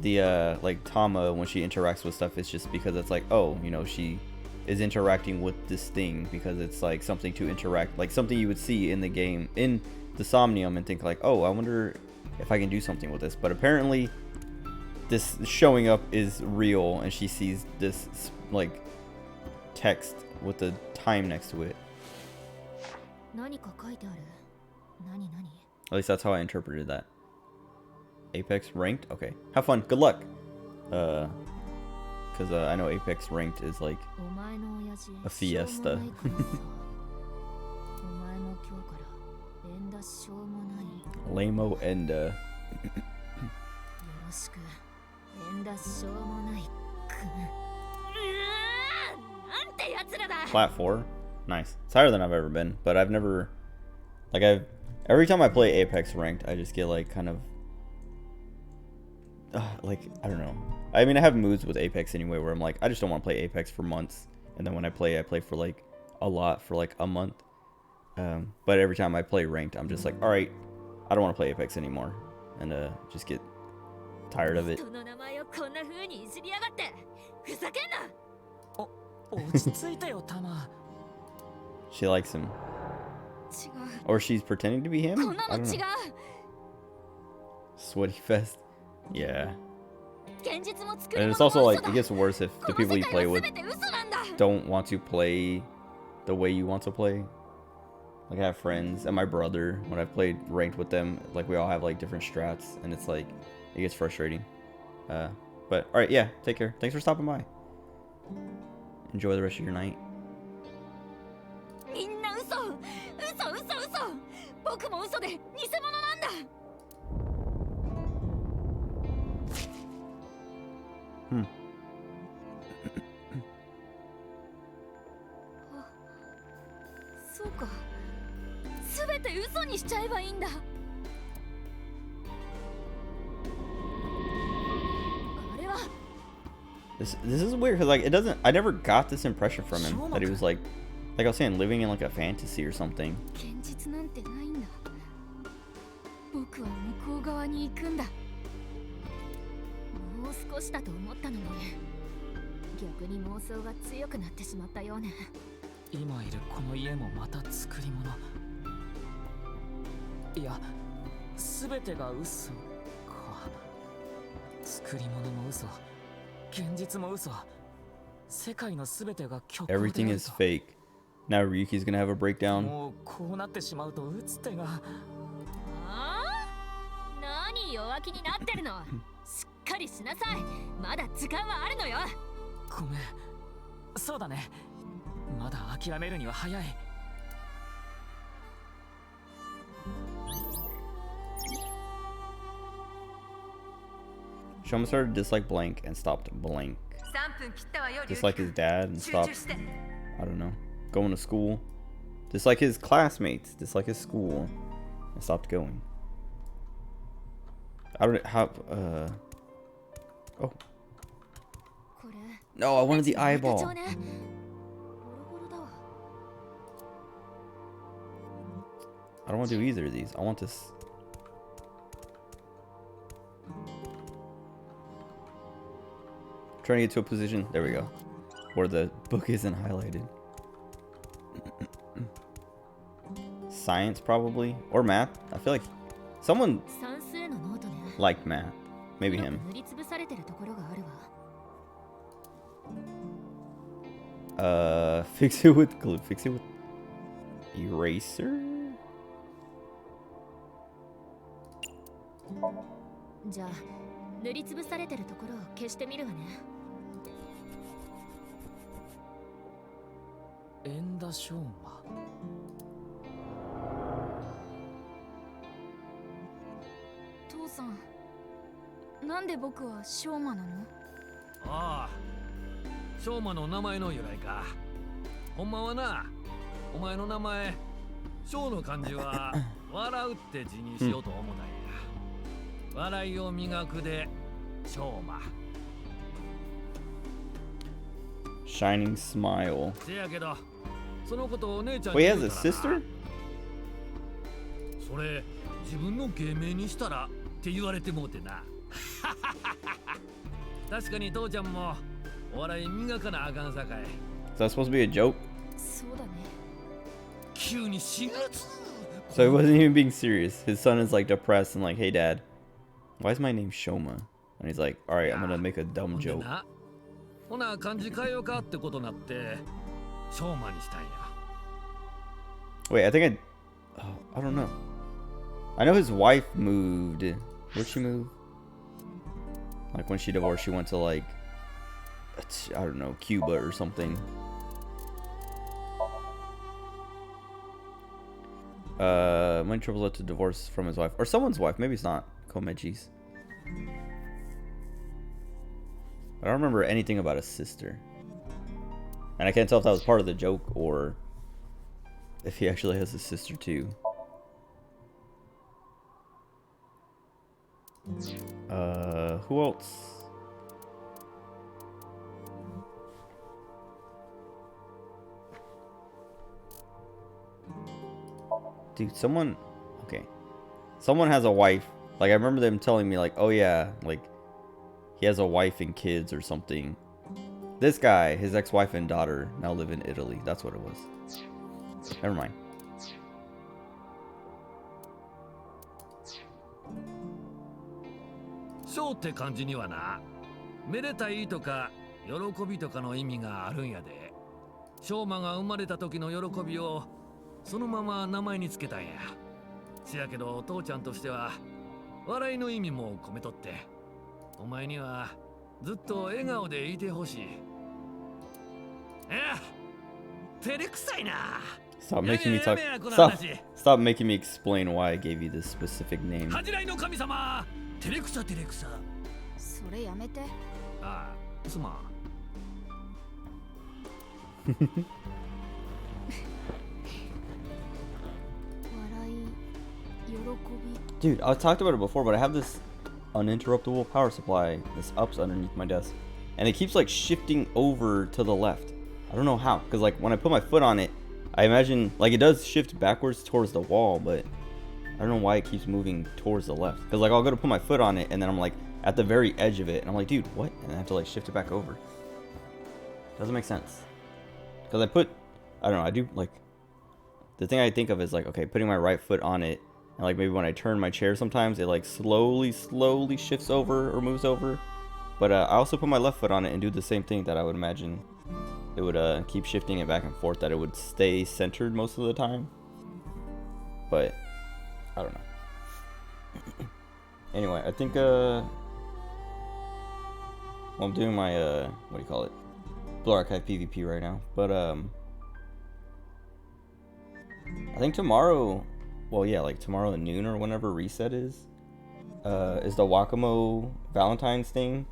the like Tama, when she interacts with stuff, it's just because it's like, oh, you know, she is interacting with this thing because it's like something to interact, like something you would see in the game in the Somnium and think like, oh, I wonder if I can do something with this. But apparently this showing up is real, and she sees this like text with the time next to it. 何か書いてある。何？ At least that's how I interpreted that. Apex ranked? Okay. Have fun. Good luck. Because I know Apex ranked is like お前の親父 a fiesta. しょうもないからさお前も今日から縁だしょうもない。 Lamo and よろしく。縁だしょうもない。なんてやつらだ。 Flat 4. Nice. It's higher than I've ever been, but I've never, like every time I play Apex ranked, I just get like kind of, like, I don't know. I mean, I have moods with Apex anyway where I'm like, I just don't want to play Apex for months. And then when I play for like a lot for like a month. But every time I play ranked, I'm just like, all right, I don't want to play Apex anymore. And just get tired of it. 人の名前をこんな風にいじりやがって。ふざけんな。落ち着いてよ、タマ。 She likes him. 違う。 Or she's pretending to be him? こんな I の don't 違 know. う。 Sweaty fest. Yeah. 現実も作り And 物 it's も also 嘘 like だ。 it gets worse if こ the の people 世 you 界 play は with 全て嘘なんだ。 don't want to play the way you want to play. Like I have friends and my brother, when I've played ranked with them, like we all have like different strats, and it's like it gets frustrating. But all right, yeah, take care. Thanks for stopping by. Enjoy the rest of your night. みんな嘘。僕も嘘で偽物なんだ。 そうか。全て嘘にしちゃえばいいんだ。あれは This is weird because like it doesn't. I never got this impression from him that he was like I was saying, living in like a fantasy or something. 現実なんてないんだ。僕は向こう側に行くんだ。もう少しだと思ったのに、逆に妄想が強くなってしまったようね。今いるこの家もまた作り物。いや、すべてが嘘か。作り物も嘘、現実も嘘。世界のすべてが虚構であると。 Everything is fake. Now Ryuki's gonna have a breakdown. もうこうなってしまうと打つ手が。ああ？何弱気になってるの？しっかりしなさい。まだ時間はあるのよ。ごめん。そうだね。まだ諦めるには早い。Shoma started to dislike blank and stopped blank. 3分切ったわよ、 Dislike his dad and 集 stopped, 中して。 I don't know, going to school. Dislike his classmates. Dislike his school. And stopped going. I don't have, oh. これ。 No, I wanted the eyeball. ボロボロだわ。 I don't want to do either of these. I want this. Trying to get to a position. There we go. Where the book isn't highlighted. Science, probably. Or math. I feel like someone 算数のノートね。 liked math. Maybe 黒く him. 塗りつぶされてるところがあるわ。 Fix it with glue. Fix it with Eraser? じゃあ塗りつぶされてるところを消してみるわね。エンダショーマ。父さん、なんで僕はショーマなの？ああ、ショーマの名前の由来か。ほんまはな、お前の名前ショーの漢字は笑うって字にしようと思ったんや。笑いを磨くでショーマ。 Shining smile. せやけど、そのことをお姉ちゃん Wait, に he 言 has う a たらな。 sister? それ自分の芸名にしたらって言われてもうてな。確かに父ちゃんもお笑い磨かなあかんさかい。 Is that supposed to be a joke? そうだね。急に4月。 So he wasn't even being serious. His son is like depressed and like, hey dad, why is my name Shoma? And he's like, alright, I'm gonna make a dumb ほんで joke. な、ほな漢字変えようかってことになってショーマにしたんや。 Wait, I think I don't know. I know his wife moved. Where'd she move? Like when she divorced, she went to like, I don't know, Cuba or something. Money trouble led to divorce from his wife. Or someone's wife. Maybe it's not Komechi's. I don't remember anything about his sister. And I can't tell if that was part of the joke or if he actually has a sister too. Who else? Dude, someone... Okay. Someone has a wife. Like, I remember them telling me, like, oh yeah, like, he has a wife and kids or something. This guy, his ex-wife and daughter, now live in Italy. That's what it was. Never mind. ショーって漢字にはな、めでたいとか喜びとかの意味があるんやで。ショーマが生まれた時の喜びをそのまま名前につけたんや。せやけど父ちゃんとしては笑いの意味も込めとって、お前にはずっと笑顔でいてほしい。照れくさいな。 Stop making me talk. Stop making me explain why I gave you this specific name. 恥じらいの神様、照れくさ照れくさ。それやめて。ああ、すまん。笑い、喜び。 Dude, I talked about it before, but I have this uninterruptible power supply. This ups underneath my desk, and it keeps like shifting over to the left. I don't know how, because like when I put my foot on it, I imagine like it does shift backwards towards the wall, but I don't know why it keeps moving towards the left. Because like I'll go to put my foot on it, and then I'm like at the very edge of it, and I'm like, dude, what? And I have to like shift it back over. Doesn't make sense. Because I don't know, I do like, the thing I think of is like, okay, putting my right foot on it, and like maybe when I turn my chair sometimes, it like slowly shifts over or moves over. But I also put my left foot on it and do the same thing that I would imagine. It would keep shifting it back and forth, that it would stay centered most of the time. But I don't know. Anyway, I think well, I'm doing my what do you call it? Blue Archive PvP right now. But I think tomorrow, well yeah, like tomorrow at noon or whenever reset is the Wakamo Valentine's thing.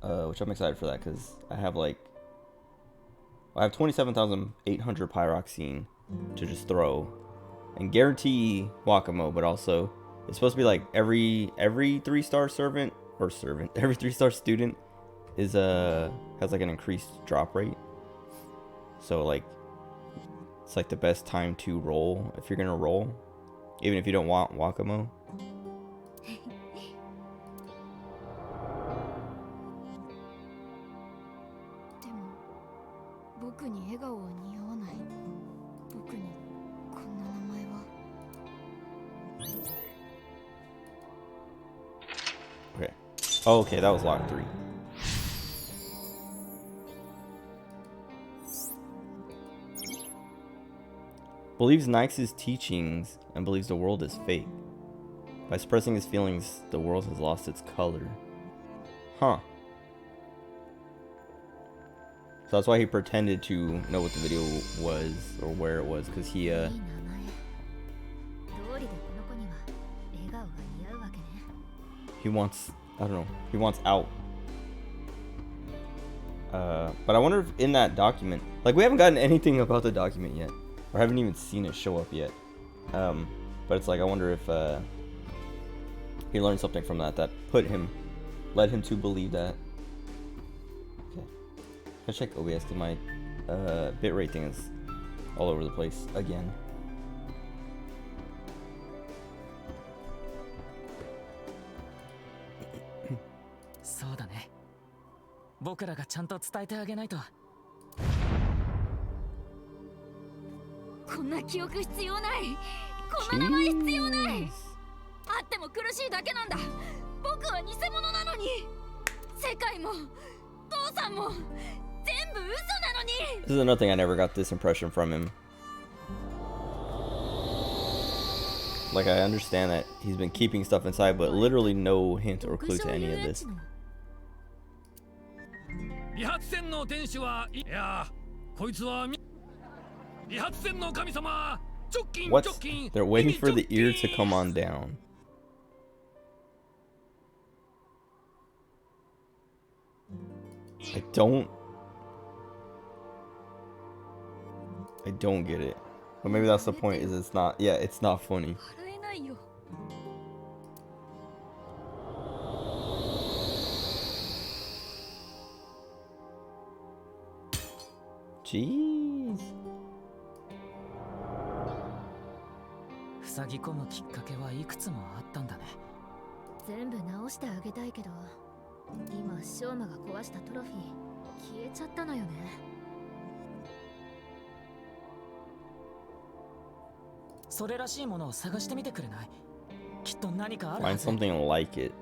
Which I'm excited for that because I have like, I have 27,800 pyroxene to just throw and guarantee Wakamo, but also it's supposed to be like every 3-star servant or every 3-star student is has like an increased drop rate. So like it's like the best time to roll if you're gonna roll, even if you don't want Wakamo. 僕に笑顔は似合わない。僕にこんな名前は。Okay. Oh, okay, that was lock 3. believes Nike's teachings and believes the world is fake. By suppressing his feelings, the world has lost its color. Huh. So that's why he pretended to know what the video was or where it was, because he wants, I don't know, he wants out. But I wonder if in that document, like, we haven't gotten anything about the document yet, or haven't even seen it show up yet. But it's like, I wonder if he learned something from that led him to believe that. Okay, I check OBS because my bitrate thing is all over the place again. Jeez. あっても苦しいだけなんだ。僕は偽物なのに。世界も父さんも全部嘘なのに。 This is another thing I never got this impression from him. Like, I understand that he's been keeping stuff inside, but literally no hint or clue to any of this. 理髪店の店主はいやこいつは理髪店の神様。 What? They're waiting for the ear to come on down. I don't get it. But maybe that's the point, is it's not, yeah, it's not funny. Jeez. 塞ぎ込むきっかけはいくつもあったんだね。全部直してあげたいけど、今ショーマが壊したトロフィー消えちゃったのよね。それらしいものを探してみてくれない？きっと何かある Find はず。 something like it.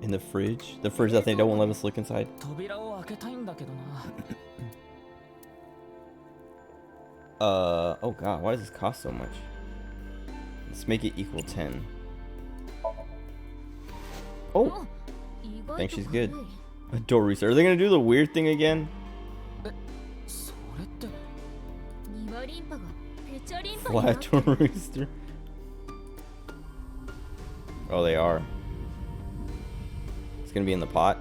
In the fridge? The fridge that they don't let us look inside? 扉を開けたいんだけどな。Oh god, why does this cost so much? Let's make it equal 10. Oh! I think she's good. A door rooster. Are they gonna do the weird thing again? それって。庭リンパがペチャリンパになって Flat door rooster. Oh, they are. It's gonna be in the pot.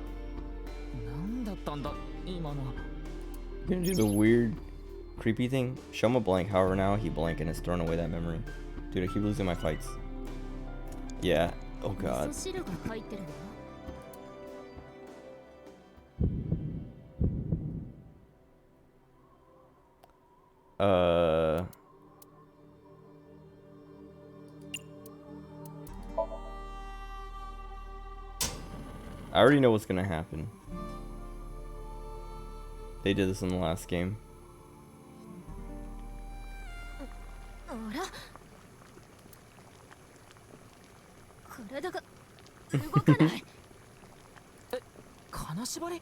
なんだったんだ今の。 Gonna do the weird, creepy thing. Show him a blank. However, now he blank and has thrown away that memory. Dude, I keep losing my fights. Yeah. Oh god. 味噌汁が入ってるの？ I already know what's gonna happen. They did this in the last game. あら？体が動かない。え、金縛り？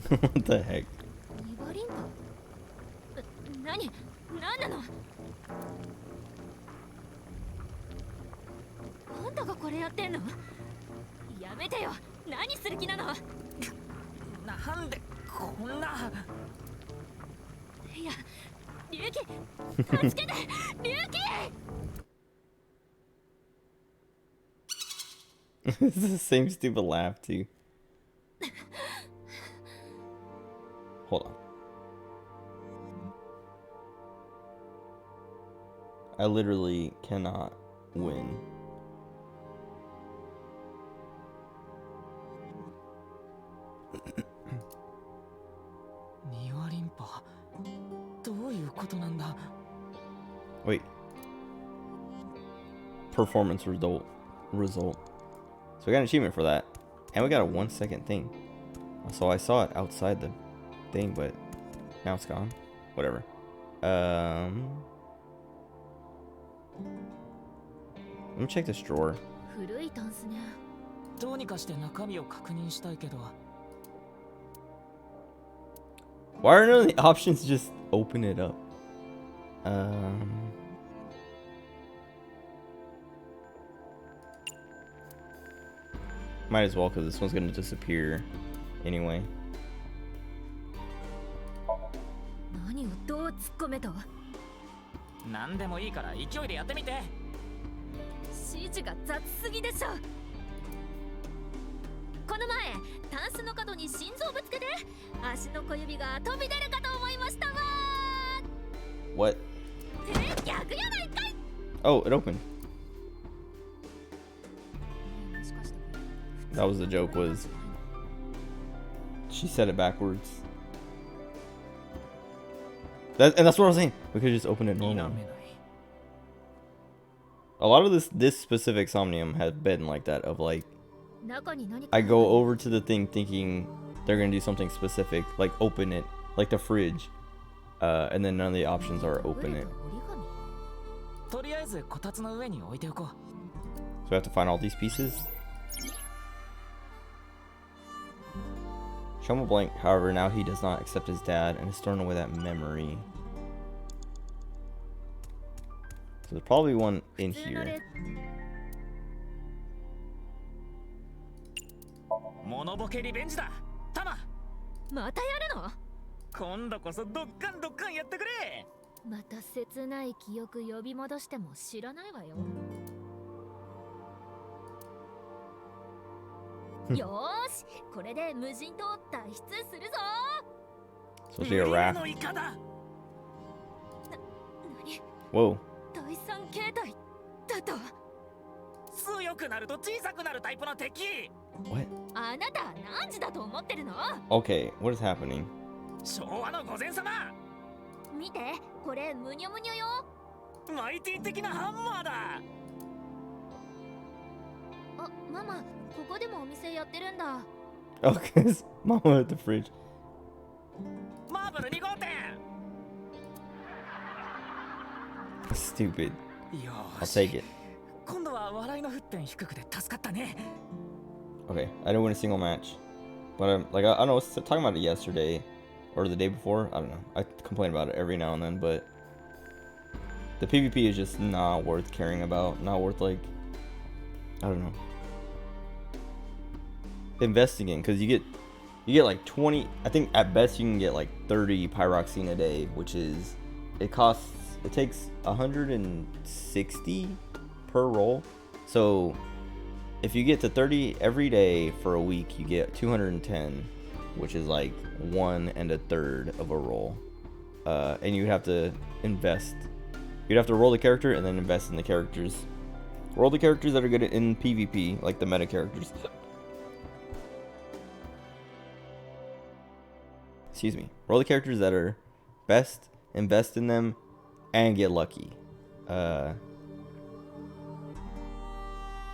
What the heck? 庭リンパ？何なの？あんたがこれやってんの？やめてよ。何する気なの？なんでこんな。いや、リュウキ、助けて、リュウキ。 It's the same stupid laugh too. Hold on. I literally cannot win. Wait. Performance result. So we got an achievement for that. And we got a 1 second thing. So I saw it outside the thing, but now it's gone. Whatever. me check this drawer. 古いタンスね。どうにかして中身を確認したいけど。 Why are none of the options just open it up? Might as well, because this one's gonna disappear anyway. 何をどう突っ込めと？何でもいいから勢いでやってみて。指示が雑すぎでしょ。この前タンスの角に心臓ぶつけて足の小指が飛び出るかと思いましたわ。 What? 逆やないかい。 Oh, it opened. That was the joke, was she said it backwards. And that's what I was saying. We could just open it normal. A lot of this specific Somnium has been like that, of like, I go over to the thing thinking they're gonna do something specific, like open it, like the fridge, and then none of the options are open it. とりあえずこたつの上に置いておこう。 So we have to find all these pieces. Show him a blank. However, now he does not accept his dad and is throwing away that memory. So there's probably one in here. モノボケリベンジだ。タマ。またやるの？今度こそドッカンドッカンやってくれ。また切ない記憶呼び戻しても知らないわよ。よーし、これで無人島脱出するぞ。 So she a raft. Whoa. 第三形態だと。強くなると小さくなるタイプの敵。 What? あなた何時だと思ってるの？ Okay, what is happening? 昭和の御前様。見て、これむにょむにょよ。マイティ的なハンマーだ。あ、ママ、ここでもお店やってるんだ。 Oh, cause Mama at the fridge. マーブル2号店。 Stupid. よ I'll し。 take it. 今度は笑いの沸点低くて助かったね。 Okay, I didn't win a single match, but I'm like I know I was talking about it yesterday or the day before. I don't know. I complain about it every now and then, but the PvP is just not worth caring about. Not worth, like, I don't know, investing in, because you get like 20. I think at best you can get like 30 pyroxene a day, which is it takes 160 per roll. So if you get to 30 every day for a week, you get 210, which is like 1 1/3 of a roll. And you'd have to invest. You'd have to roll the character and then invest in the characters. Roll the characters that are good in PvP, like the meta characters. Excuse me. Roll the characters that are best, invest in them, and get lucky.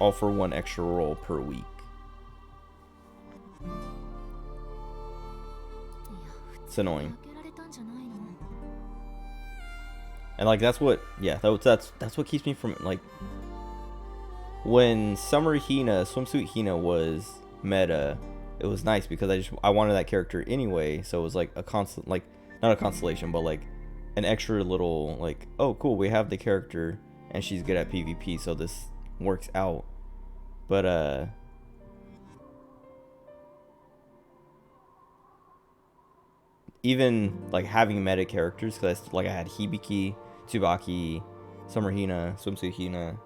All for 1 extra roll per week. It's annoying. And like that's what keeps me from, like, when Summer Hina, Swimsuit Hina was meta, it was nice because I wanted that character anyway, so it was like a constant, like, not a consolation, but like an extra little, like, oh cool, we have the character and she's good at PvP, so this works out. But even like having meta characters, because like I had Hibiki, Tsubaki, Summer Hina, Swimsuit Hina,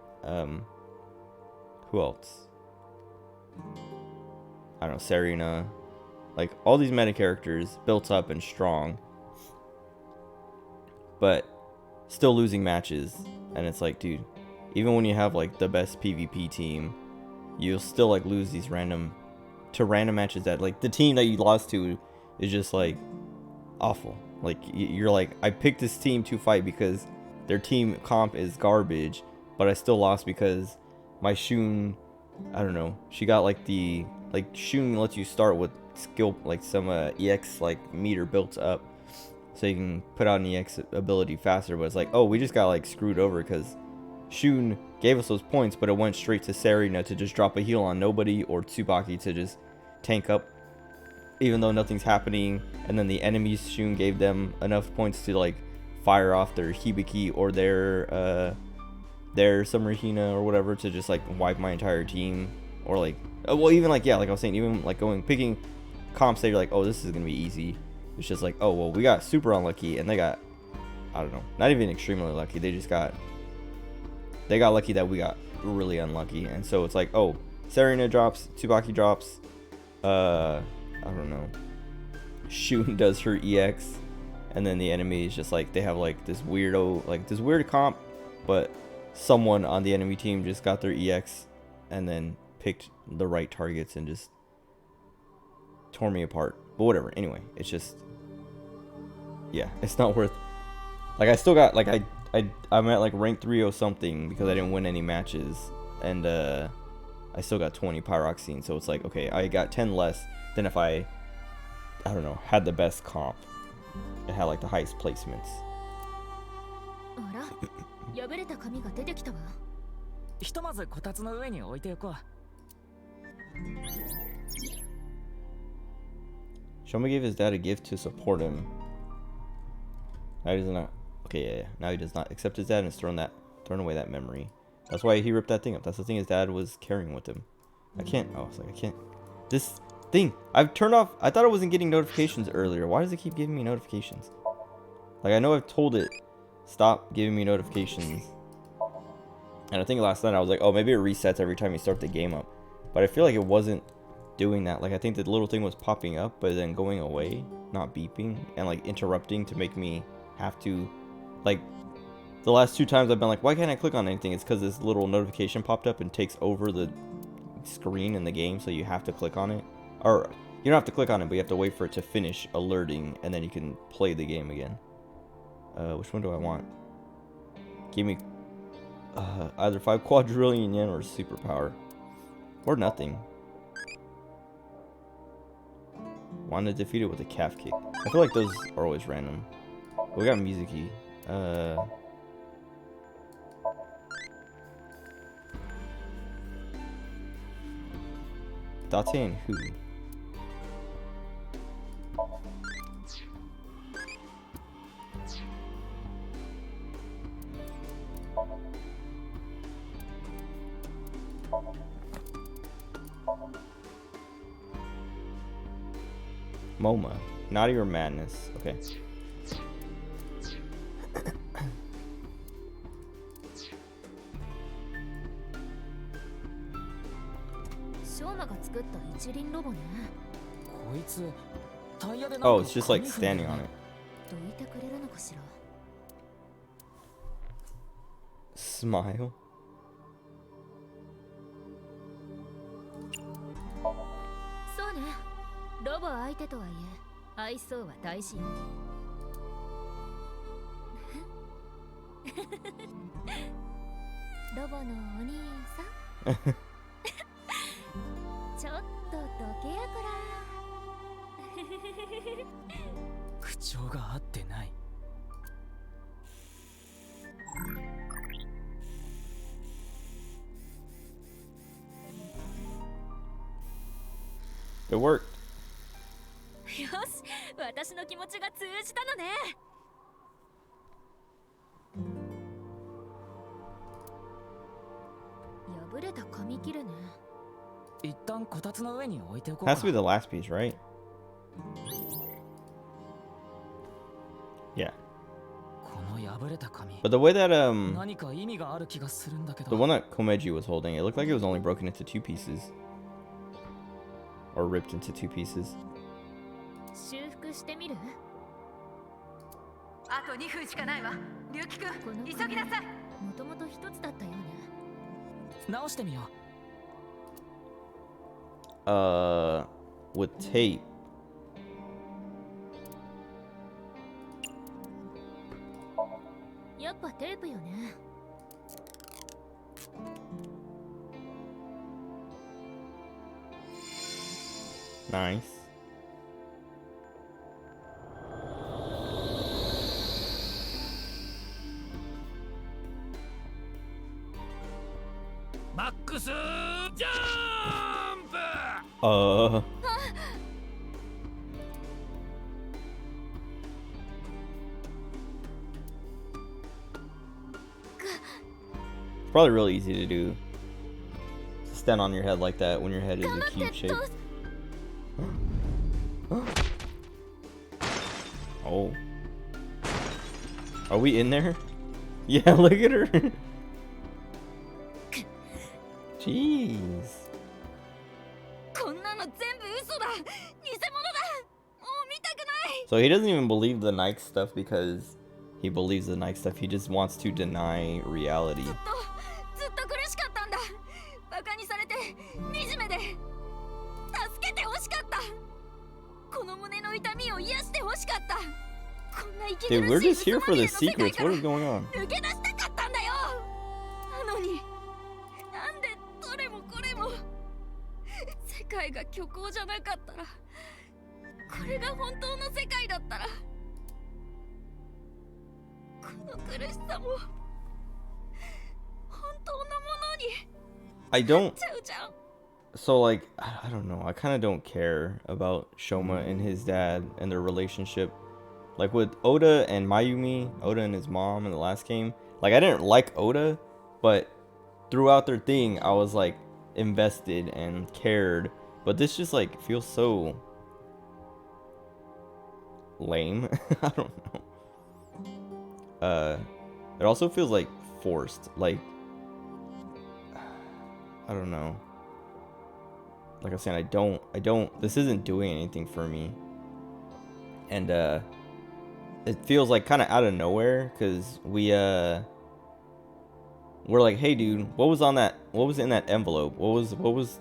who else? I don't know, Serena, like all these meta characters built up and strong, but still losing matches. And it's like, dude, even when you have like the best PvP team, you'll still like lose these random matches that, like, the team that you lost to is just like awful. Like you're like, I picked this team to fight because their team comp is garbage, but I still lost because my Shun, I don't know, she got like the, like, Shun lets you start with skill, like some EX like meter built up so you can put out an EX ability faster, but it's like, oh, we just got like screwed over because Shun gave us those points, but it went straight to Serena to just drop a heal on nobody, or Tsubaki to just tank up even though nothing's happening. And then the enemies Shun gave them enough points to like fire off their Hibiki or their Summer Hina or whatever to just like wipe my entire team. Or like, well, even like, yeah, like I was saying, even like picking comps that you're like, oh, this is gonna be easy. It's just like, oh, well, we got super unlucky, and they got, I don't know, not even extremely lucky. They got lucky that we got really unlucky. And so it's like, oh, Serena drops, Tsubaki drops, I don't know, Shun does her EX, and then the enemy is just like, they have like this weird comp, but someone on the enemy team just got their EX and then picked the right targets and just tore me apart. But whatever, anyway, it's just, yeah, it's not worth, like, I still got, like, I'm at like rank 3 or something because I didn't win any matches, and I still got 20 pyroxene. So it's like, okay, I got 10 less than if I don't know, had the best comp. It had like the highest placements. あら、破れた紙が出てきたわ。ひとまずこたつの上に置いておこう。Shoma gave his dad a gift to support him. Now he does not. Okay, yeah. Now he does not accept his dad and has thrown away that memory. That's why he ripped that thing up. That's the thing his dad was carrying with him. I can't. Oh, it's like I can't. This thing I've turned off. I thought I wasn't getting notifications earlier. Why does it keep giving me notifications? Like, I know I've told it stop giving me notifications. And I think last night I was like, oh, maybe it resets every time you start the game up. But I feel like it wasn't doing that. Like, I think the little thing was popping up, but then going away, not beeping, and like interrupting to make me have to, like, the last 2 times I've been like, why can't I click on anything? It's because this little notification popped up and takes over the screen in the game, so you have to click on it. Or you don't have to click on it, but you have to wait for it to finish alerting, and then you can play the game again. Which one do I want? Give me either 5 quadrillion yen or superpower. Or nothing. Want to defeat it with a calf kick. I feel like those are always random. We got Mizuki. Date and who? MoMA. Naughty or Madness. Okay. ショーマが作った一輪ロボね。こいつタイヤでなんか Oh, it's just like standing on it. どいてくれるのかしら。Smile. そうね。ロボ相手とはいえ、愛想は大事よ。ロボのお兄さん。ちょっとどけやこら。口調が合ってない。It worked. よし、私の気持ちが通じたのね。破れた紙切れね。一旦こたつの上に置いておこう Has か。 to be the last piece, right? Yeah. この破れた紙。 But the way that何か意味がある気がするんだけど。 the one that Komeji was holding, it looked like it was only broken into 2 pieces. Or ripped into 2 pieces. 修復してみる？あと2分しかないわ。龍樹くん、急ぎなさい。もともと一つだったよね。直してみよう。With tape.やっぱテープよね。Nice. マックスジャンプ。Probably really easy to do. Stand on your head like that when your head is a cube shape. Oh. Are we in there? Yeah, look at her. Jeez. こんなの全部嘘だ。偽物だ。もう見たくない。 So he doesn't even believe the Nike stuff because he believes the Nike stuff. He just wants to deny reality. ずっと苦しかったんだ。バカにされて惨めで助けてほしかった。この胸の痛みを癒してほしかった。こんな息苦しい Dude, we're just 嘘 here ま for み the れの世界 secrets. から What is going on? 抜け出したかったんだよ。なのになんでどれもこれも世界が虚構じゃなかったら、これが本当の世界だったら、この苦しさも本当のものに I don't. ちゃうじゃん。 So like I don't know. I kind of don't care about Shoma and his dad and their relationship. Like with Oda and Mayumi, Oda and his mom in the last game. Like I didn't like Oda, but throughout their thing, I was like invested and cared. But this just like feels so lame. I don't know. It also feels like forced. Like I don't know. Like I'm saying, I don't. This isn't doing anything for me. And it feels like kind of out of nowhere because we're like, hey dude, what was on that? What was in that envelope? What was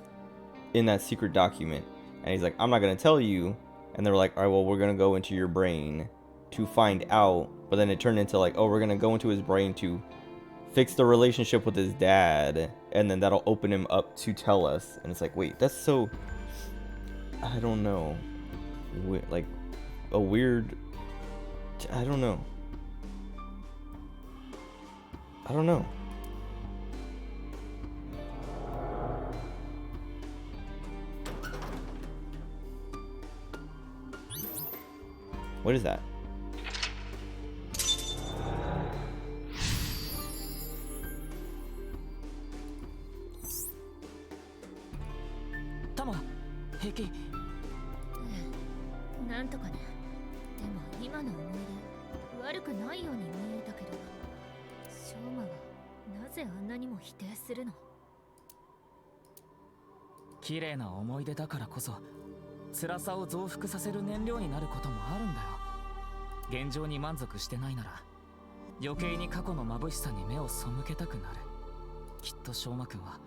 in that secret document? And he's like, I'm not gonna tell you. And they're like, all right, well, we're gonna go into your brain to find out. But then it turned into like, oh, we're gonna go into his brain to fix the relationship with his dad, and then that'll open him up to tell us. And it's like, wait, that's so, I don't know, like a weird, I don't know. What is that? Tama, 平気。なんとかね。でも今の思い出悪くないように見えたけど、ショーマはなぜあんなにも否定するの？綺麗な思い出だからこそ辛さを増幅させる燃料になることもあるんだよ。現状に満足してないなら余計に過去の眩しさに目を背けたくなる。きっと翔馬くんは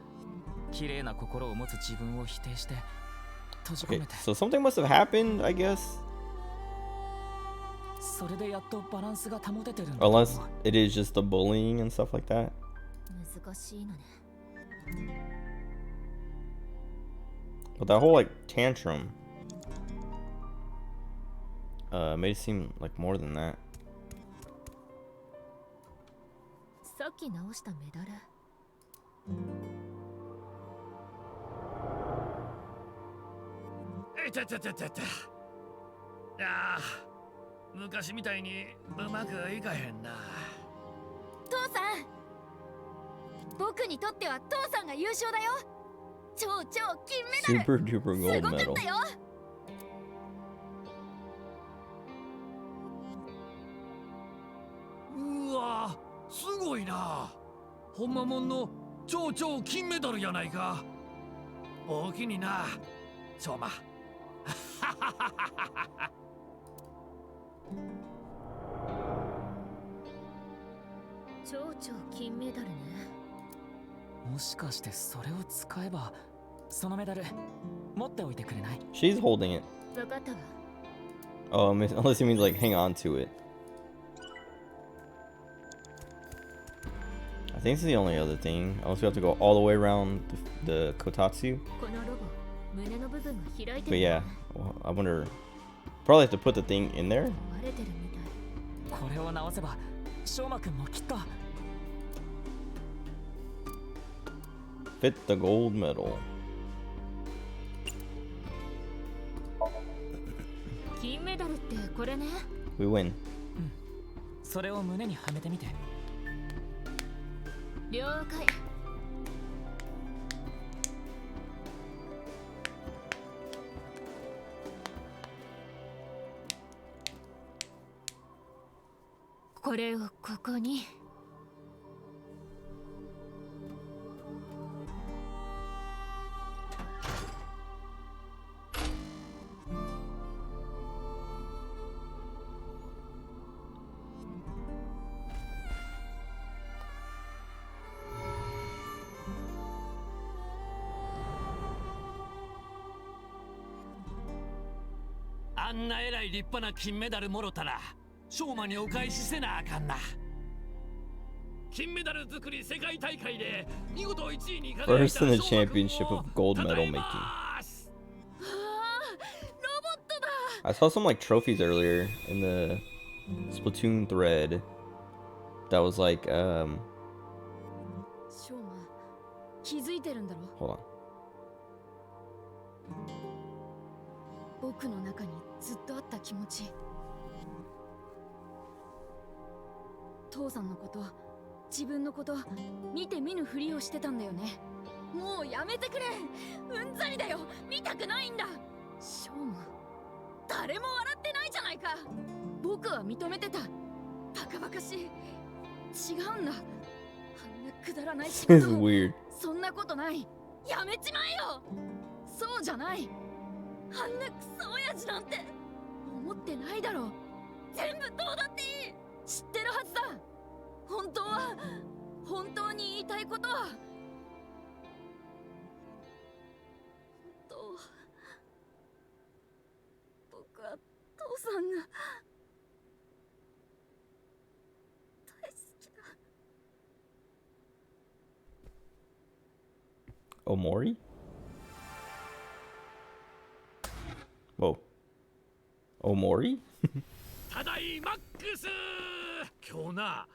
綺麗な心を持つ自分を否定して閉じ込 Okay, めて、 so something must have happened, I guess. それでやっとバランスが保ててるんだと思う。 Unless it is just the bullying and stuff like that. 難しいのね。 But that whole like tantrum made it seem like more than that. さっき直したメダル。いたたたたた。いやー、昔みたいにうまくいかへんな。父さん、僕にとっては父さんが優勝だよ。超金メダル。 Super duper す gold ごかっ medal. たよ。うわー、すごいな。ほんまもんの超金メダルやないか。おおきにな、しょうま。超金メダルね。もしかしてそれを使えばそのメダル持っておいてくれない？ She's holding it. わかったわ。 Oh, unless it means like hang on to it. I think it's the only other thing. Unless we have to go all the way around the Kotatsu. このロボ、胸の部分が開いて But る。 yeah, well, I wonder. Probably have to put the thing in there. 割れてるみたい。これを直せば翔馬くんもきっと。fit the gold medal. 金メダルってこれね。 We win. それを胸にはめてみて。了解。これをここに。あんなえらい立派な金メダルもろたら翔馬にお返しせなあかんな。金メダル作り世界大会で見事1位に輝いた First in the championship of gold medal making. I saw some like trophies earlier in the Splatoon thread that was like ショーマン、気づいてるんだろ。 hold on. 僕の中にずっとあった気持ち。父さんのこと、自分のこと、見て見ぬふりをしてたんだよね。もうやめてくれ。うんざりだよ。見たくないんだ。ショーマン、誰も笑ってないじゃないか。僕は認めてた。バカバカしい。違うんだ。あんなくだらない仕 This 事 is を。 weird. そんなことない。やめちまえよ。そうじゃない。あんなクソ親父なんて思ってないだろう。全部どうだっていい。知ってるはずだ。本当に言いたいことは、僕は父さんが大好きだ。 Omori? Whoa. Omori? ただいマックス。今日な、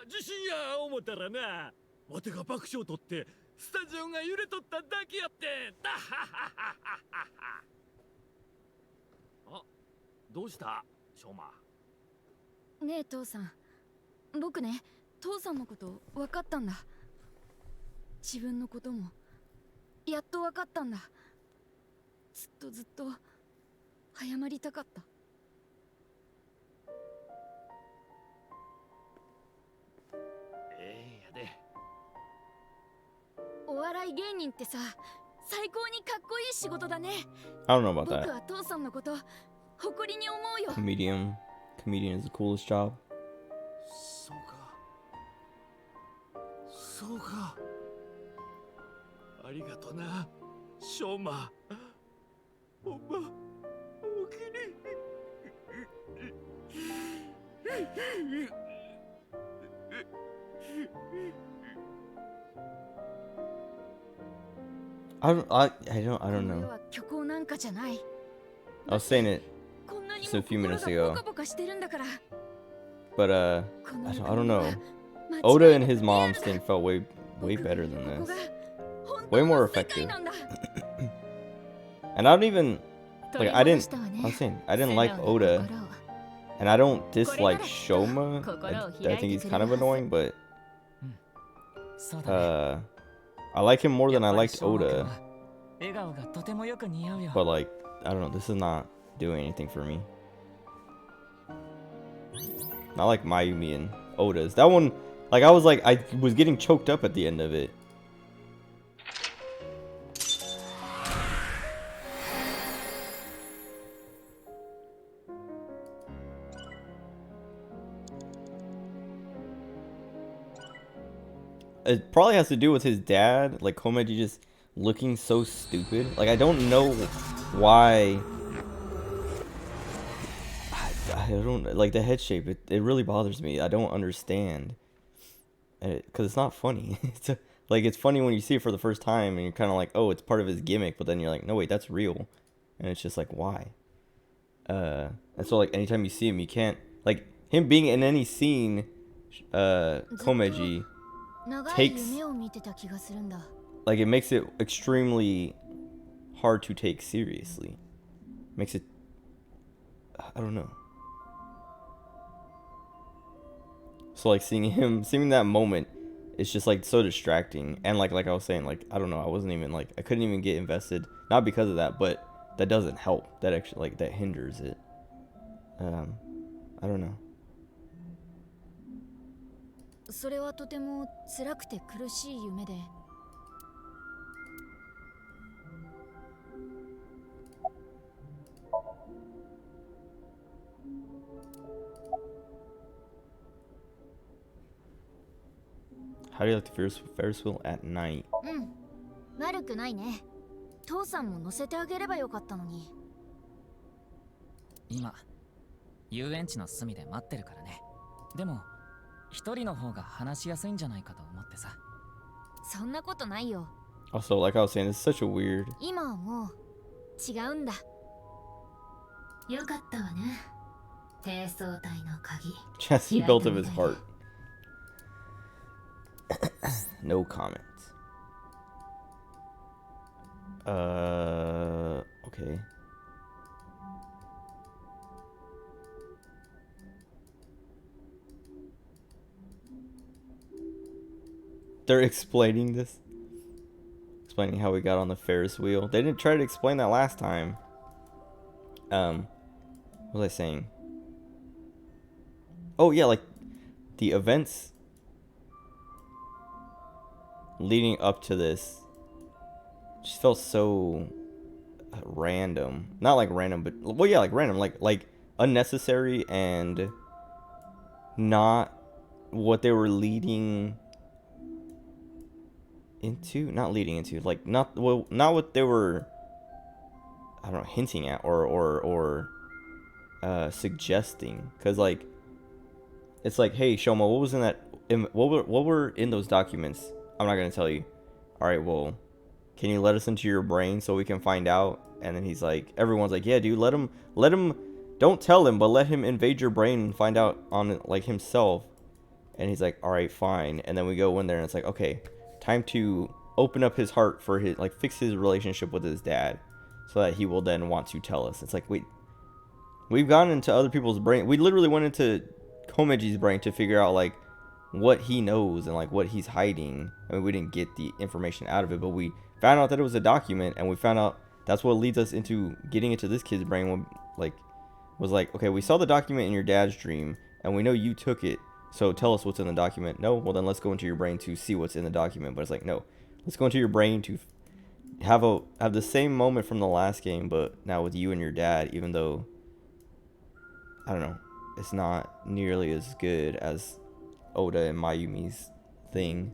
地震や思ったらな、わてが爆笑取ってスタジオが揺れとっただけやって。だはははは。あ、どうしたショーマ。ねえ父さん、僕ね、父さんのこと分かったんだ。自分のこともやっと分かったんだ。ずっと謝りたかった。やで。お笑い芸人ってさ、最高にかっこいい仕事だね。 I don't know about 僕 that. は父さんのこと誇りに思うよ。 Comedian is the coolest job. そうか。そうか。ありがとな、ショーマ。ほんま、おおきに。I don't know. この世は虚構なんかじゃない。 I was saying it こんなに just a も few 心 minutes が ago. ボカボカしてるんだから。 But この I 中 don't には know. 間違い Oda and なく his リア mom's ルだ。 thing felt way 僕が better than ここ this. が本 Way 当 more の世界 effective. なんだ。 And I don't even 取 like り I 戻した didn't わ I'm ね。 saying I didn't 素 like 直な Oda 心を。 and I don't これ dislike ならきっと Shoma. 心を I 開 think い he's てく kind れ of るはず。 annoying, but そうだね。 I like him more や than っ I ぱり liked 翔馬君 Oda. は笑顔がとてもよく似合うよ。 But like I don't know, this is not doing anything for me. Not like Mayumi and Oda's. That one, like I was getting choked up at the end of it. It probably has to do with his dad, like Komeji just looking so stupid. Like I don't know why. I don't like the head shape. It really bothers me. I don't understand. Because it's not funny. Like it's funny when you see it for the first time and you're kind of like, oh, it's part of his gimmick. But then you're like, no, wait, that's real. And it's just like, why? And so like anytime you see him, you can't like him being in any scene. Komeji 長い takes 夢を見てた気がするんだ。like it makes it extremely hard to take seriously. Makes it, I don't know. So like seeing that moment, it's just like so distracting. And like I was saying, like I don't know, I wasn't even like I couldn't even get invested, not because of that, but that doesn't help. That actually like that hinders it. I don't know. それはとても辛くて苦しい夢で。How do you like the Ferris wheel at night? うん、悪くないね。父さんも乗せてあげればよかったのに。今遊園地の隅で待ってるからね。でも一人の方が話しやすいんじゃないかと思ってさ。そんなことないよ。Also, like I was saying, it's such a weird. 今はもう違うんだ。よかったわね。低層体の鍵。Jesse built of his heart. No comments. Okay. They're explaining this. Explaining how we got on the Ferris wheel. They didn't try to explain that last time. What was I saying? Oh yeah, like the events leading up to this just felt so random. Not like random, but well, yeah, like random, like unnecessary and not what they were leading into. Not leading into, like not what they were. I don't know, hinting at or suggesting, because like it's like, hey Shoma, what was in that? What were in those documents? I'm not gonna tell you. All right, well, can you let us into your brain so we can find out? And then he's like, everyone's like, yeah, dude, let him. Don't tell him, but let him invade your brain and find out on like himself. And he's like, all right, fine. And then we go in there and it's like, okay, time to open up his heart for his, like, fix his relationship with his dad, so that he will then want to tell us. It's like, wait, we've gone into other people's brain. We literally went into Komeji's brain to figure out like what he knows and like what he's hiding. I mean, we didn't get the information out of it, but we found out that it was a document, and we found out that's what leads us into getting into this kid's brain. When like was like, okay, we saw the document in your dad's dream, and we know you took it, so tell us what's in the document. No, well then let's go into your brain to see what's in the document. But it's like, no, let's go into your brain to have the same moment from the last game, but now with you and your dad. Even though I don't know, it's not nearly as good as Oda and Mayumi's thing.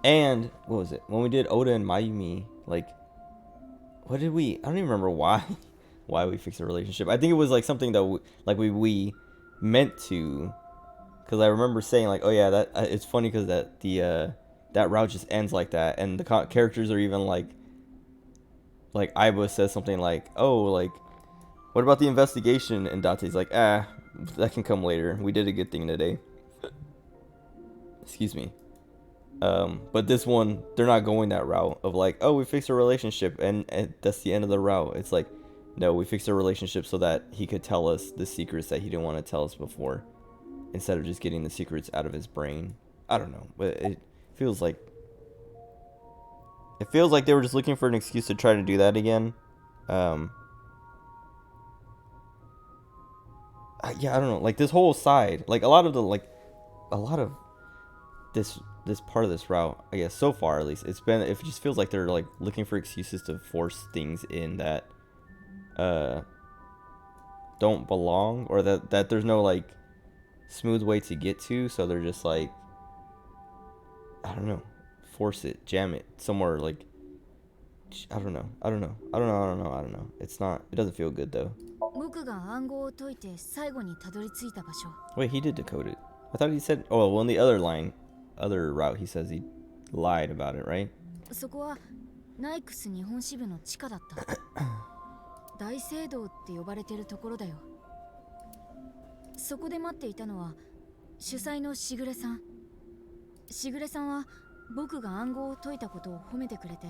And what was it when we did Oda and Mayumi? Like, what did we? I don't even remember why we fixed the relationship. I think it was like something that we meant to, because I remember saying like, oh yeah, that it's funny because that route just ends like that, and the characters are even like Aiba says something like, oh, like, what about the investigation? And Date's like, that can come later. We did a good thing today. Excuse me. But this one, they're not going that route of like, oh, we fixed a relationship and that's the end of the route. It's like, no, we fixed a relationship so that he could tell us the secrets that he didn't want to tell us before, instead of just getting the secrets out of his brain. I don't know, but it feels like they were just looking for an excuse to try to do that again. Yeah, I don't know. Like this whole side, like a lot of this part of this route, I guess so far at least, it just feels like they're like looking for excuses to force things in that don't belong, or that there's no like smooth way to get to, so they're just like, I don't know, force it, jam it somewhere, like I don't know. It doesn't feel good though. 僕が暗号を解いて最後にたどり着いた場所。 Wait, he did decode it. I thought he said, oh well, in the other route he says he lied about it, right? そこはナイクス日本支部の地下だった。大聖堂って呼ばれてるところだよ。そこで待っていたのは主催のしぐれさん。しぐれさんは僕が暗号を解いたことを褒めてくれて、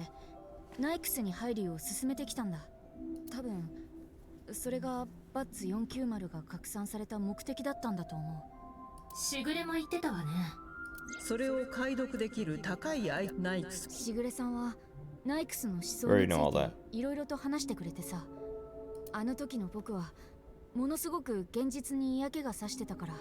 ナイクスに入るよう勧めてきたんだ。多分それがバッツ490が拡散された目的だったんだと思う。しぐれも言ってたわね。それを解読できる高いナイクス。しぐれさんはナイクスの思想についていろいろと話してくれてさ、あの時の僕はものすごく現実に嫌気がさしてたから、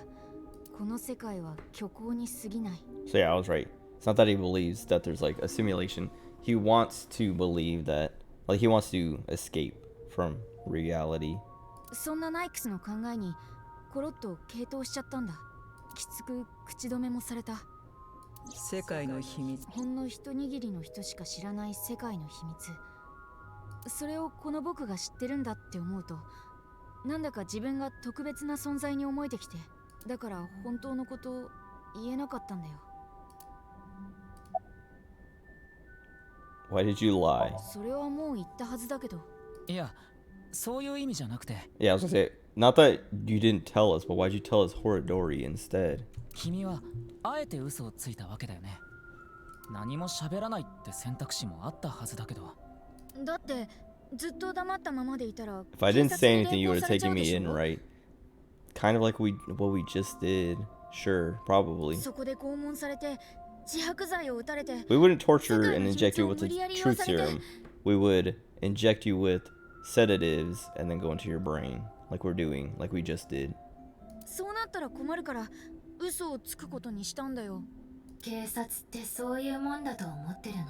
この世界は虚構に過ぎない。 So yeah, I was right. It's not that he believes that there's like a simulation. He wants to believe that, like, he wants to escape from reality. そんなナイクスの考えにコロッと傾倒しちゃったんだ。きつく口止めもされた。世界の秘密。ほんの一握りの人しか知らない世界の秘密。それをこの僕が知ってるんだって思うと、なんだか自分が特別な存在に思えてきて、だから本当のことを言えなかったんだよ。Why did you lie? それはもう言ったはずだけど。いや、そういう意味じゃなくて。Yeah, I was gonna say, not that you didn't tell us, but why'd you tell us Horadori instead? 君はあえて嘘をついたわけだよね。何も喋らないって選択肢もあったはずだけど。だってずっと黙ったままでいたら、 If I didn't say anything, you would have taken me in, right? Kind of like what we just did. Sure, probably. そこで拷問されて、自白剤を打たれて。 We wouldn't torture and inject you with the truth serum. We would inject you with sedatives and then go into your brain, like we're doing, like we just did. そうなったら困るから嘘をつくことにしたんだよ。警察ってそういうもんだと思ってるのね。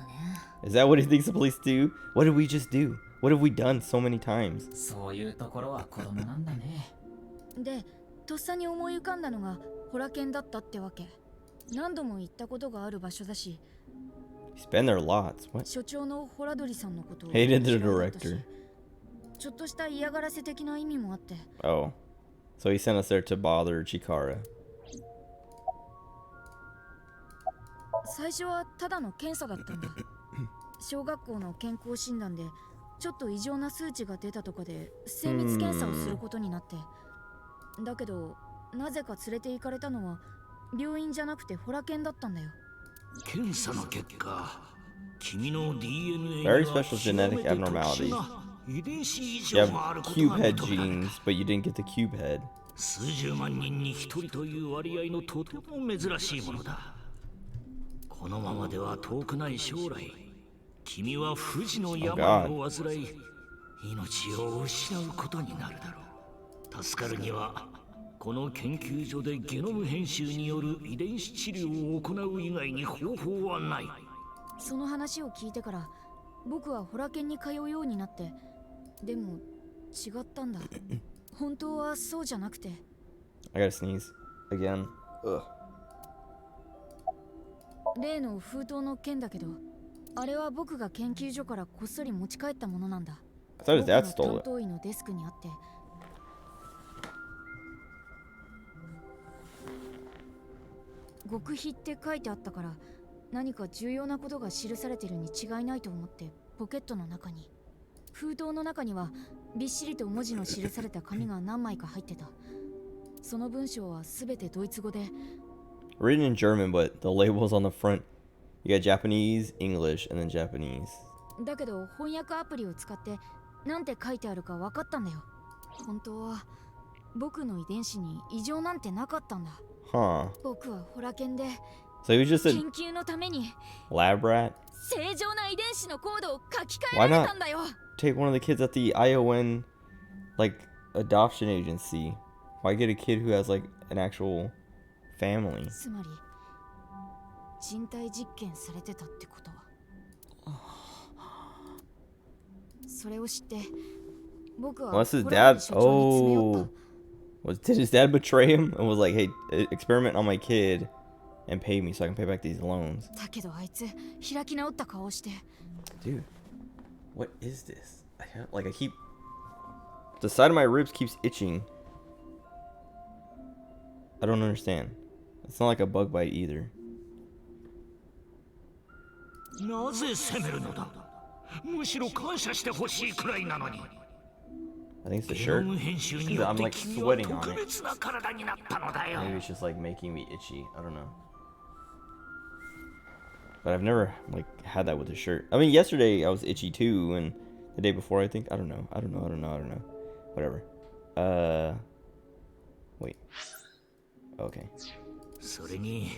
Is that what he thinks the police do? What did we just do? What have we done so many times? そういうところは子供なんだね。で、とっさに思い浮かんだのがホラ犬だったってわけ。何度も行ったことがある場所だし。 He's been there lots. What? 所長のホラドリさんのことを Hated the 嫌いだったし、 director. ちょっとした嫌がらせ的な意味もあって。 Oh. So he sent us there to bother Chikara. 最初はただの検査だったんだ。小学校の健康診断でちょっと異常な数値が出たとかで精密検査をすることになって。だけどなぜか連れて行かれたのは病院じゃなくてホラ犬だったんだよ。検査の結果、君の DNA に Very は special genetic abnormalities. 遺伝子異 You 常 have があること cube が head 認められ genes, た。 but you didn't get the cube head. 数十万人に一人という割合のとても珍しいものだ。このままでは遠くない将来、君は不治の病を患い、命を失うことになるだろう。助かるには、この研究所でゲノム編集による遺伝子治療を行う以外に方法はない。その話を聞いてから僕はホラ犬に通うようになって。でも違ったんだ。本当はそうじゃなくて。 I gotta sneeze. Again. Ugh. 例の封筒の件だけど、あれは僕が研究所からこっそり持ち帰ったものなんだ。 I thought his dad 僕 stole の it. 担当医のデスクにあって。極秘って書いてあったから、何か重要なことが記されてるに違いないと思ってポケットの中に。封筒の中にはびっしりと文字の記された紙が何枚か入ってた。その文章はすべてドイツ語で。 Written in German, but the label's on the front. You got Japanese, English, and then Japanese. だけど翻訳アプリを使ってなんて書いてあるか分かったんだよ。本当は僕の遺伝子に異常なんてなかったんだ。 Huh. 僕はホラ犬で So he was just a 研究のために lab rat? 正常な遺伝子のコードを書き換 Why えら not れたんだよ。 take one of the kids at the ION, like, adoption agency? Why get a kid who has, like, an actual family? つまり人体実験されてたってことは。それを知って僕は Unless his ホラ dad, 所長に詰め寄った。 did his dad betray him and was like, hey, experiment on my kid and pay me so I can pay back these loans? だけどあいつ開き直った顔をして。 Dude, what is this? I keep, the side of my ribs keeps itching. I don't understand. It's not like a bug bite either. なぜ責めるのだ。むしろ感謝してほしいくらいなのに。I think it's the shirt. 編集に I'm よって like 君は sweating on 特 it. 別な体になったのだよ。 Maybe it's just like making me itchy. I don't know. But I've never like had that with a shirt. I mean, yesterday I was itchy too, and the day before I think I don't know. Whatever. Wait. Okay. それに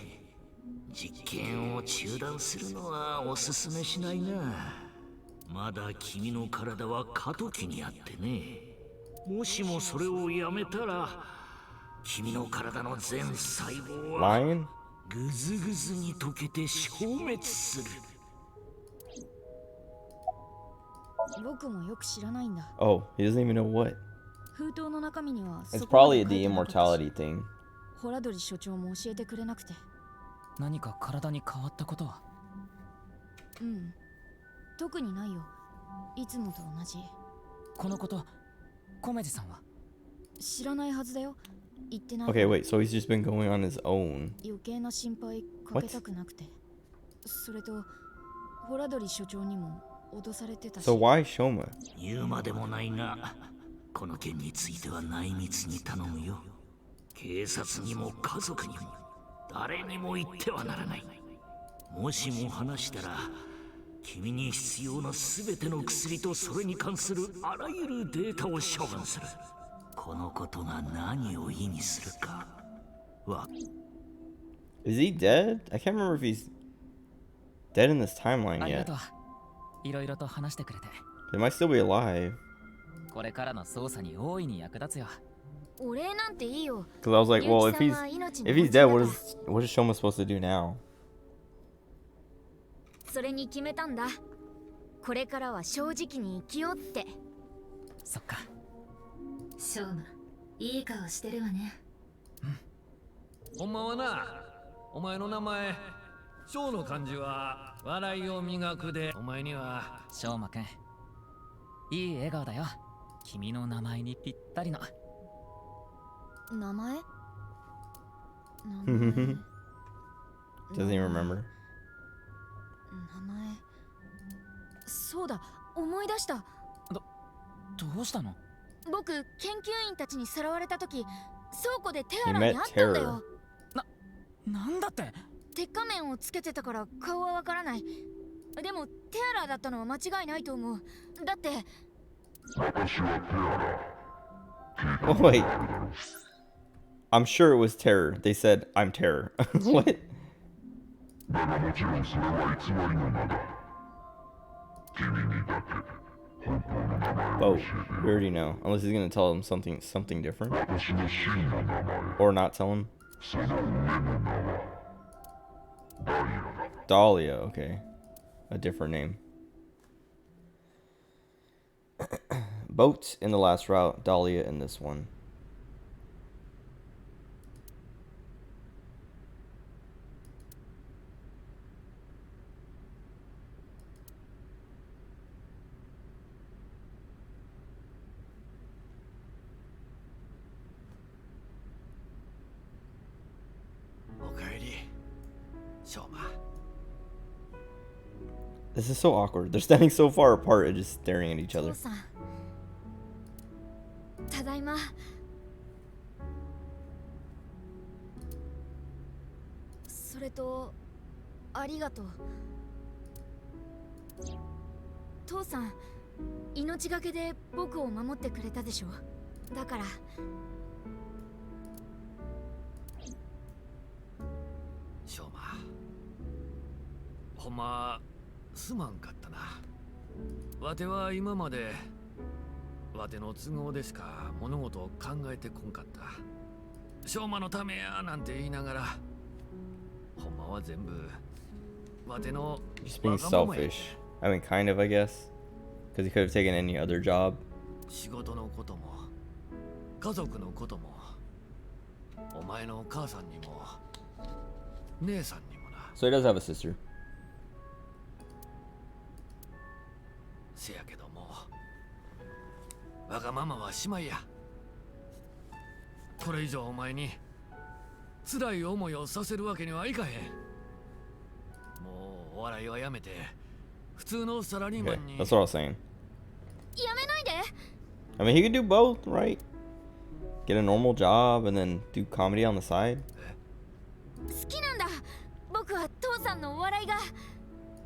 実験を中断するのはおすすめしないな。まだ君の体は過渡期にあってね。もしもそれをやめたら、君の体の全細胞は Lion? ぐずぐずに溶けて消滅する。僕もよく知らないんだ。 Oh, he doesn't even know what. 封筒の中身には It's そこまで probably 書い the てなかったし immortality thing. ホラドリ所長も教えてくれなくて。何か体に変わったことは？うん。特にないよ。いつもと同じ。このこと、コメジさんは？知らないはずだよ。言ってない。 Okay, wait. So he's just been going on his own. 余計な心配かけたくなくて。それと、ホラドリ所長にも脅されてたし。 So why Shoma? 言うまでもないが、この件については内密に頼むよ。警察にも家族にも誰にも言ってはならない。もしも話したら、君に必要なすべての薬とそれに関するあらゆるデータを処分する。このことが何を意味するかは。Is he dead? I can't remember if he's dead in this timeline ありが yet. とう。いろいろと話してくれて。 He might still be alive. これからの捜査に大いに役立つよ。お礼なんていいよ。 Because I was like, well, if 結 he's 城さんは命の if he's 本質だ dead, から what is Shoma supposed to do now? それに決めたんだ。これからは正直に生きようって。そっか。ショーマ、いい顔してるわね。ほんまはな、お前の名前ショーの漢字は笑いを磨くで、お前にはしょうまくん、いい笑顔だよ。君の名前にぴったりの。名前 Doesn't even remember. 名前。そうだ、思い出した。どうしたの？僕、研究員たちにさらわれた時、倉庫でテアラに会ったんだよ。なんだって？鉄仮面をつけてたから顔はわからない。でもテアラだったのは間違いないと思う。だって。 Oh wait. I'm sure it was Terror. They said I'm Terror. What? Oh, we already know. Unless he's gonna tell him something different, or not tell him. Dahlia. Okay, a different name. Boat in the last route. Dahlia in this one. This is so awkward. They're standing so far apart and just staring at each other. ただいま。それとありがとう。父さん、命がけで僕を守ってくれたでしょ。だから。しょうま、ほんますまんかったな。わては今までわての都合でしか物事を考えてこんかった。しょうまのためやなんて言いながら、ほんまは全部わての Just being selfish. I mean, kind of, I guess. Because he could have taken any other job. 仕事のことも家族のことも、お前のお母さんにも姉さんにもな。 So he does have a sister. せやけども、わがままはしまいや。これ以上お前に辛い思いをさせるわけにはいかへん。もうお笑いはやめて普通のサラリーマ Okay, ンに。 that's what I was saying. やめないで。I mean, he could do both, right? Get a normal job and then do comedy on the side. 好きなんだ。僕は父さんのお笑いが、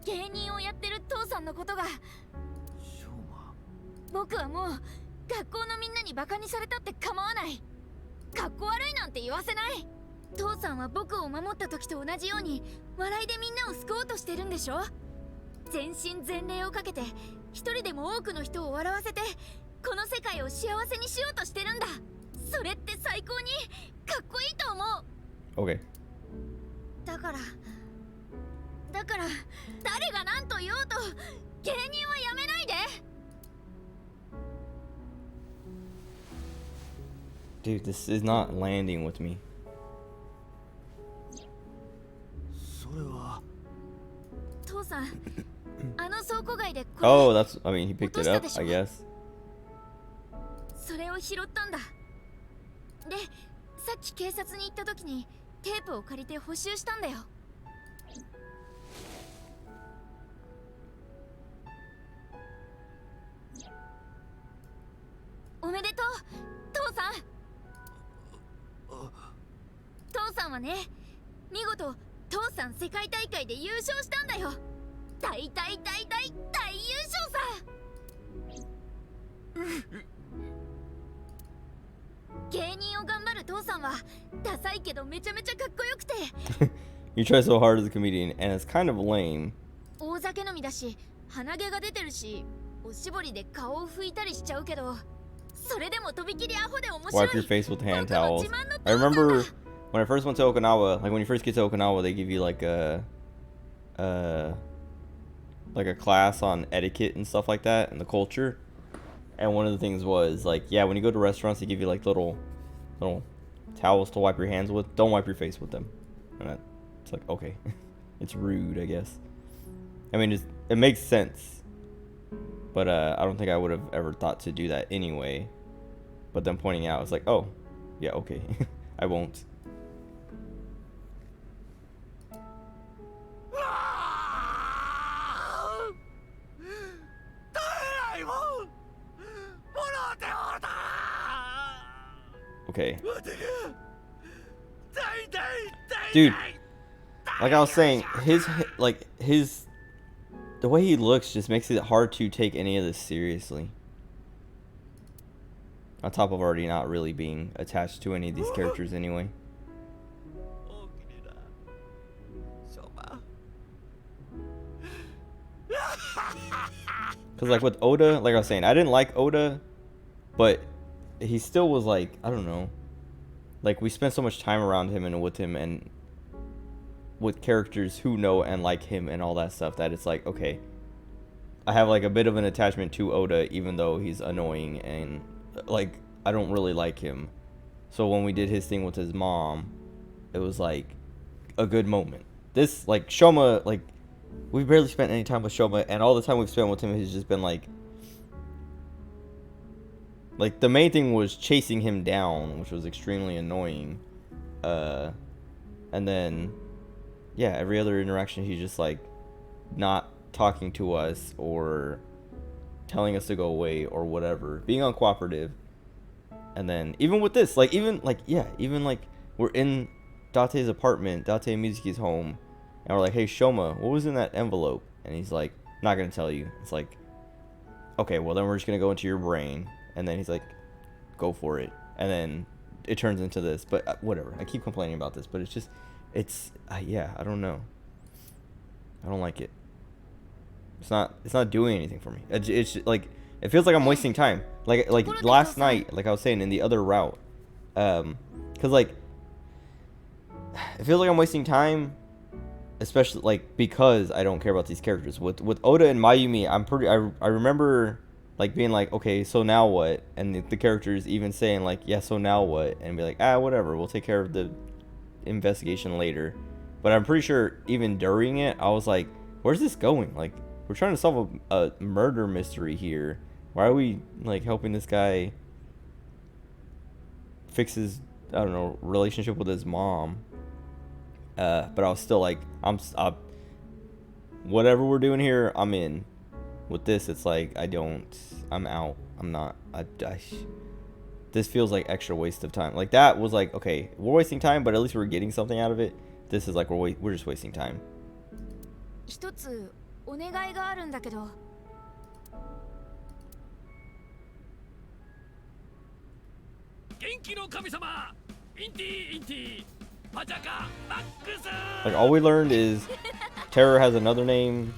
芸人をやってる父さんのことが。僕はもう学校のみんなにバカにされたって構わない。かっこ悪いなんて言わせない。父さんは僕を守った時と同じように笑いでみんなを救おうとしてるんでしょ。全身全霊をかけて一人でも多くの人を笑わせてこの世界を幸せにしようとしてるんだ。それって最高にかっこいいと思う。 Okay. だから誰が何と言おうと芸人はやめないで。 Dude, this is not landing with me. それは父さん、あの倉庫街でこれ Oh, that's, I mean, he picked it up, I guess. それを拾ったんだ。で、さっき警察に行った時にテープを借りて補修したんだよ。おめでとう、父さん。父さんはね、見事父さん世界大会で優勝したんだよ。大優勝さ。芸人を頑張る父さんはダサいけどめちゃめちゃかっこよくて You try so hard as a comedian, and it's kind of lame. 大酒飲みだし鼻毛が出てるしおしぼりで顔を拭いたりしちゃうけどそれでもとびきりアホで面白い。 Wipe your face with hand towels. I remember when I first went to Okinawa, like when you first get to Okinawa, they give you like a class on etiquette and stuff like that and the culture. And one of the things was like, yeah, when you go to restaurants, they give you like little towels to wipe your hands with. Don't wipe your face with them. And it's like, okay, it's rude, I guess. I mean, it makes sense, but I don't think I would have ever thought to do that anyway. But then pointing out, it's like, oh, yeah, okay, I won't. Okay. Dude, like I was saying, the way he looks just makes it hard to take any of this seriously. On top of already not really being attached to any of these characters anyway. Because like with Oda, like I was saying, I didn't like Oda, but he still was like, I don't know, like we spent so much time around him and with him and with characters who know and like him and all that stuff that it's like, okay, I have like a bit of an attachment to Oda even though he's annoying and like I don't really like him. So when we did his thing with his mom, it was like a good moment. This like Shoma, like we barely spent any time with Shoma, and all the time we've spent with him has just been like the main thing was chasing him down, which was extremely annoying. And then yeah, every other interaction he's just like not talking to us or telling us to go away or whatever, being uncooperative. And then even with this, like even like we're in Date's apartment, Date Mizuki's home, and we're like, hey Shoma, what was in that envelope? And he's like, not gonna tell you. It's like, okay, well then we're just gonna go into your brain. And then he's like, go for it. And then it turns into this. But whatever. I keep complaining about this. But it's just, yeah, I don't know. I don't like it. It's not doing anything for me. It's like, it feels like I'm wasting time. Like last night, like I was saying in the other route. Because like, it feels like I'm wasting time. Especially like because I don't care about these characters. With Oda and Mayumi, I remember like being like, okay, so now what? And the characters even saying like, yeah, so now what? And be like, whatever, we'll take care of the investigation later. But I'm pretty sure even during it, I was like, where's this going? Like, we're trying to solve a murder mystery here. Why are we like helping this guy fix his, I don't know, relationship with his mom? But I was still like, whatever we're doing here, I'm in. With this, it's like I don't I'm out. I'm not. This feels like extra waste of time. Like that was like, okay, we're wasting time, but at least we're getting something out of it. This is like we're just wasting time. 一つお願いがあるんだけど。元気の神様、インティインティ、パチャカマックス。 Like all we learned is Terror has another name,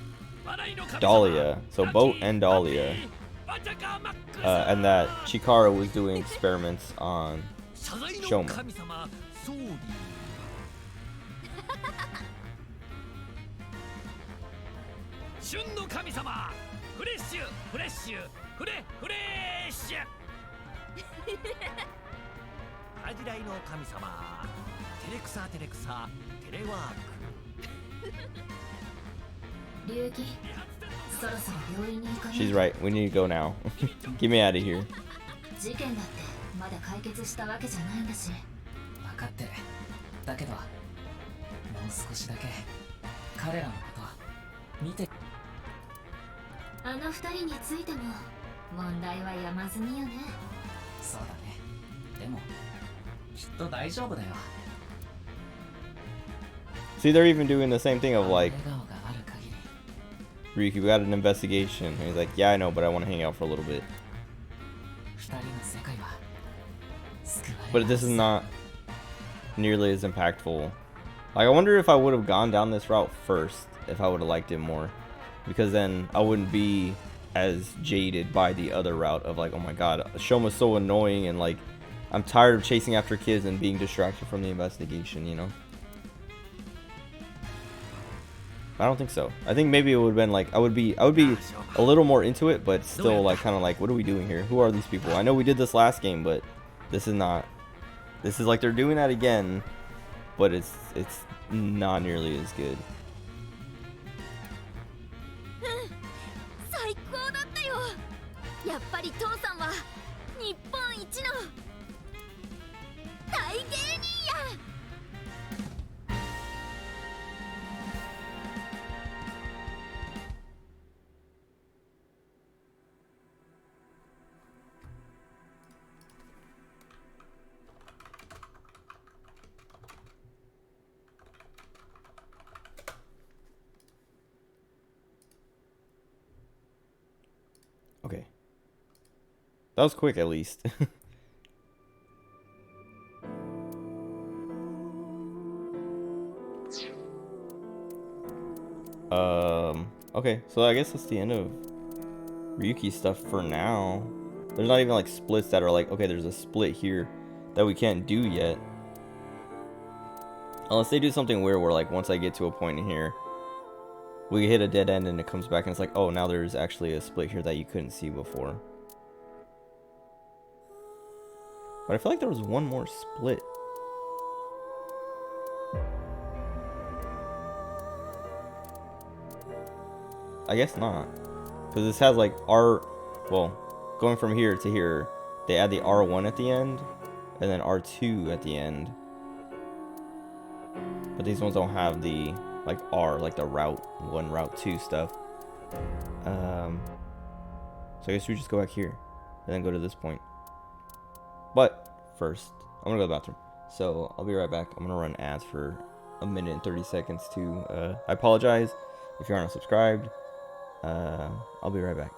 Dahlia. So Boat and Dahlia. And that Chikara was doing experiments on Shoma. 旬の神様、フレッシュフレッシュフレフレッシュ。恥じらいの神様、テレクサテレクサテレワーク。流儀、そろそろ病院に行かない。 She's right. We need to go now. Get me out of here. 事件だってまだ解決したわけじゃないんだし。分かってる。だけどもう少しだけ彼らのこと見て。あの二人についても問題は山積みよね。そうだね。でもきっと大丈夫だよ。 See, they're even doing the same thing of like, Ryuki, we got an investigation. And he's like, yeah, I know, but I want to hang out for a little bit. But this is not nearly as impactful. Like, I wonder if I would have gone down this route first, if I would have liked it more. Because then I wouldn't be as jaded by the other route of like, oh my god, Shoma's so annoying and like, I'm tired of chasing after kids and being distracted from the investigation, you know? I don't think so. I think maybe it would have been like, I would be a little more into it, but still like kind of like, what are we doing here? Who are these people? I know we did this last game, but this is not. This is like they're doing that again, but it's not nearly as good. 最高だったよ。やっぱり父さんは日本一の大芸人や。 Okay. That was quick, at least. Okay, so I guess that's the end of Ryuki stuff for now. There's not even like splits that are like, okay, there's a split here that we can't do yet. Unless they do something weird where like once I get to a point in here, we hit a dead end and it comes back and it's like, oh, now there's actually a split here that you couldn't see before. But I feel like there was one more split. I guess not. Because this has like R, well, going from here to here, they add the R1 at the end and then R2 at the end. But these ones don't have the like R, like the route 1, route 2 stuff. So I guess we just go back here and then go to this point. But first, I'm gonna go to the bathroom. So I'll be right back. I'm gonna run ads for a minute and 30 seconds too. I apologize if you aren't subscribed. I'll be right back.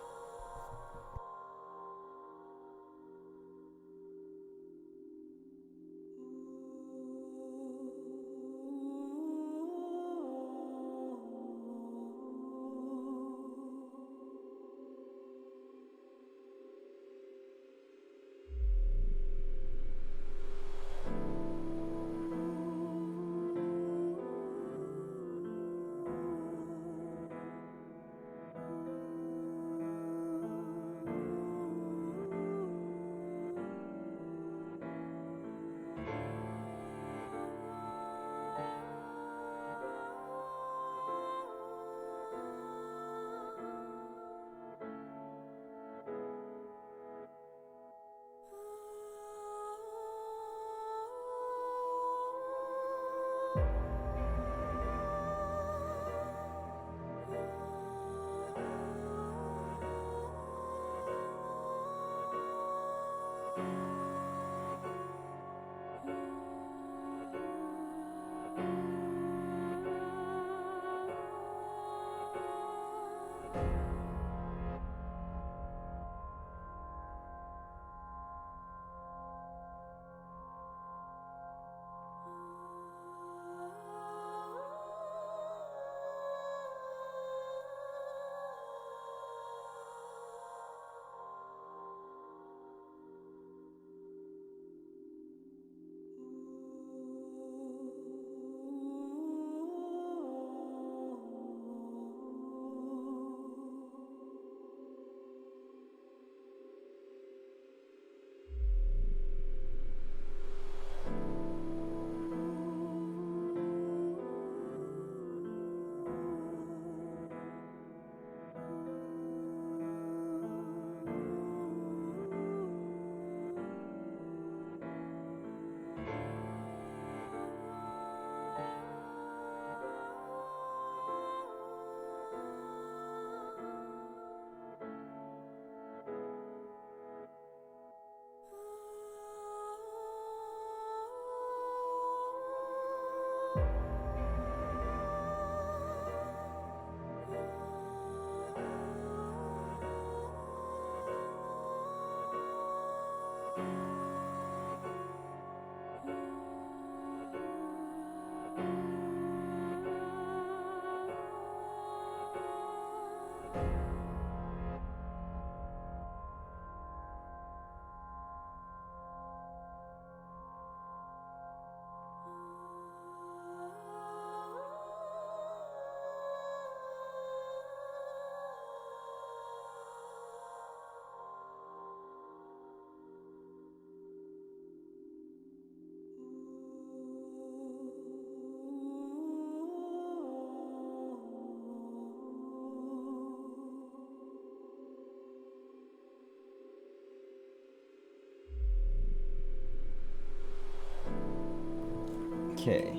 Okay.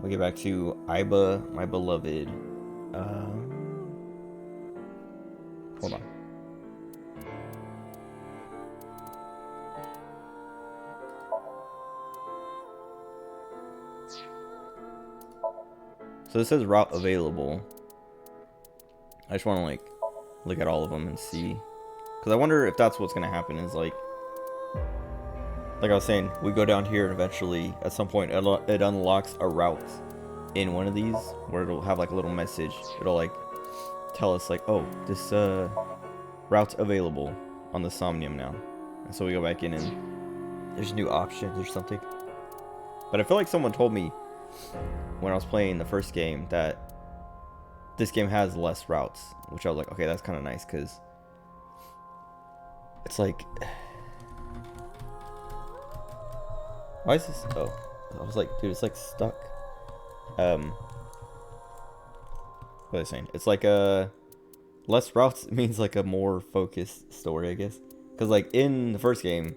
We get back to Iba, my beloved. Hold on. So this says route available. I just want to like look at all of them and see, because I wonder if that's what's gonna happen. Is like I was saying, we go down here and eventually at some point it unlocks a route in one of these where it'll have like a little message. It'll like tell us like, oh, this route's available on the Somnium now, and so we go back in and there's new options or something. But I feel like someone told me when I was playing the first game that this game has less routes, which I was like, okay, that's kind of nice, because it's like, why is this? Oh, I was like, dude, it's like stuck. What are they saying? It's like less routes means like a more focused story, I guess. Because like in the first game,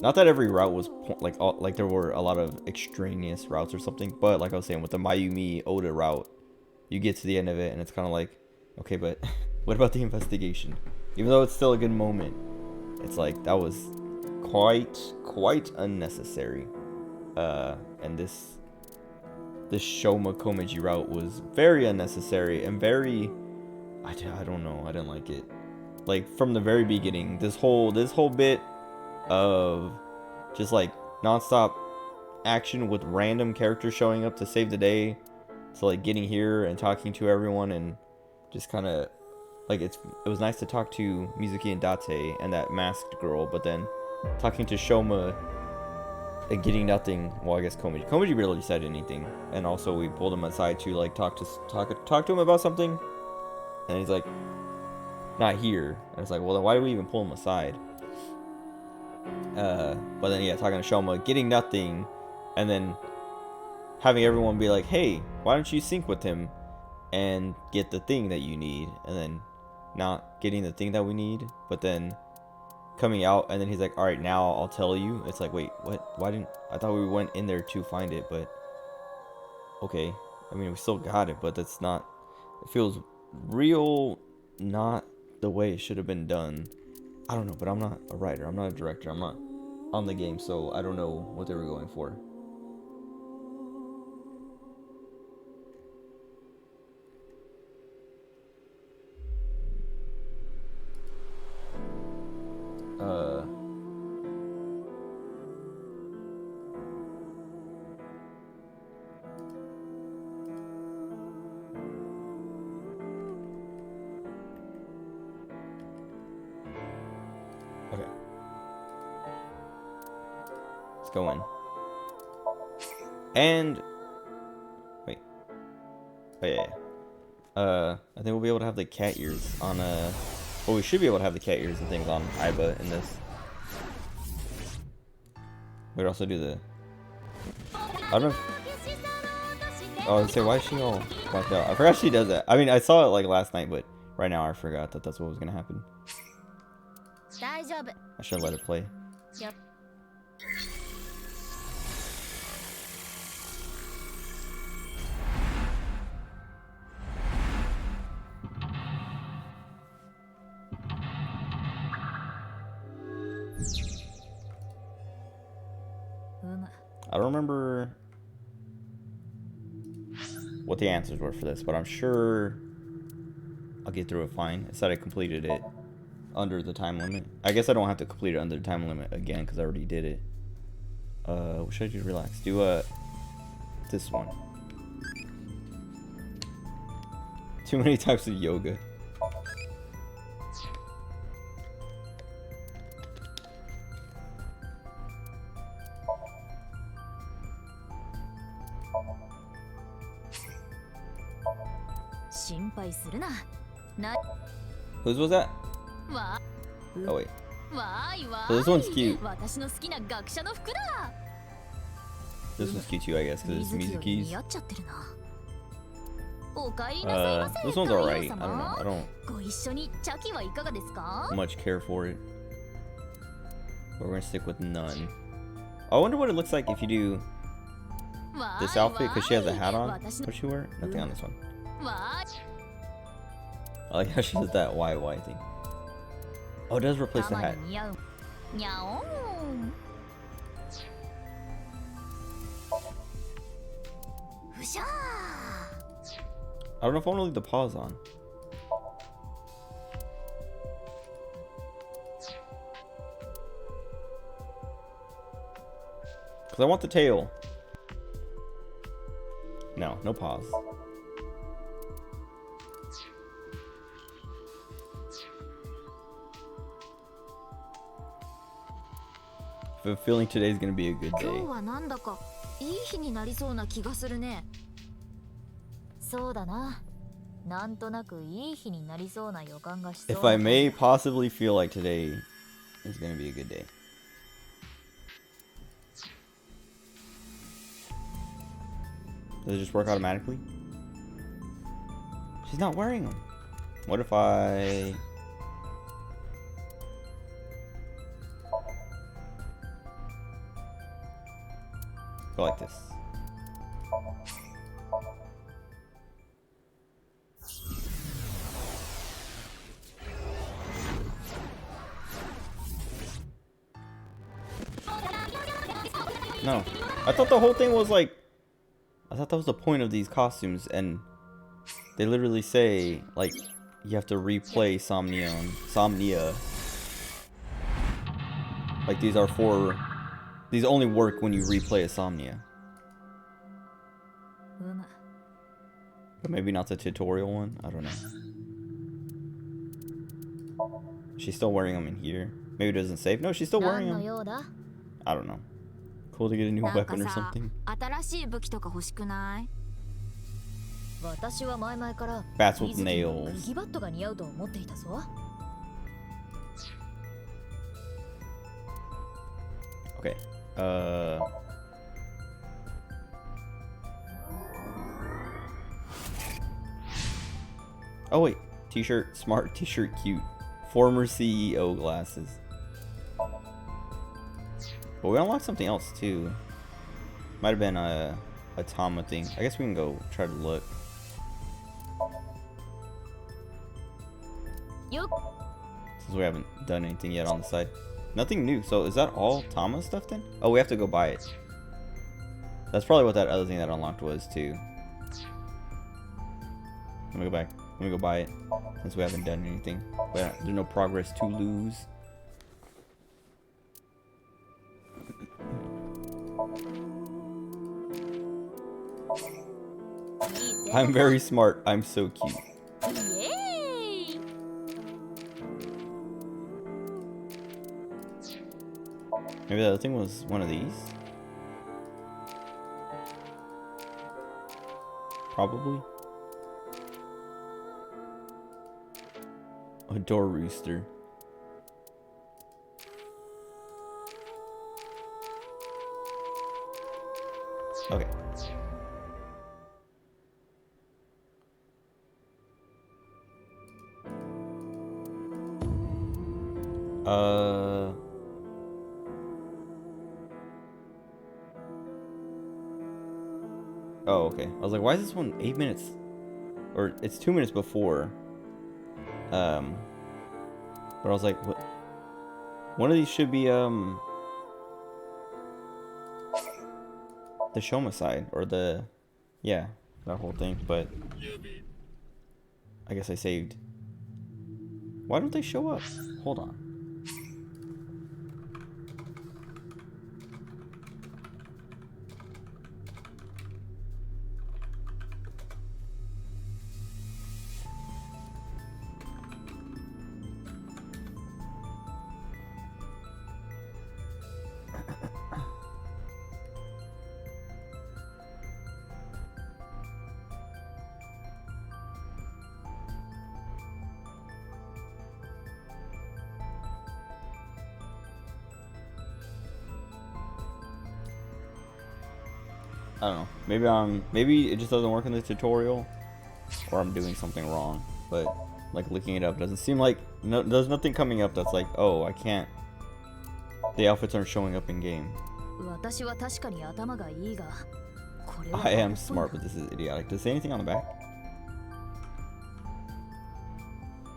not that every route was like there were a lot of extraneous routes or something, but like I was saying with the Mayumi Oda route, you get to the end of it and it's kind of like, okay, but what about the investigation? Even though it's still a good moment, it's like that was quite unnecessary. And this Shoma Komeji route was very unnecessary and very, I don't know, I didn't like it. Like from the very beginning, this whole bit of just like nonstop action with random characters showing up to save the day, to like getting here and talking to everyone, and just kind of like it was nice to talk to Mizuki and Date and that masked girl, but then talking to Shoma and getting nothing. Well, I guess Komeji barely said anything, and also we pulled him aside to like talk to him about something, and he's like, not here. And it's like, well, then why do we even pull him aside? But then yeah, talking to Shoma, getting nothing, and then having everyone be like, hey, why don't you sync with him and get the thing that you need, and then not getting the thing that we need, but then coming out and then he's like, all right, now I'll tell you. It's like, wait, what? Why didn't I thought we went in there to find it? But okay, I mean, we still got it, but that's not, it feels real not the way it should have been done. I don't know, but I'm not a writer, I'm not a director, I'm not on the game, so I don't know what they were going for. Okay. Let's go in. And wait. Oh yeah. I think we'll be able to have the cat ears on well, we should be able to have the cat ears and things on Iba in this. We'd also do the, I don't know if, oh, I was say, why is she all blacked out? I forgot she does that. I mean, I saw it like last night, but right now I forgot that that's what was gonna happen. I should let it play. Yep. I don't remember what the answers were for this, but I'm sure I'll get through it fine. It said I completed it under the time limit. I guess I don't have to complete it under the time limit again because I already did it. What should I do? Relax. Do this one. Too many types of yoga. Whose was that? Oh wait. So this one's cute. This one's cute too, I guess, because it's Mizuki's. This one's alright. I don't know. I don't much care for it. But we're gonna stick with none. I wonder what it looks like if you do this outfit, because she has a hat on. What she wear? Nothing on this one. I like how she does that YY thing. Oh, it does replace the hat. I don't know if I want to leave the paws on. Because I want the tail. No, no paws. I have a feeling today's gonna be a good day. いい日になりそうな気がするね。そうだな。なんとなくいい日になりそうな予感がしそう。If I may possibly feel like today is gonna be a good day. Does it just work automatically? She's not wearing them. What if I... go like this? No. I thought the whole thing was like... I thought that was the point of these costumes, and they literally say, like, you have to replay Somnia. Like, these are for... These only work when you replay a Somnia. But maybe not the tutorial one? I don't know. She's still wearing them in here. Maybe it doesn't save. No, she's still wearing them. I don't know. Cool to get a new weapon or something. 新しい武器とか欲しくない？私は前々から Bats with nails. 釘バットが似合うと思っていたぞ。Okay. Oh wait, t-shirt, smart t-shirt, cute. Former CEO glasses. But we unlocked something else too. Might have been a Tama thing. I guess we can go try to look. Since we haven't done anything yet on the side. Nothing new. So is that all Tama stuff then? Oh, we have to go buy it. That's probably what that other thing that unlocked was too. Let me go back. Let me go buy it. Since we haven't done anything. But there's no progress to lose. I'm very smart. I'm so cute. Yay! Maybe the other thing was one of these? Probably. A door rooster. Okay. Oh, okay. I was like, why is this one 8 minutes? Or it's 2 minutes before. But I was like, what? One of these should be, the Shoma side, or the, yeah, that whole thing, but I guess I saved. Why don't they show up? Hold on. I don't know. Maybe it just doesn't work in the tutorial, or I'm doing something wrong. But like looking it up doesn't seem like there's nothing coming up that's like, oh, I can't The outfits aren't showing up in game. 私は確かに頭がいいが、これは I am smart, but this is idiotic. Does it say anything on the back?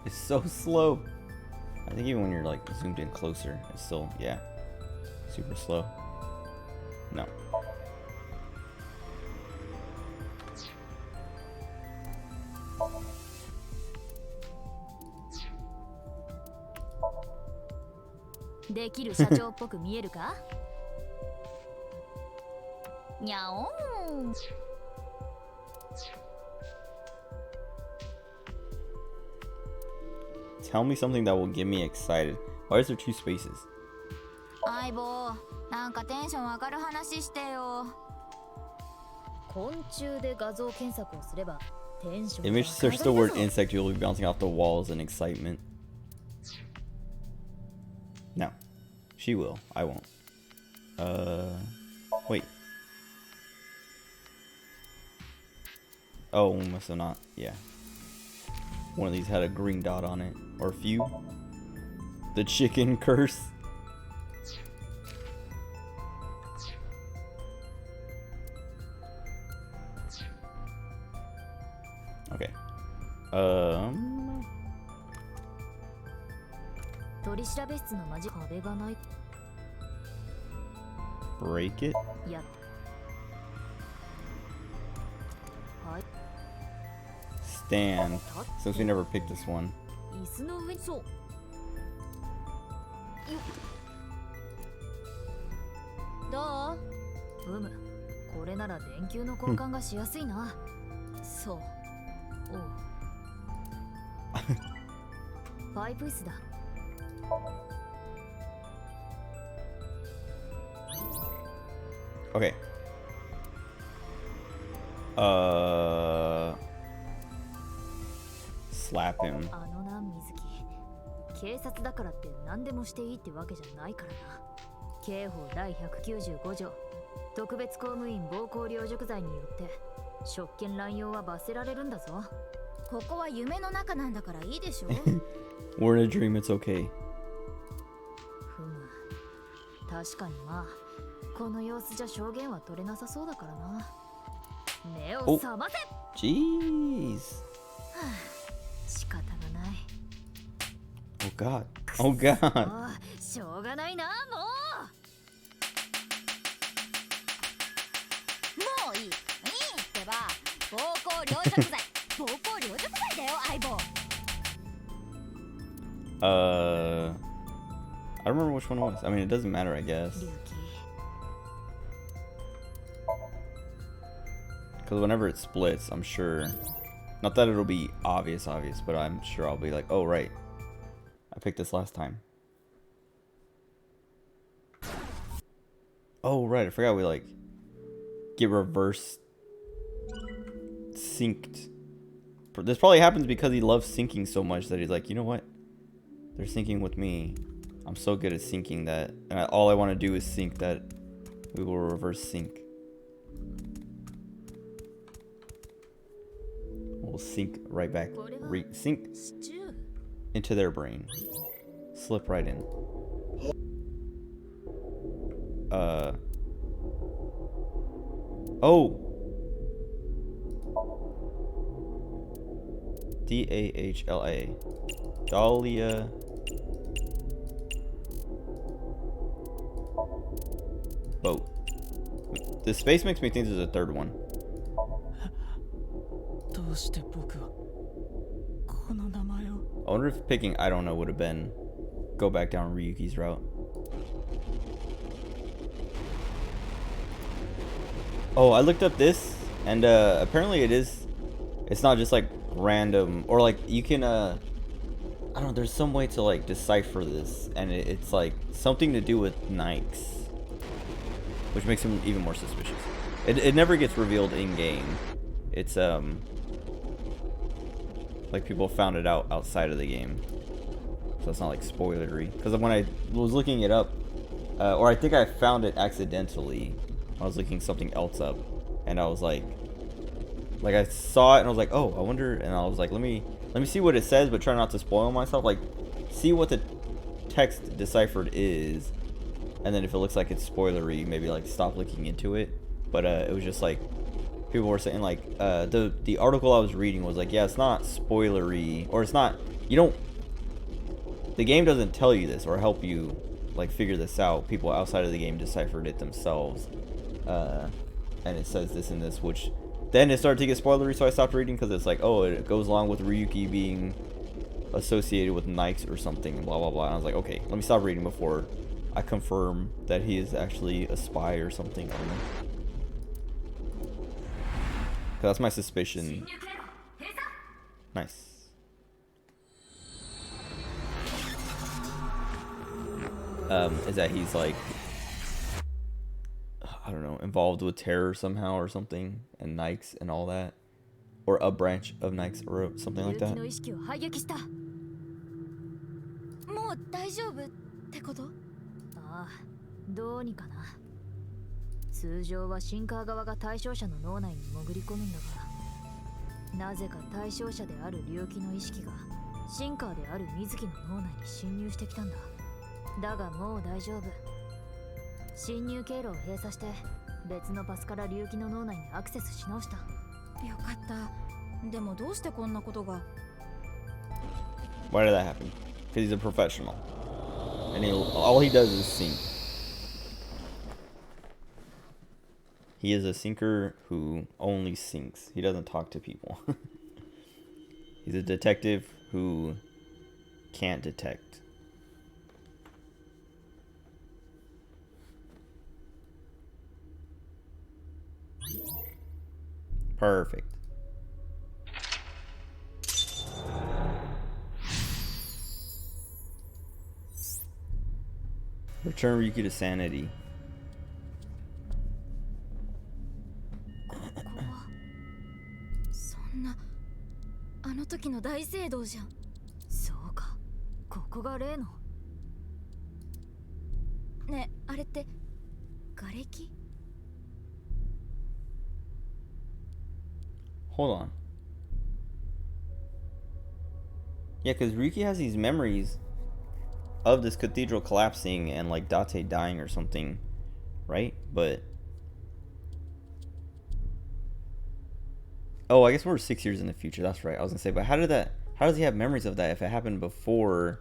It's so slow. I think even when you're like zoomed in closer, it's still, yeah, super slow. No. "できる社長っぽく見えるか?にゃおーん。Tell me something that will get me excited. Why is there 2 spaces? 相棒、なんかテンション上がる話してよ。昆虫で画像検索をすればテンション Image search the word insect, you'll be bouncing off the walls in excitement. No. She will. I won't. Wait. Oh, must have not. Yeah. One of these had a green dot on it. Or a few. The chicken curse. Okay. 取調室のマジ壁がない。 Break it? や。はい。 Stand. Since we never picked this one. 椅子の上にそう。よっ。どう？これなら電球の交換がしやすいな。そう。おう。パイプ椅子だ。Okay. Slap him. あのな、水木。警察だからって何でもしていいってわけじゃないからな。刑法第195条。特別公務員暴行陵辱罪によって職権乱用は罰せられるんだぞ。ここは夢の中なんだからいいでしょ。We're in a dream, it's okay. ふむ。確かにまあ、この様子じゃ証言は取れなさそうだからな。目を覚ませ。Jeez. 仕方がない。 Oh god. Oh god. しょうがないな、もういいってば。暴行陵辱罪。暴行陵辱罪だよ、相棒。I don't remember which one it was. I mean, it doesn't matter, I guess. Because whenever it splits, I'm sure... Not that it'll be obvious, but I'm sure I'll be like, oh, right. I picked this last time. Oh, right. I forgot we, like, get reverse synced. This probably happens because he loves syncing so much that he's like, you know what? They're syncing with me. I'm so good at syncing that. And all I want to do is sync that. We will reverse sync. We'll sync right back. Sync into their brain. Slip right in. Oh! D-A-H-L-A. Dahlia. Boat. This space makes me think there's a third one. I wonder if picking I don't know would have been go back down Ryuki's route. Oh, I looked up this and apparently it's not just like random or like you can I don't know, there's some way to like decipher this and it's like something to do with Nikes, which makes him even more suspicious. It never gets revealed in game. It's like people found it out outside of the game, so it's not like spoilery. Because when I was looking it up, or I think I found it accidentally. I was looking something else up, and I was like I saw it and I was like, oh, I wonder, and I was like, let me see what it says, but try not to spoil myself. Like, see what the text deciphered is, and then if it looks like it's spoilery, maybe like stop looking into it. But it was just like people were saying like the article I was reading was like, yeah, it's not spoilery, or it's not, you don't, the game doesn't tell you this or help you like figure this out. People outside of the game deciphered it themselves, and it says this and this, which then it started to get spoilery, so I stopped reading because it's like, oh, it goes along with Ryuki being associated with Nikes or something, and blah blah blah. And I was like, okay, let me stop reading before I confirm that he is actually a spy or something. I don't know. That's my suspicion. Nice. Is that he's like, I don't know, involved with terror somehow or something, and Nikes and all that, or a branch of Nikes or something like that. もう大丈夫ってこと？ああ、どうにかな。通常はシンカー側が対象者の脳内に潜り込むんだが、なぜか対象者である龍騎の意識がシンカーである水木の脳内に侵入してきたんだ。だがもう大丈夫。侵入経路を閉鎖して別のパスから龍騎の脳内にアクセスし直した。よかった。でもどうしてこんなことが？ Why did that happen? Because he's a professional, and all he does is sink. He is a sinker who only sinks. He doesn't talk to people. He's a detective who can't detect. Perfect. Return Ryuki to sanity. そんな、あの時の大聖堂じゃん。そうか、ここが例の。ねえ、あれって瓦礫？ Hold on. Yeah, because Ryuki has these memories of this cathedral collapsing and like Date dying or something, right? But oh, I guess we're 6 years in the future. That's right. I was gonna say, but how does he have memories of that if it happened before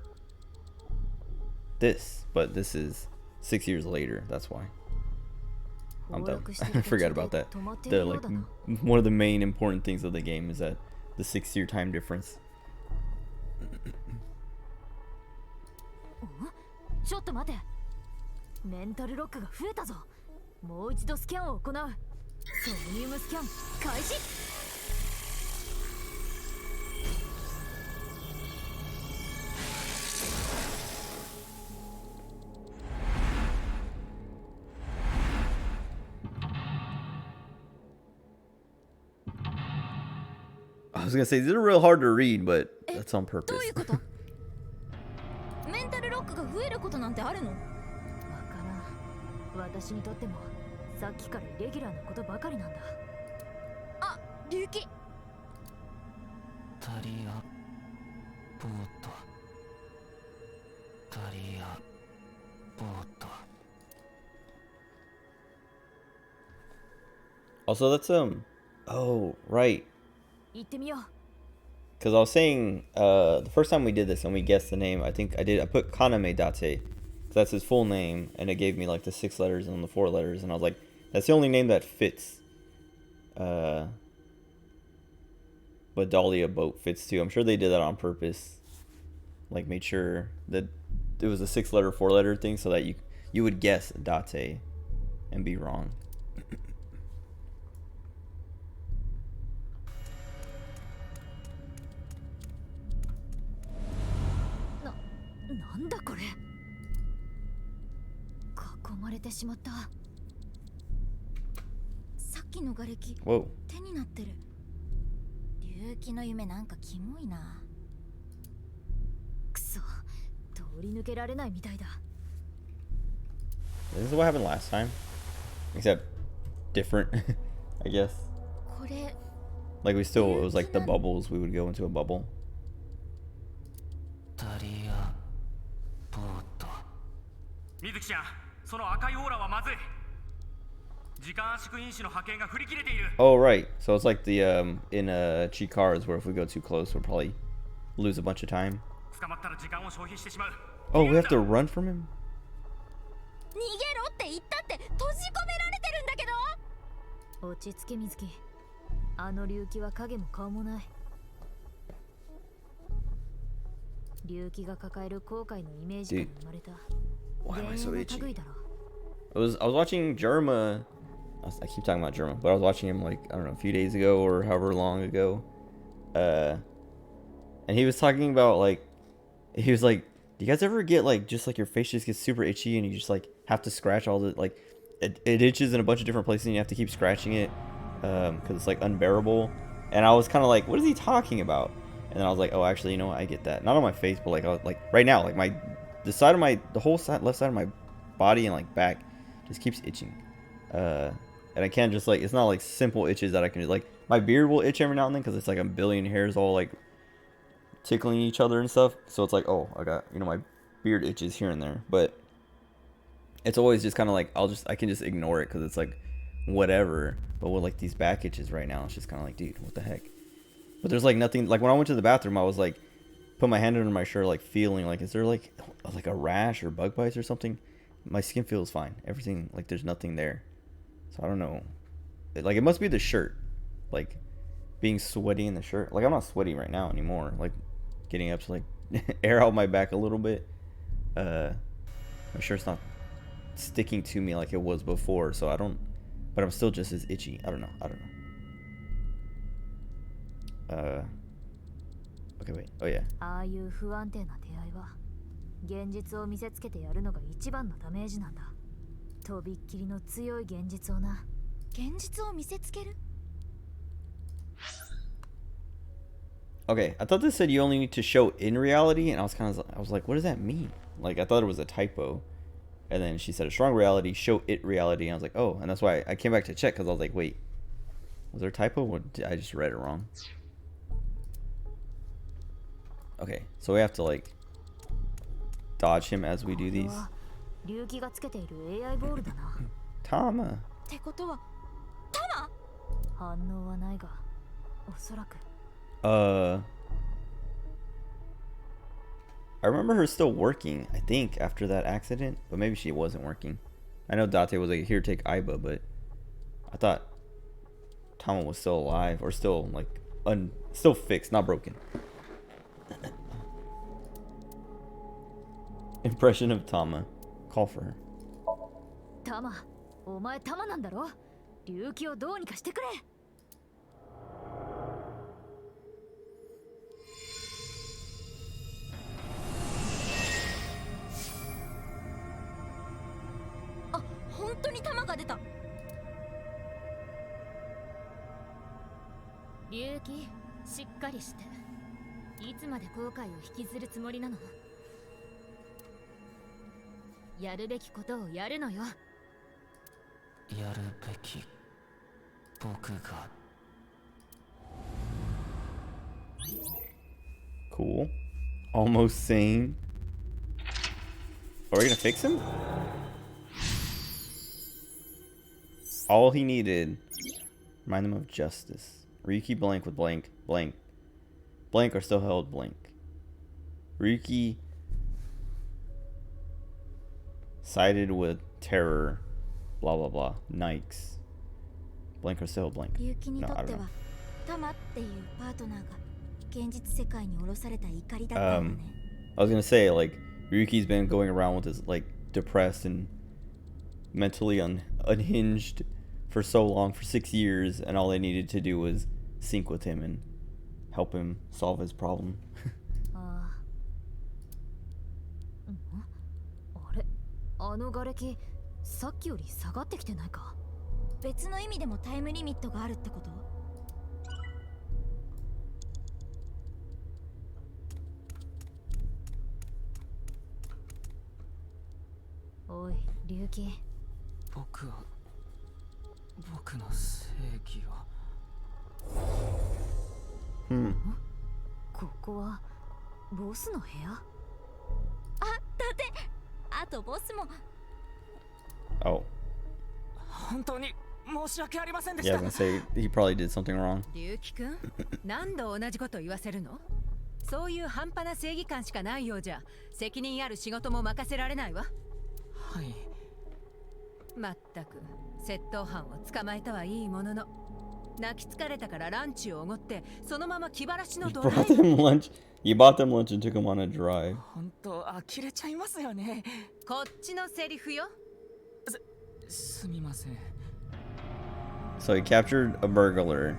this? But this is 6 years later. That's why. I'm dumb. I forgot about that. The like one of the main important things of the game is that the 6-year time difference. ちょっと待て。メンタルロックが増えたぞ。もう一度スキャンを行う。ソニウムスキャン開始。I was gonna say these are real hard to read, but that's on purpose. どういうこと？メンタルロックが増えることなんてあるの？わからん。私にとってもさっきからイレギュラーなことばかりなんだ。あ、龍騎。タリアボート。タリアボート。 Also, that's oh, right. 行ってみよう。 Because I was saying, the first time we did this and we guessed the name, I put Kaname Date. That's his full name, and it gave me like the 6 letters and the 4 letters, and I was like, that's the only name that fits. But Dahlia Boat fits too. I'm sure they did that on purpose. Like, made sure that it was a 6-letter, 4-letter thing so that you would guess Date and be wrong. なんだこれ。囲まれてしまった。さっきの瓦礫、手になってる。龍騎の夢なんかキモいな。くそ、通り抜けられないみたいだ。This is what happened last time, except different, I guess. これ。Like it was like the bubbles. We would go into a bubble. タリアボート。水木ちゃん、その赤いオーラはまずい。時間圧縮因子の波形が振り切れている。 Oh right, so it's like the in Chikars where if we go too close we'll probably lose a bunch of time. 捕まったら時間を消費してしまう。 Oh, we have to run from him? 逃げろって言ったって閉じ込められてるんだけど。落ち着け水木。あの竜気は影も顔もない。竜気が抱える後悔のイメージから生まれた。 Why am I so 類 itchy? だろ。I was watching Germa. I keep talking about Germa, but I was watching him like I don't know a few days ago or however long ago, and he was talking about like he was like, do you guys ever get like just like your face just gets super itchy and you just like have to scratch all the like it itches in a bunch of different places and you have to keep scratching it because it's like unbearable. And I was kind of like, what is he talking about? And then I was like, oh, actually, you know what? I get that. Not on my face, but like right now, like the whole side, left side of my body and like back just keeps itching. And I can't just like, it's not like simple itches that I can do. Like my beard will itch every now and then because it's like a billion hairs all like tickling each other and stuff. So it's like, oh, I got, you know, my beard itches here and there. But it's always just kind of like, I can just ignore it because it's like whatever. But with like these back itches right now, it's just kind of like, dude, what the heck? But there's like nothing, like when I went to the bathroom, I was like, put my hand under my shirt, like feeling like, is there like a rash or bug bites or something? My skin feels fine. Everything, like there's nothing there. So I don't know. Like it must be the shirt. Like being sweaty in the shirt. Like I'm not sweaty right now anymore. Like getting up to like air out my back a little bit. My shirt's not sticking to me like it was before. So I don't, but I'm still just as itchy. I don't know. Okay, wait. Oh yeah. ああいう不安定な出会いは現実を見せつけてやるのが一番のダメージなんだ。とびっきりの強い現実をな。現実を見せつける？ Okay, I thought this said you only need to show in reality, and I was like, what does that mean? Like I thought it was a typo, and then she said a strong reality, show it reality, and I was like, oh, and that's why I came back to check because I was like, wait, was there a typo? Or did I just read it wrong? Okay, so we have to like dodge him as we do these. 竜気がつけている AI ボールだな。Tama. ってことはタマ？反応はないが、おそらく。I remember her still working, I think, after that accident, but maybe she wasn't working. I know Date was like, here, take Aiba, but I thought Tama was still alive, or still like still fixed, not broken. Impression of Tama. Call for her. タマ、お前タマなんだろ？竜気をどうにかしてくれ。あ、本当にタマが出た。竜気、しっかりして。いつまで後悔を引きずるつもりなの？やるべきことをやるのよ。やるべき僕が。Cool. Almost sane. Are we gonna fix him? All he needed. Remind them of justice. Ryuki blank with blank. Blank. Blank are still held blank. Ryuki sided with terror. Blah blah blah. Nikes. Blank are still blank. 竜気に No, と I っ don't て know. はタマっていうパートナーが現実世界に降ろされた怒りだったんだね。I was gonna say, like, Ryuki's been going around with his, like, depressed and mentally unhinged for so long, for 6 years, and all they needed to do was sync with him and help him solve his problem. あれ、あの瓦礫、さっきより下がってきてないか？別の意味でもタイムリミットがあるってこと？おい、竜気。僕の正義は。ここはボスの部屋？あ、だってあとボスも Oh. 本当に申し訳ありませんでし Yeah, I た。 was gonna say he probably did something wrong. 龍樹くん、何度同じこと言わせるの？そういう半端な正義感しかないようじゃ、責任ある仕事も任せられないわ。はい。まったく、窃盗犯を捕まえたはいいものの、泣き疲れたからランチをおごって、そのまま気晴らしの You ドライ brought ブ。 them lunch. You bought them lunch and took them on a drive. 本当呆れちゃいますよね。こっちのセリフよ。すみません。 So he captured a burglar.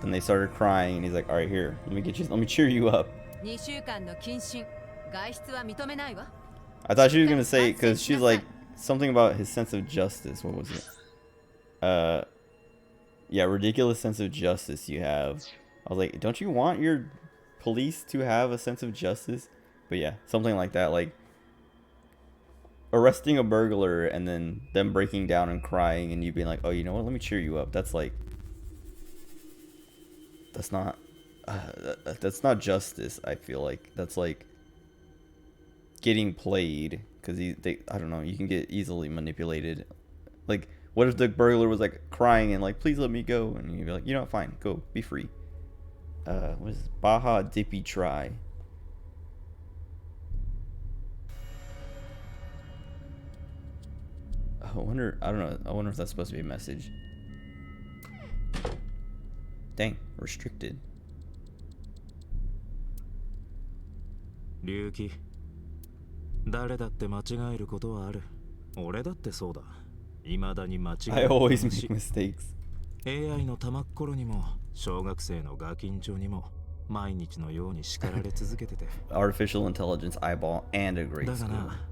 Then they started crying, and he's like, "All right, here, let me cheer you up." 2週間の謹慎、外出は認めないわ。 I thought she was gonna say because she's like something about his sense of justice. What was it? Yeah, ridiculous sense of justice you have. I was like, don't you want your police to have a sense of justice? But yeah, something like that, like arresting a burglar and then them breaking down and crying and you being like, oh, you know what? Let me cheer you up. That's like, that's not justice. I feel like that's like getting played because I don't know. You can get easily manipulated. Like, what if the burglar was like crying and like, please let me go, and you'd be like, you know what, fine, go, be free. What is this? Baja Dippy Try. I wonder if that's supposed to be a message. Dang, restricted. 龍騎、誰だって間違えることはある。俺だってそうだ。未だに間違え I る。 always make mistakes. AI の玉っころにも小学生のガキンチョにも毎日のように叱られ続けてて。 Artificial intelligence eyeball and a grade だが school. な、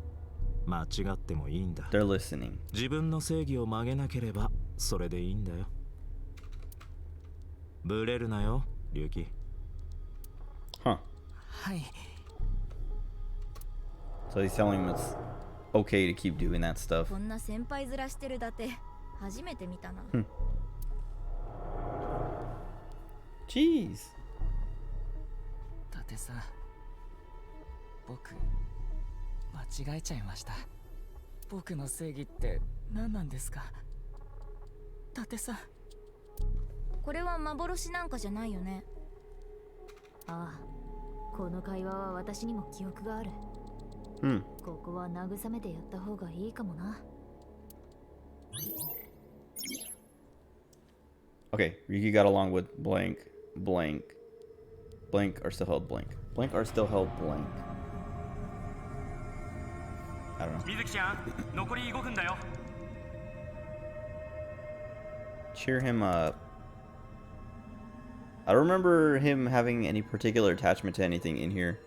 間違ってもいいんだ。 They're listening. 自分の正義を曲げなければそれでいいんだよ。ブレるなよ、龍騎。 Huh. はい。 So he's telling him it's okay to keep doing that stuff. こんな先輩面してるだって初めて見たな。Jeez. 伊達さん、僕間違えちゃいました。僕の正義って何なんですか？伊達さん。これは幻なんかじゃないよね。ああ、この会話は私にも記憶がある。ここは慰めてやった方がいいかもな。Okay, Ryuki got along with blank. Blank are still held blank. Blank are still held blank. I don't know. 水木ちゃん、残り5分だよ。 Cheer him up. I don't remember him having any particular attachment to anything in here.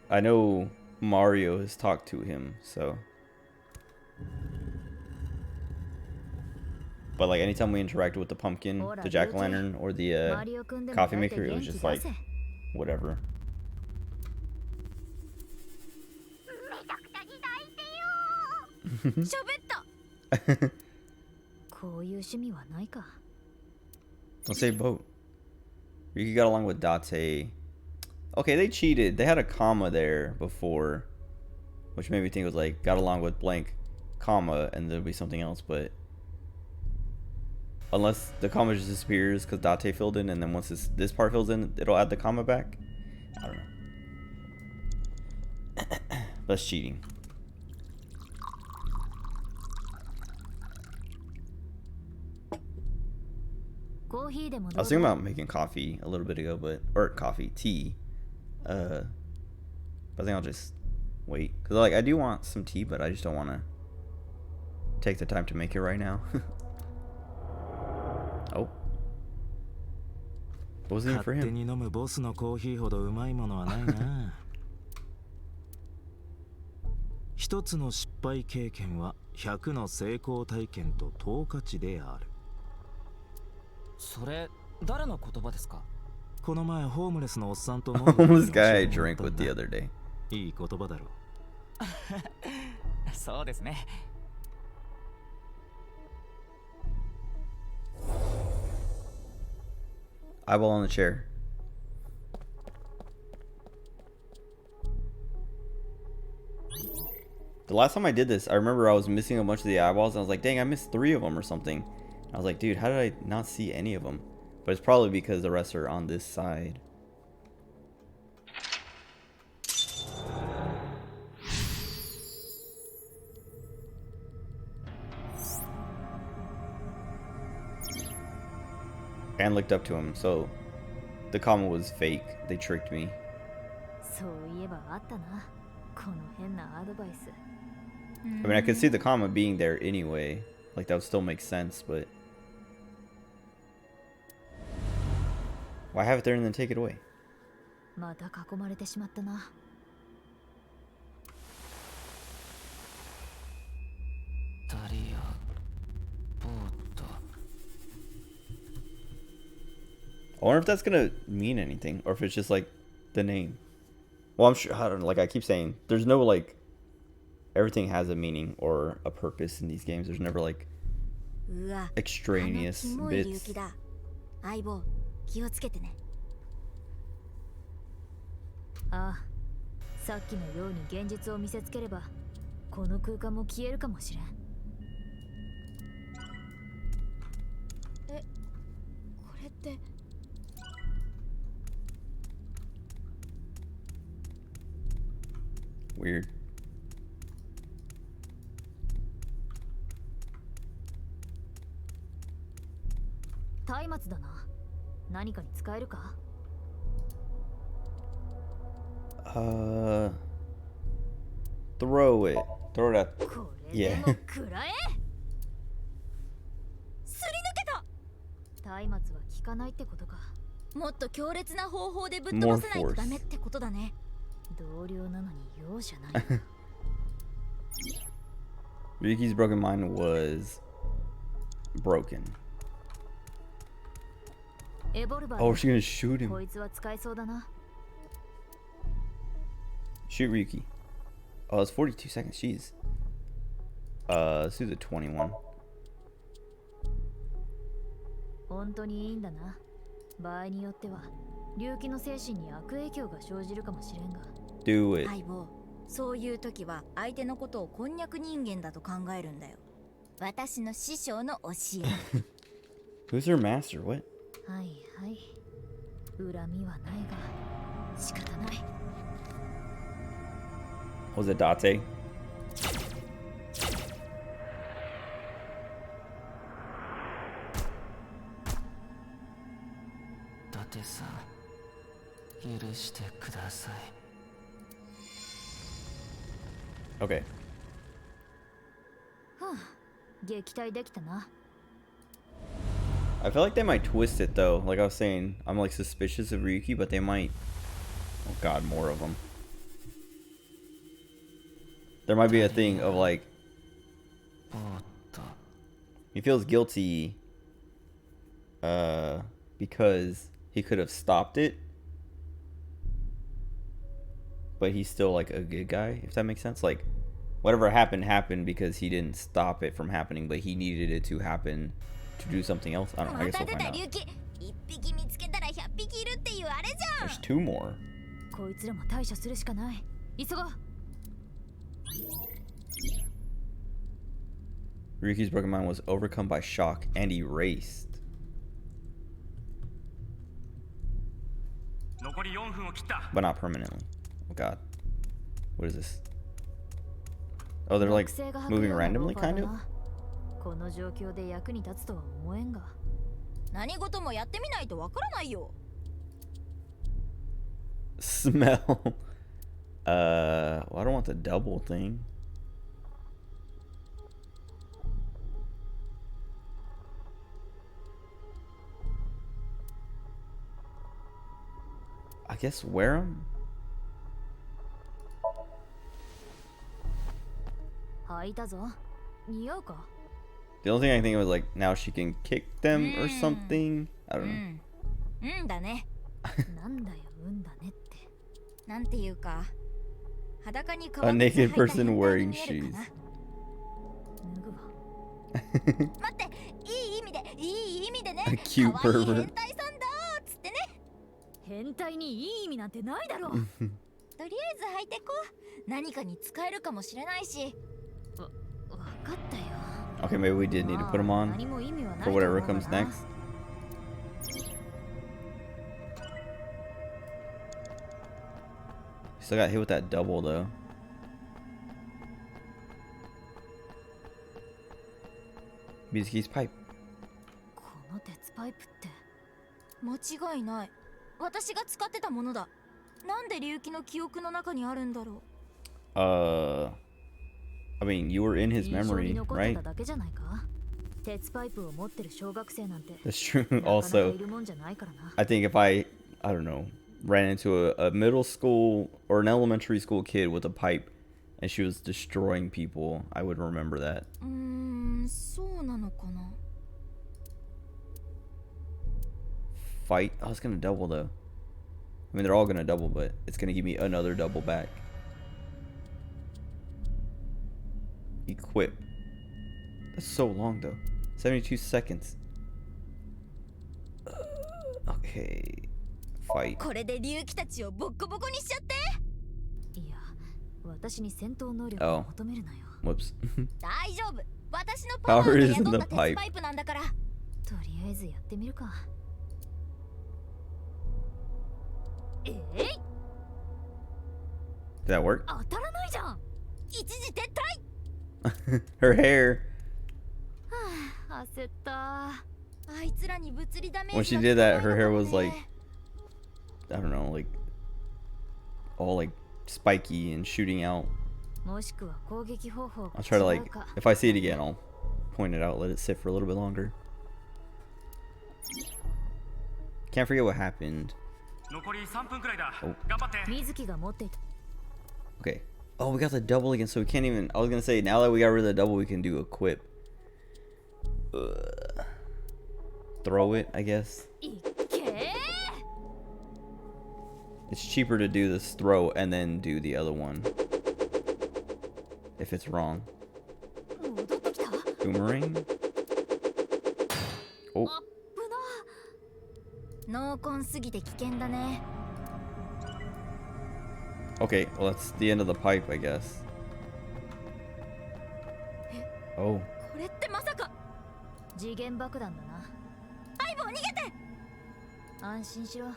I know Mario has talked to him, so. But like anytime we interacted with the pumpkin, the jack-o'-lantern, or the coffee maker, it was just like, whatever. 喋った。こういう趣味はないか。 Don't say boat. Ryuki got along with Date. Okay, they cheated. They had a comma there before, which made me think it was like got along with blank, comma, and there'll be something else. But unless the comma just disappears because Date filled in, and then once this part fills in, it'll add the comma back. I don't know. That's cheating. I was thinking about making coffee a little bit ago, or tea. But I think I'll just wait, cause like I do want some tea, but I just don't want to take the time to make it right now. Oh, what was it for him? 勝手に飲むボスのコーヒーほどうまいものはないな。一つの失敗経験は100の成功体験と等価値である。それ誰の言葉ですか？この前ホームレスのおっさんと飲ん Homeless guy I drank with the other day. いい言葉だろ。そうですね。 Eyeball on the chair. The last time I did this, I remember I was missing a bunch of the eyeballs, and I was like, dang, I missed 3 of them or something. I was like, dude, how did I not see any of them? But it's probably because the rest are on this side. And looked up to him, so the comment was fake. They tricked me. I mean, I could see the comma being there anyway. Like, that would still make sense, but... why have it there and then take it away? I wonder if that's gonna mean anything, or if it's just, like, the name. Well, I'm sure, I don't know, like I keep saying, there's no, like... everything has a meaning or a purpose in these games. There's never like extraneous bits. Weird. Throw it. Throw it at. Yeah. もっと強烈な方法でぶっ飛ばさないとダメってことだね。同僚なのに容赦ない。Ryuki's broken mind was broken. Oh, she's gonna shoot him. Shoot Ryuki. Oh, it's 42 seconds. Jeez. Let's do the 21. 本当にいいんだな。場合によっては、龍騎の精神に悪影響が生じるかもしれんが。Do it. 相棒、そういう時は相手のことをこんにゃく人間だと考えるんだよ。私の師匠の教え。Who's her master? What? はいはい。恨みはないが、仕方ない。Was it Date? 伊達さん、許してください。Okay. はあ、撃退できたな。I feel like they might twist it though. Like I was saying, I'm like suspicious of Ryuki, but they might. Oh god, more of them. There might be a thing of like he feels guilty because he could have stopped it, but he's still like a good guy, if that makes sense. Like whatever happened because he didn't stop it from happening, but he needed it to happen to do something else. I don't know. I guess we'll find out. There's 2 more. こいつらも対処するしかない。急ごう。Ryuki's broken mind was overcome by shock and erased. 残り4分を切った。 But not permanently. Oh god. What is this? Oh, they're like moving randomly, kind of? この状況で役に立つとは思えんが。何事もやってみないとわからないよ。Smell. Well, I don't want the double thing. I guess wear them. 履いたぞ。似合うか？ The only thing I think was like now she can kick them or something. I don't know. だね。なんだよ、だねって。なんていうか、裸に A naked person wearing shoes. 脱ぐわ。待って、いい意味でね。 A cute 可愛い pervert. 変態さんだーっつってね。変態にいい意味なんてないだろう。とりあえず履いてこう。何かに使えるかもしれないし。わかったよ。 Okay, maybe we did need to put him on 何も意味はない for と思う whatever が comes な。 next. Still got hit with that double though. Mizuki's pipe. この鉄パイプって。間違いない。私が使ってたものだ。なんで龍騎の記憶の中にあるんだろう。I mean, you were in his 印象に memory, 残って right? ただけじゃないか。鉄パイプを持ってる小学生なんて That's true. なかなか Also, いるもんじゃないからな。 I think if I don't know, ran into a middle school or an elementary school kid with a pipe and she was destroying people, I would remember that. そうなのかな。Fight. Oh, it's gonna double though. I mean, they're all gonna double, but it's gonna give me another double back. Equip. That's so long though. 72 seconds. Okay. Fight. これで龍騎たちをボッコボコにしちゃって。いや、私に戦闘能力を求めるなよ。 Whoops. 大丈夫。私のパワーで宿った鉄パイプなんだから。とりあえずやってみるか。えい。 Did that work? 当たらないじゃん。一時撤退。 Her hair. はあ、焦った。あいつらに物理ダメー When ジ she が did 少ない that, の her か hair も was like, ね。 I don't know, like all like spiky and shooting out. もしくは攻撃方法が I'll try to 違う like, か。 if I see it again, I'll point it out, let it sit for a little bit longer. Can't forget what happened. 残り3分くらいだ。 Oh. 頑張って。水木が持っていた。 Okay. Oh, we got the double again, so we can't even. I was gonna say, now that we got rid of the double, we can do equip. Throw it, I guess. いっけー。 It's cheaper to do this throw and then do the other one. If it's wrong. 戻ってきた。 Boomerang? Oh. 濃厚すぎて危険だね。 Okay, well, that's the end of the pipe, I guess. Oh. これってまさか。次元爆弾だな。相棒逃げて。安心しろ。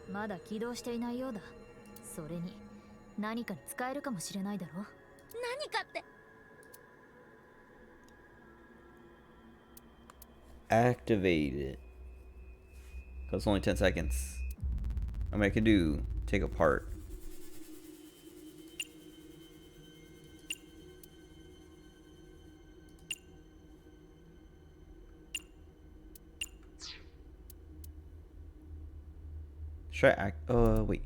まだ起動していないようだ。それに何かに使えるかもしれないだろ。何かって。 Activate it. Cause it's only 10 seconds. I mean, I could do take apart. Should I act? Wait.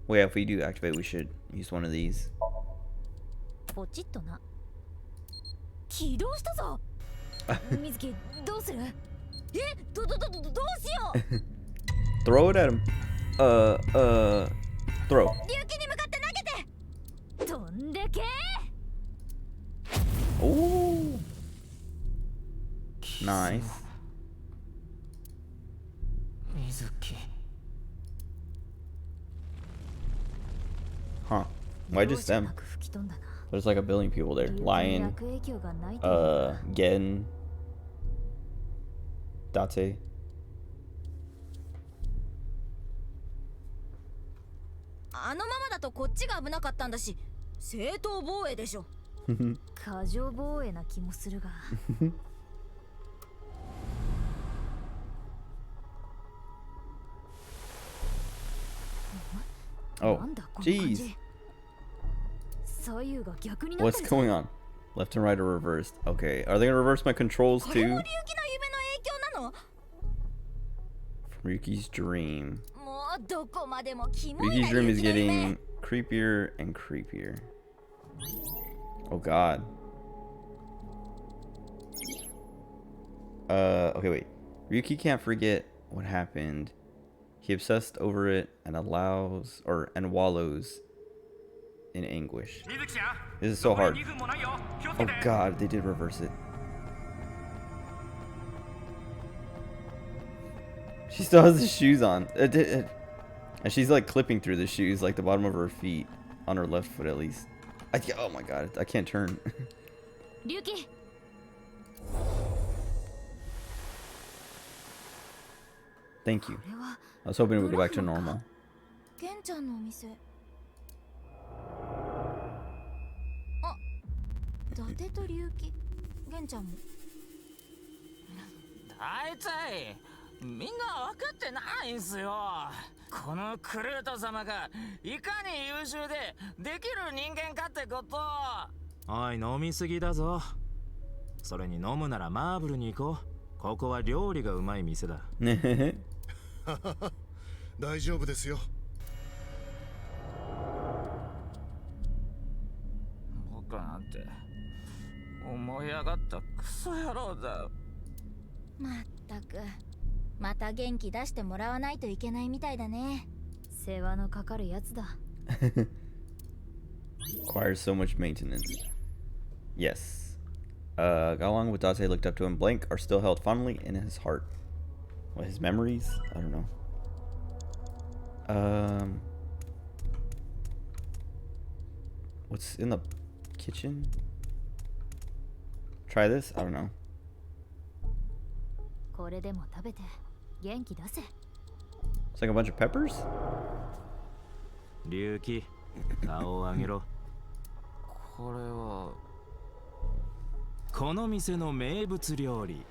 Wait, if we do activate, we should use one of these. ポチッとな。起動したぞ。水木どうする？どうしよう。 Throw it at him. Throw. 龍騎に向かって投げて。飛んでけ。 Oh. Nice. 水木。 Huh. Why just them? There's like a billion people there. Lion, Gen, Date. あのままだとこっちが危なかったんだし、正当防衛でしょ。過剰防衛な気もするが。Oh, jeez. What's going on? Left and right are reversed. Okay, are they gonna reverse my controls too? From Ryuki's dream. Ryuki's dream is getting creepier and creepier. Oh god. Okay, wait. Ryuki can't forget what happened. He obsessed over it and wallows in anguish. This is so hard. Oh god, they did reverse it. She still has the shoes on. And she's like clipping through the shoes, like the bottom of her feet. on her left foot at least. Oh my god, I can't turn. 龍騎 Thank you. I was hoping it would go back to normal. 玄ちゃんのお店あ伊達と龍騎玄ちゃんも大体みんな分かってないんすよ。このクルート様がいかに優秀でできる人間かってこと。おい、飲みすぎだぞ。それに飲むならマーブルに行こう。ここは料理がうまい店だ。大丈夫ですよ。僕なんて思い上がったクソ野郎だ。まったくまた元気出してもらわないといけないみたいだね。世話のかかるやつだ。Requires so much maintenance. Yes. Got along with Date, looked up to him. Blank are still held fondly in his heart. What, his memories? I don't know. What's in the kitchen? Try this? I don't know. これでも食べて元気出せ。 It's like a bunch of peppers? 龍騎、顔を上げろ。これはこの店の名物料理。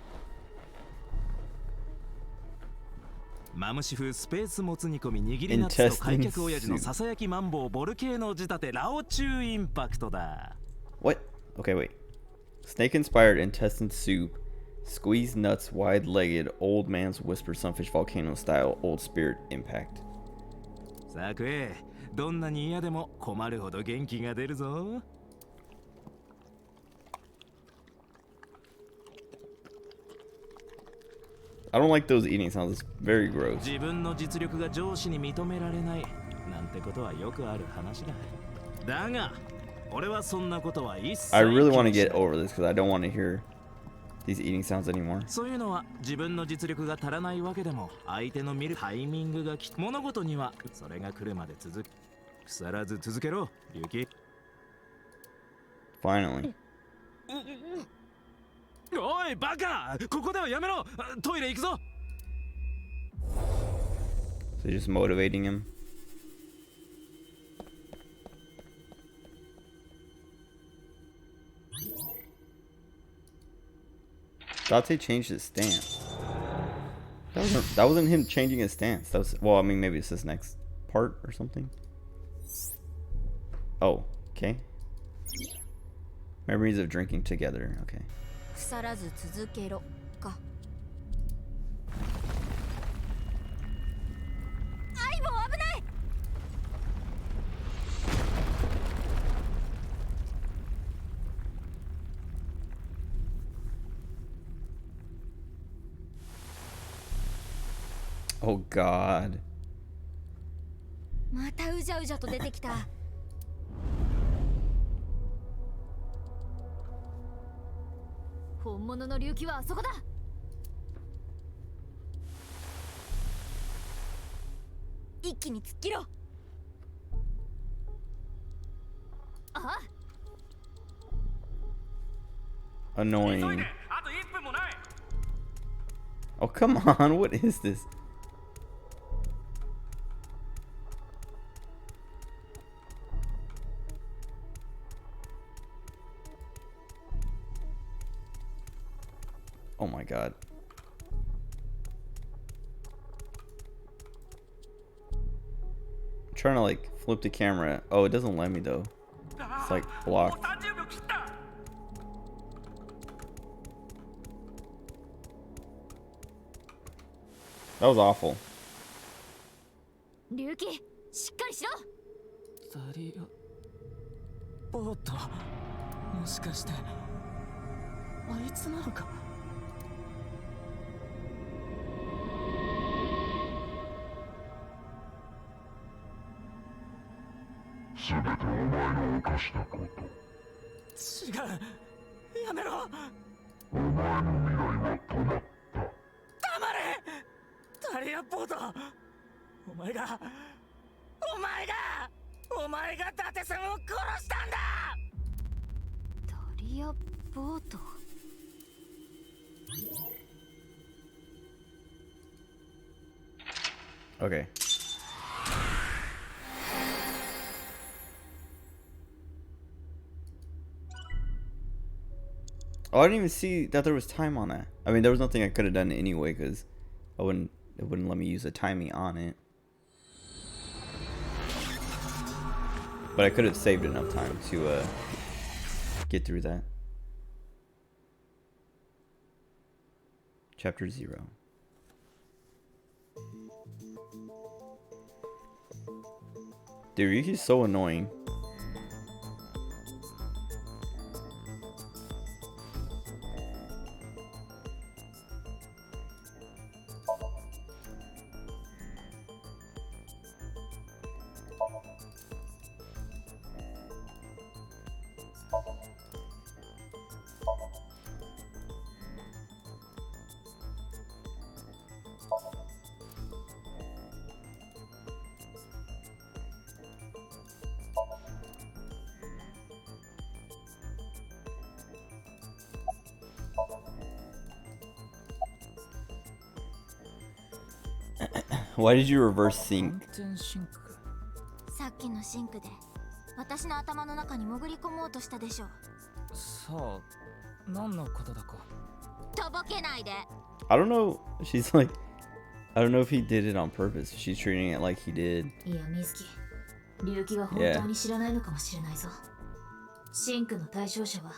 マムシ風スペースもつ煮込み握りナッツと開脚親父のささやきマンボウボルケーノ仕立てラオチュウインパクトだ。What? Okay, wait. Snake inspired intestine soup. Squeeze nuts wide-legged old man's whisper sunfish volcano style old spirit impact. さあ食え。どんなに嫌でも困るほど元気が出るぞ。I don't like those eating sounds. It's very gross. 自分の実力が上司に認められないなんてことはよくある話だ。だが、俺はそんなことは一切 I really want to get over this because I don't want to hear these eating sounds anymore. そういうのは自分の実力が足らないわけでも相手の見るタイミングが物事にはそれが来るまで続く。腐らず続けろ、龍騎。Finally. おいバカ、ここではやめろ。トイレ行くぞ。 So just motivating him. Date changed his stance. That wasn't him changing his stance. That was, well, I mean, maybe it's this next part or something. Oh, okay. Memories of drinking together. Okay. 腐らず続けろか。アイボン危ない。Oh God. またうじゃうじゃと出てきた。本物の龍騎はあそこだ。一気に突っ切ろう。あ Annoying. Oh, come on. What is this? Oh my God. I'm trying to like flip the camera. Oh, it doesn't let me though. It's like blocked. That was awful. 龍騎、しっかりしろ。ザリアボート、もしかしてあいつなのか。すべてお前の犯したこと。違う、やめろ。お前の未来は止まった。黙れ。ザリアボート、お前がお前が伊達さんを殺したんだ。ダリア・ボート。Okay. Oh, I didn't even see that there was time on that. I mean, there was nothing I could have done anyway because it wouldn't let me use the timing on it. But I could have saved enough time to get through that. Chapter 0. Dude, Ryuki's so annoying. Why did you reverse sync? さっきのシンクで私の頭の中に潜り込もうとしたでしょ。さあ、何のことだか。とぼけないで。I don't know. She's like, I don't know if he did it on purpose. She's treating it like he did. いや、水木、龍騎は本当に知らないのかもしれないぞ。シンクの対象者は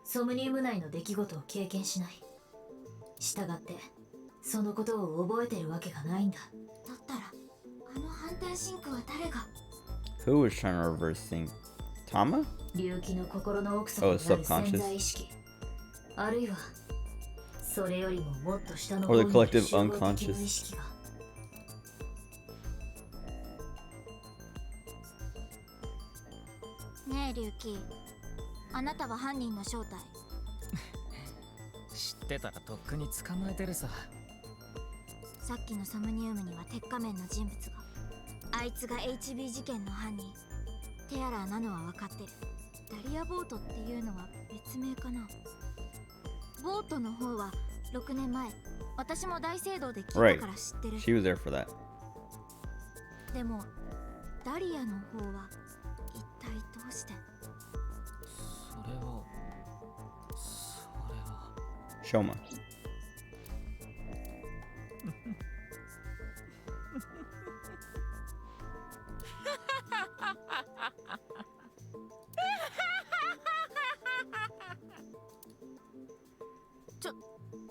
ソムニウム内の出来事を経験しない。したがってそのことを覚えてるわけがないんだ。だったらあの反転シンクは誰が？ Who was trying to reverse sync? Tama? 龍騎の心の奥底にある潜在意識、あるいはそれよりももっと下の方に Or the collective 集合的な意 unconscious. 識が。ねえ龍騎、あなたは犯人の正体知ってたらとっくに捕まえてるさ。さっきのソムニウムには鉄仮面の人物が。あいつが HB 事件の犯人。テアラーなのは分かってる。ダリアボートっていうのは別名かな。ボートの方は6年前、私も大聖堂で聞いたから知ってる。She was there for that. でもダリアの方は一体どうして？それは Shoma.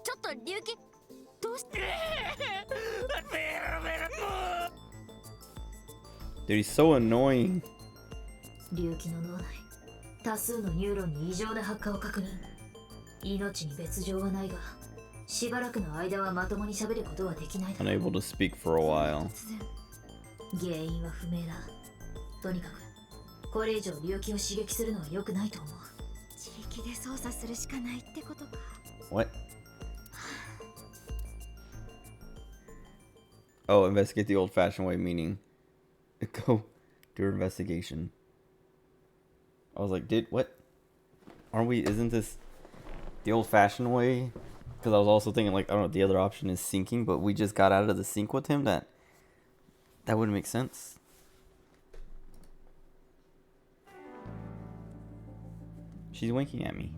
ちょっと龍騎、どうして？ Dude, he's so annoying. 龍騎の脳内、多数のニューロンに異常な発火を確認。命に別状はないが、しばらくの間はまともに喋ることはできないだろう。 Unable to speak for a while. 原因は不明だ。とにかくこれ以上龍騎を刺激するのは良くないと思う。自力で操作するしかないってことか。 What? Oh, investigate the old-fashioned way, meaning go do an investigation. I was like, what? Aren't we? Isn't this the old-fashioned way? Because I was also thinking, like, I don't know, the other option is sinking, but we just got out of the sink with him. That wouldn't make sense. She's winking at me.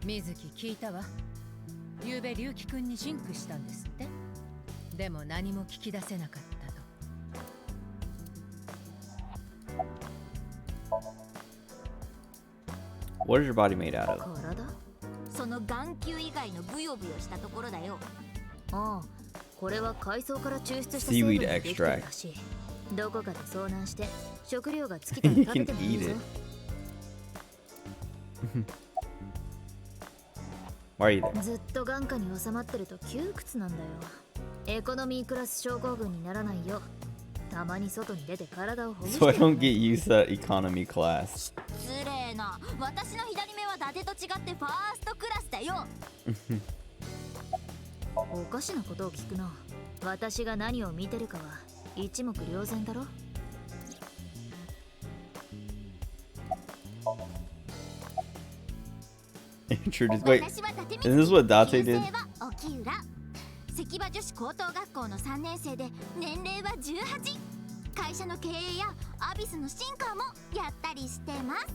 水木聞いたわ。ゆうべ龍騎くんにシンクしたんですって。でも何も聞き出せなかったと。What is your body made out of? 体？その眼球以外のブヨブヨしたところだよ。ああ、これは海藻から抽出した成分でできてるらしい。どこかで遭難して食料が尽きたら食べてもいいぞ。ずっと眼下に収まってると窮屈なんだよ。エコノミークラス症候群にならないよ。たまに外に出て体をほぐして。 So I don't get used to economy class. 失礼な。私の左目は伊達と違ってファーストクラスだよ。おかしなことを聞くな。私が何を見てるかは一目瞭然だろ。Introduce. Wait, isn't this what Date did? 関場女子高等学校の3年生で年齢は18。会社の経営やアビスの進化もやったりしてます。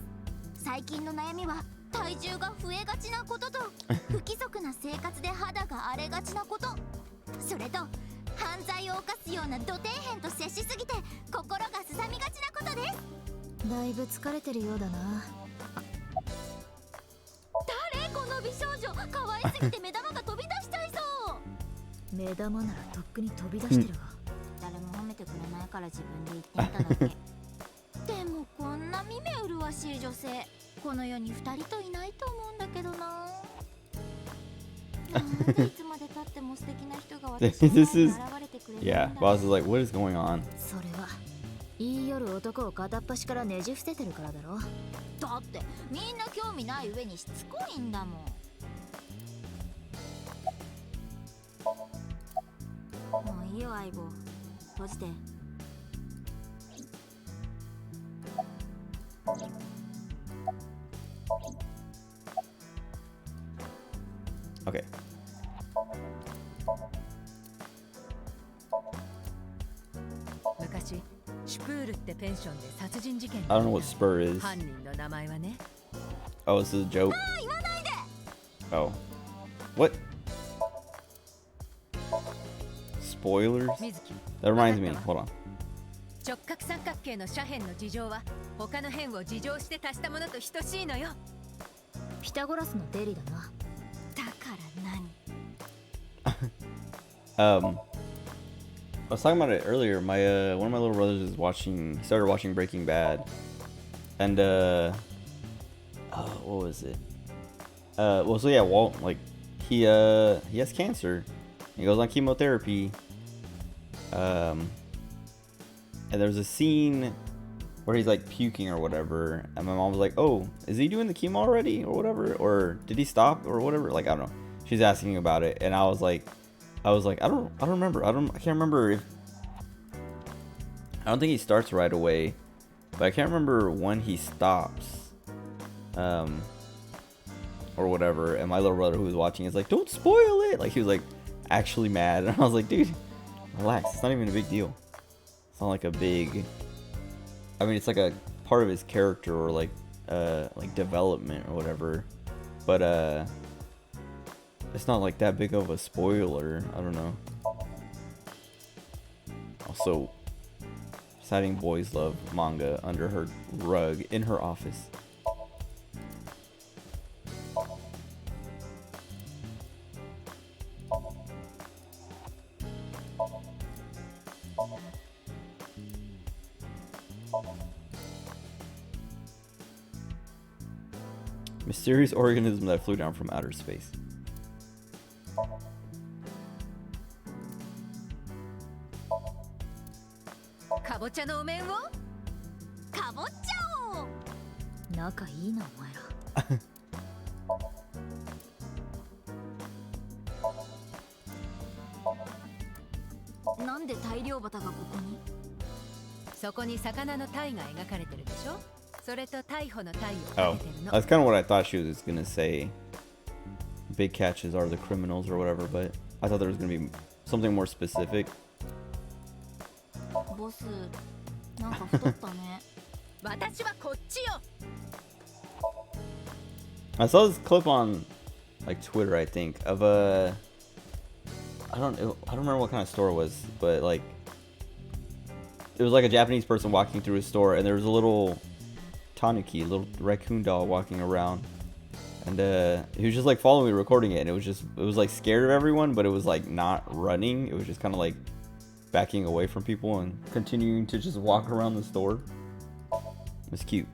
最近の悩みは体重が増えがちなことと不規則な生活で肌が荒れがちなこと、それと犯罪を犯すような土底辺と接しすぎて心がすさみがちなことです。だいぶ疲れてるようだな。誰この美少女、可愛すぎて目玉が飛び出しちゃいそう。目玉ならとっくに飛び出してるわ。誰も褒めてくれないから自分で言ってみただけ。でもこんな見目麗しい女性、この世に2人といないと思うんだけどな。なんでいつまで経っても素敵な人が私の前に現れてくれるんだろう。 Yeah, Boss is like, what is going on? それは言い寄る男を片っ端からねじ伏せてるからだろ。だってみんな興味ない上にしつこいんだもん。もういいよ相棒、閉じて。Okay. I don't know what Spur is. Oh, this is a joke. Oh. What? Spoilers? That reminds me. Hold on. 直角三角形の斜辺の事情は他の辺を事情して足したものと等しいのよ。ピタゴラスの定理だな。だから何？ I was talking about it earlier. My one of my little brothers is watching. He started watching Breaking Bad, and what was it? Well, so yeah, Walt, like he has cancer. He goes on chemotherapy. And there's a scene where he's like puking or whatever, and my mom was like, "Oh, is he doing the chemo already or whatever, or did he stop or whatever?" Like I don't know. She's asking about it, and I was like, I don't remember. I can't remember if. I don't think he starts right away, but I can't remember when he stops, or whatever. And my little brother who was watching is like, "Don't spoil it!" Like he was like actually mad, and I was like, "Dude, relax. It's not even a big deal. It's not like a big. I mean, it's like a part of his character or like development or whatever, but it's not like that big of a spoiler. I don't know." Also, citing boys love manga under her rug in her office. Mysterious organism that flew down from outer space. かぼちゃのお面をかぼちゃを。仲いいなお前ら。なんで大漁旗がここに？そこに魚の鯛が描かれてるでしょ。それと逮捕の鯛を Oh, かけてるの。 that's kind of what I thought she was gonna say. Big catches are the criminals or whatever, but I thought there was gonna be something more specific. ボス、なんか太ったね。私はこっちよ。 I saw this clip on like Twitter, I think, of a I don't remember what kind of store it was, but like it was like a Japanese person walking through a store, and there was a little tanuki, a little raccoon doll walking around, and he was just like following me, recording it, and it was like scared of everyone, but it was like not running. It was just kind of like backing away from people and continuing to just walk around the store. It was cute.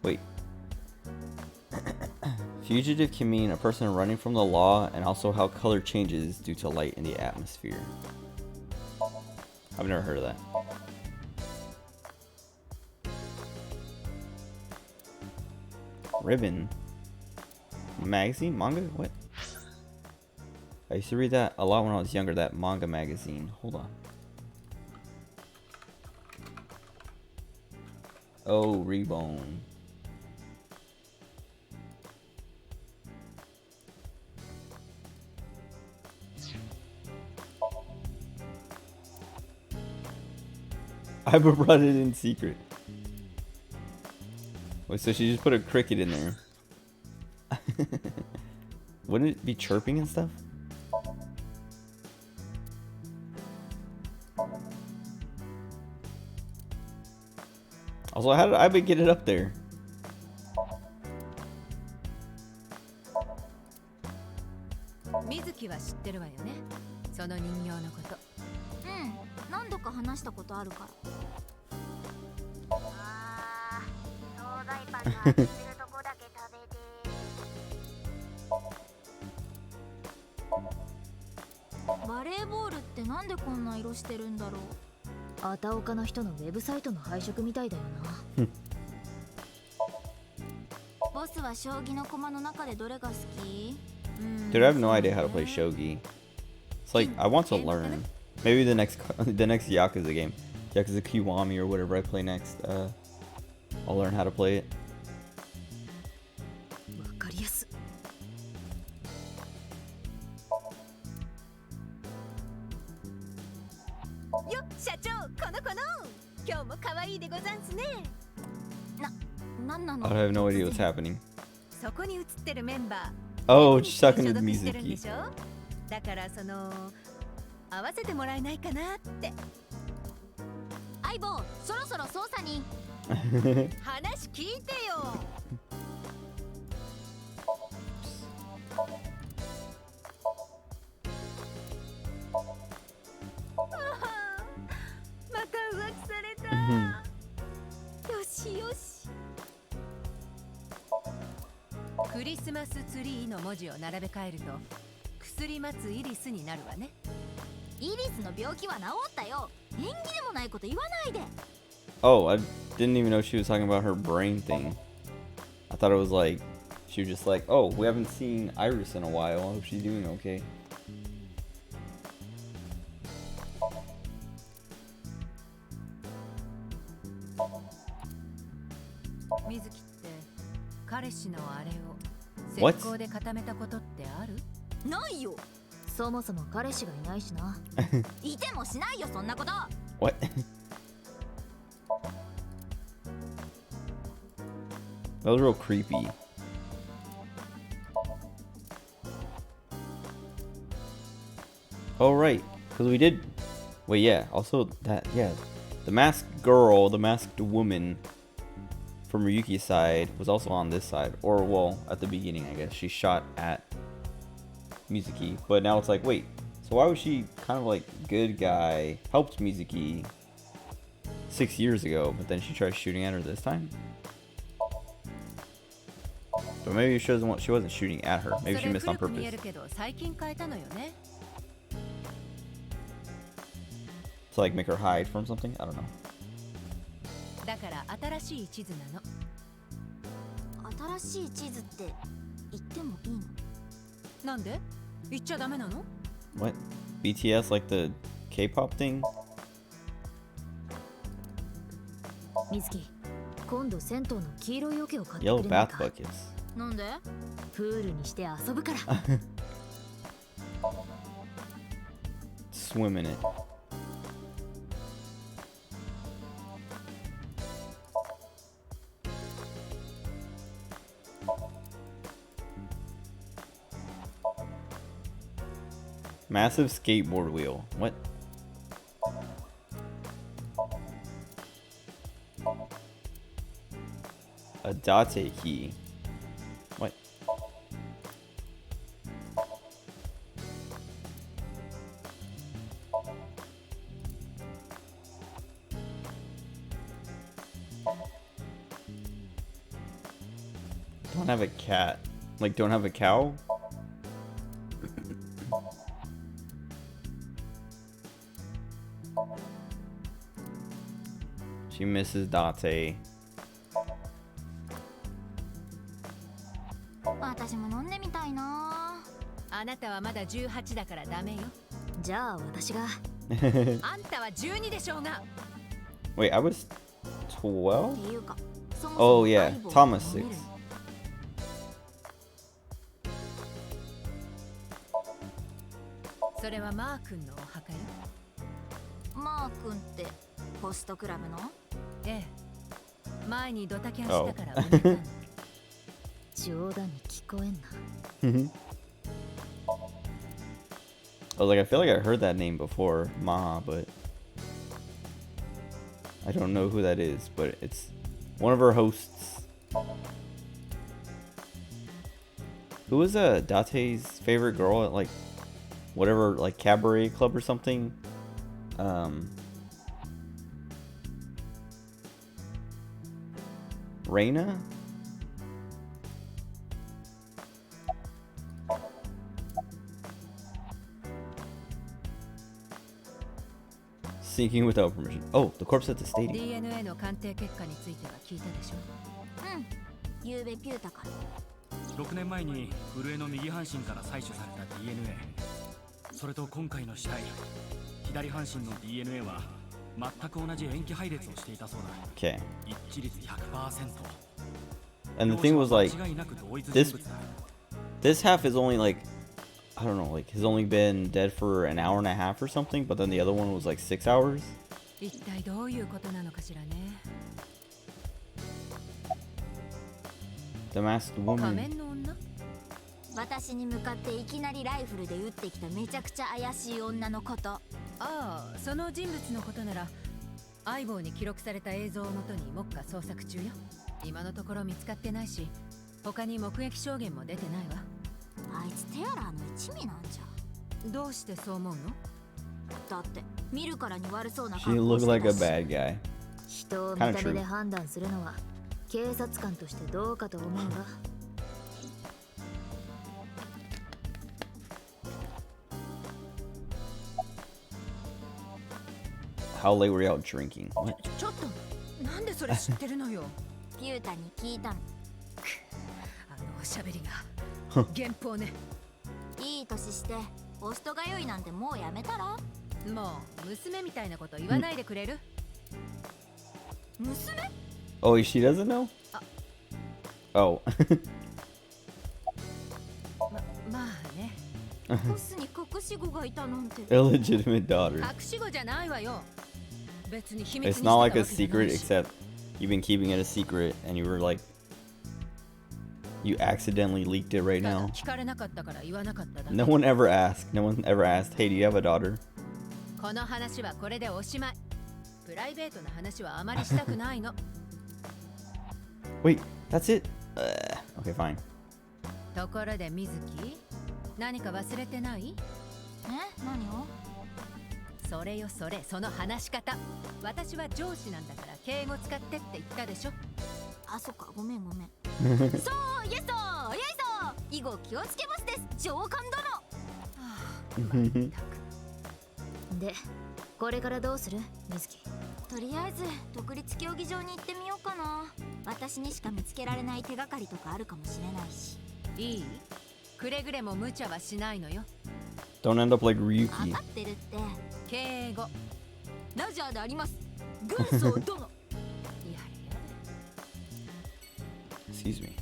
Wait. Fugitive can mean a person running from the law, and also how color changes due to light in the atmosphere. I've never heard of that. Ribbon. Magazine? Manga? What? I used to read that a lot when I was younger, that manga magazine. Hold on. Oh, Rebone. I brought it in secret. Wait, so she just put a cricket in there. Wouldn't it be chirping and stuff? Also, how did I get it up there? Mizuki は知ってるわよね。その人形のこと。何度か話したことあるから。惣菜パンの味するとこだけ食べて。バレーボールってなんでこんな色してるんだろう。あたおかの人のウェブサイトの配色みたいだよな。ボスは将棋の駒の中でどれが好き？ Dude, I have no idea how to play shogi. It's like I want to learn. Maybe the next Yakuza game, Yakuza Kiwami or whatever I play next. I'll learn how to play it. わかりやす。よっ、社長、この今日も可愛いでござんすね。なんなの？ I have no idea what's happening. そこに映ってるメンバー。Oh, she's talking to 所属してるんで Mizuki. しょ？だから合わせてもらえないかなって。相棒、そろそろ捜査に。話聞いてよ。また浮気された。よしよし。クリスマスツリーの文字を並べ替えると薬待つイリスになるわね。イリスの病気は治ったよ。縁起でもないこと言わないで。Oh, I didn't even know she was talking about her brain thing. I thought it was like she was just like, oh, we haven't seen Iris in a while. I hope she's doing okay. 水木って彼氏のあれを What? 石膏で固めたことってある？ないよ。そもそも彼氏がいないしな。いてもしないよ、そんなこと。What? That was real creepy. Oh, right. Because we did... Wait, yeah. Also, that... Yeah. The masked girl, the masked woman from Ryuki's side was also on this side. Or, well, at the beginning, I guess. She shot at Mizuki. But now it's like, wait. So why was she kind of like good guy? Helped Mizuki 6 years ago. But then she tried shooting at her this time? But maybe she wasn't shooting at her. Maybe she missed on purpose. To like make her hide from something? I don't know. だから新しい地図なの。新しい地図って言ってもいいの？なんで？言っちゃダメなの？ What? BTS like the K-pop thing? 水木、今度銭湯の黄色い桶を買ってく Yellow れない bath か。 buckets. なんで？プールにして遊ぶから。Swim in it. Massive skateboard wheel. What? A date key. What? Don't have a cat. Like, don't have a cow? She misses Date. はまだ18だからダメよ。じゃあ私が。あんたは12でしょうが。Wait, I was 12? っていうか、そもそ Oh も yeah, 相棒 Thomas を見 6. るそれはマー君のお墓よ。マー君ってホストクラブの？ええ。前にドタキャンしたから Oh. 埋めたの。冗談に聞こえんな。 I was like, I feel like I heard that name before, Maha, but I don't know who that is, but it's one of her hosts. Who was Date's favorite girl at like whatever like cabaret club or something? Reina? Sneaking without permission. Oh, the corpse at the stadium. DNA の鑑定結果については聞いたでしょ。うん。ゆうべピュータから。6年前に古江の右半身から採取された DNA、 それと今回の死体、左半身の DNA は全く同じ塩基配列をしていたそうだ。 Okay. 一致率 100%。 And the thing was like 間違いなく同一人 this 物だ。 this half is only like I don't know, like has only been dead for an hour and a half or something, but then the other one was like 6 hours. 一体どういうことなのかしらね。 The masked 仮 woman. 面の女？私に向かっていきなりライフルで撃ってきためちゃくちゃ怪しい女のこと。ああ、その人物のことなら相棒に記録された映像をもとに目下捜索中よ。今のところ見つかってないし、他に目撃証言も出てないわ。あいつテアラーの一味なんじゃ。どうしてそう思うの？だって見るからに悪そうな She 格好 looked して like a たし。 bad guy. 人を見た目で判断するのは警察官としてどうかと思うが。How late were you out drinking? What? ちょっと、なんでそれ知ってるのよ。ピュータに聞いたの。あのおしゃべりが原稿ね。いい年してホスト通いなんてもうやめたら？もう娘みたいなこと言わないでくれる？娘？ Oh, she doesn't know? Oh. まあね。ボスに隠し子がいたなんて。 Illegitimate daughter. 隠し子じゃないわよ。別に秘密に It's してた not わ like け a じゃない secret, し。 except you've been keeping it a secret and you were like, you accidentally leaked it right ただ now. 聞かれなかったから言わなかっただけ。 No one ever asked. No one ever asked, hey, do you have a daughter? この話はこれでおしまい。プライベートな話はあまりしたくないの。Wait, that's it? Okay, fine. ところで水木、何か忘れてない？何を？それよそれ、その話し方。私は上司なんだから敬語使ってって言ったでしょ。あ、そっか、ごめんごめん。そう、イエスと、イエイソ以後気をつけますです、上官で、これからどうする？水木。殿。とりあえず独立競技場に行ってみようかな。私にしか見つけられない手がかりとかあるかもしれないし。いい？くれぐれも無茶はしないのよ。 Don't end up like 分 Ryuki. かってるって。敬語。ラジャーであります。軍曹殿。Excuse me.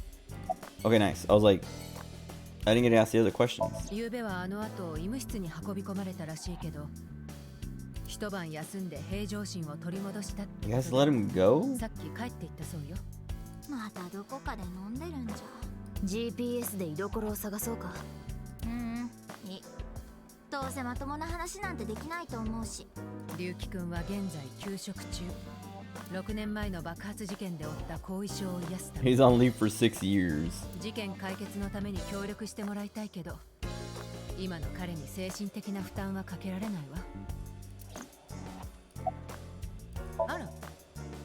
Okay, nice. I was like, I didn't get to ask the other questions. 昨べはあの後医務室に運び込まれたらしいけど、一晩休んで平常心を取り戻したって。 You guys let him go? さっき帰っていったそうよ。またどこかで飲んでるんじゃ。 GPS で居所を探そうか。いい。どうせまともな話なんてできないと思うし。龍樹くんは現在休職中。6年前の爆発事件で負った後遺症を癒すため。 He's on leave for 6 years. 事件解決のために協力してもらいたいけど、今の彼に精神的な負担はかけられないわ。あら、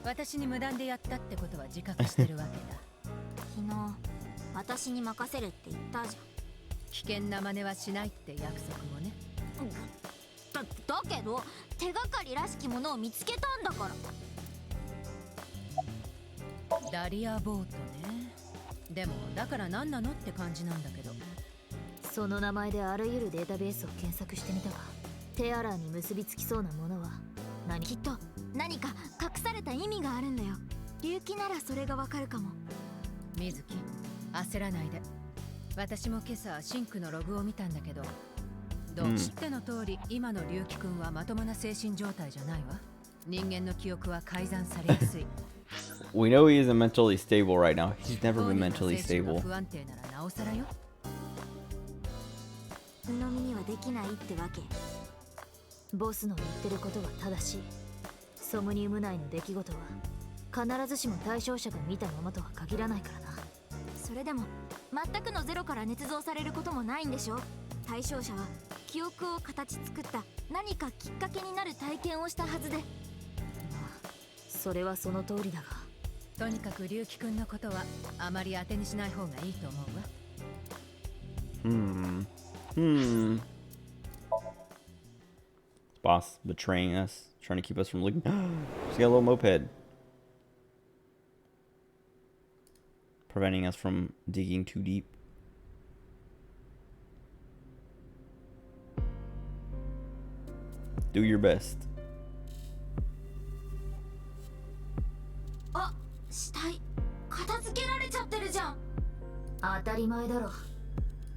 私に無断でやったってことは自覚してるわけだ。昨日私に任せるって言ったじ危険な真似はしないって約束もね。ゃん。だけど手がかりらしきものを見つけたんだから。ダリアボートね。でもだから何なのって感じなんだけど。その名前であらゆるデータベースを検索してみたが、テアラーに結びつきそうなものは何？きっと何か隠された意味があるんだよ。龍騎ならそれがわかるかも。水木、焦らないで。私も今朝シンクのログを見たんだけど、どう知っての通り、今の龍騎君はまともな精神状態じゃないわ。人間の記憶は改ざんされやすい。We know he isn't mentally stable right now. He's never been mentally stable. 不安定ならなおさらよ。鵜呑みにはできないってわけ。ボスの言ってることは正しい。ソムニウム内の出来事は必ずしも対象者が見たままとは限らないからな。それでも全くのゼロから捏造されることもないんでしょ。対象者は記憶を形作った何かきっかけになる体験をしたはずで。まあ、それはその通りだが、とにかく龍騎君のことはあまり当てにしない方がいいと思うわ。Boss betraying us, trying to keep us from looking. She's got a little moped. Preventing us from digging too deep. Do your best. あ、死体片付けられちゃってるじゃん。当たり前だろ。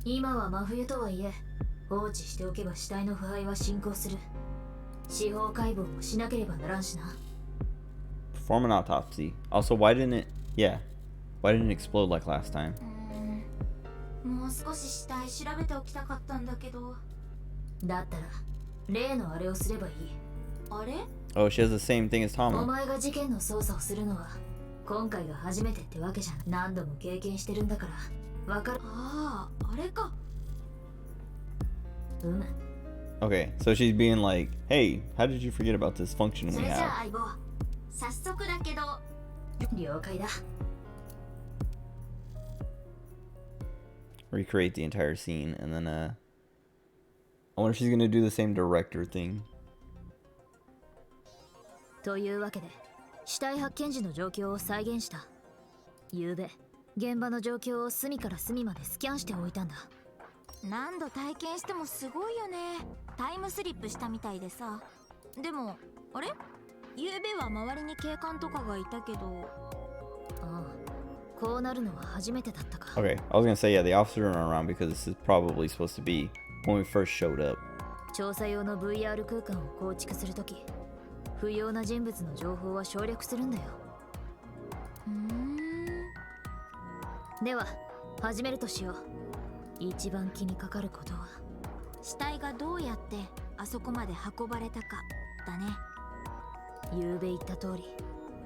今は真冬とはいえ、放置しておけば死体の腐敗は進行する。司法解剖もしなければならんしな。Perform an autopsy. Also, why didn't it? Yeah. Why didn't it explode like last time? もう少し死体調べておきたかったんだけど。だったら例のあれをすればいい。あれ？ Oh, she has the same thing as お Tama. 前が事件の捜査をするのは今回が初めてってわけじゃん。何度も経験してるんだからわかる。ああ、あれか。Okay, so she's being like, hey, how did you forget about this function そ we れじゃ have? あ相棒、早速だけど。了解だ。Recreate the entire scene, and then, I wonder if she's gonna do the same director thing. というわけで、死体発見時の状況を再現した。昨べ、現場の状況を隅から隅までスキャンしておいたんだ。何度体験してもすごいよね。タイムスリップしたみたいでさ。でも、あれ？昨べは周りに警官とかがいたけど。ああ、こうなるのは初めてだったか。Okay, I was gonna say, yeah, the officer aren't around because this is probably supposed to be when we first showed up. 調査用の VR 空間を構築するとき、不要な人物の情報は省略するんだよ。では、始めるとしよう。一番気にかかることは死体がどうやってあそこまで運ばれたかだね。昨べ言った通り、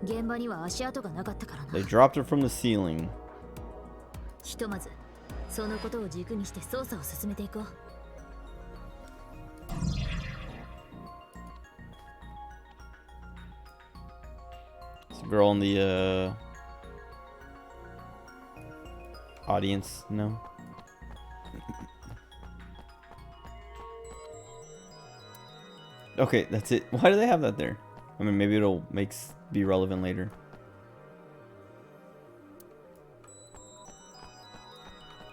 現場には足跡がなかったからな。 They dropped it from the ceiling. ひとまずそのことを軸にして捜査を進めていこう。This girl in the audience, no? Okay, that's it. Why do they have that there? I mean, maybe it'll be relevant later.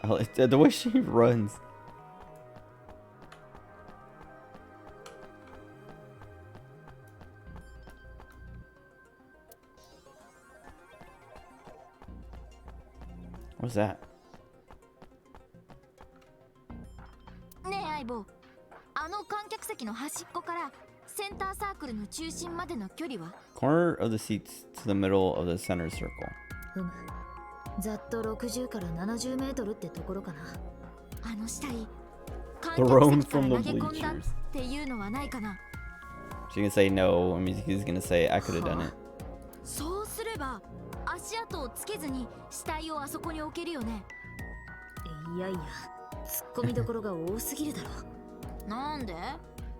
Oh, the way she runs. What's that? ねえ相棒、あの観客席の端っこからセンターサークルの中心までの距離は？ Corner of the seats to the middle of the center circle. ざっと60から70メートルってところかな。あの死体、観 Thrown 客席から from 投 the げ込んだ bleachers. っていうのはないかな。 She's gonna say no. I mean, he's gonna say I could have done it. そうすれば足跡をつけずに死体をあそこに置けるよね。いやいや、突っ込みどころが多すぎるだろ。なんで？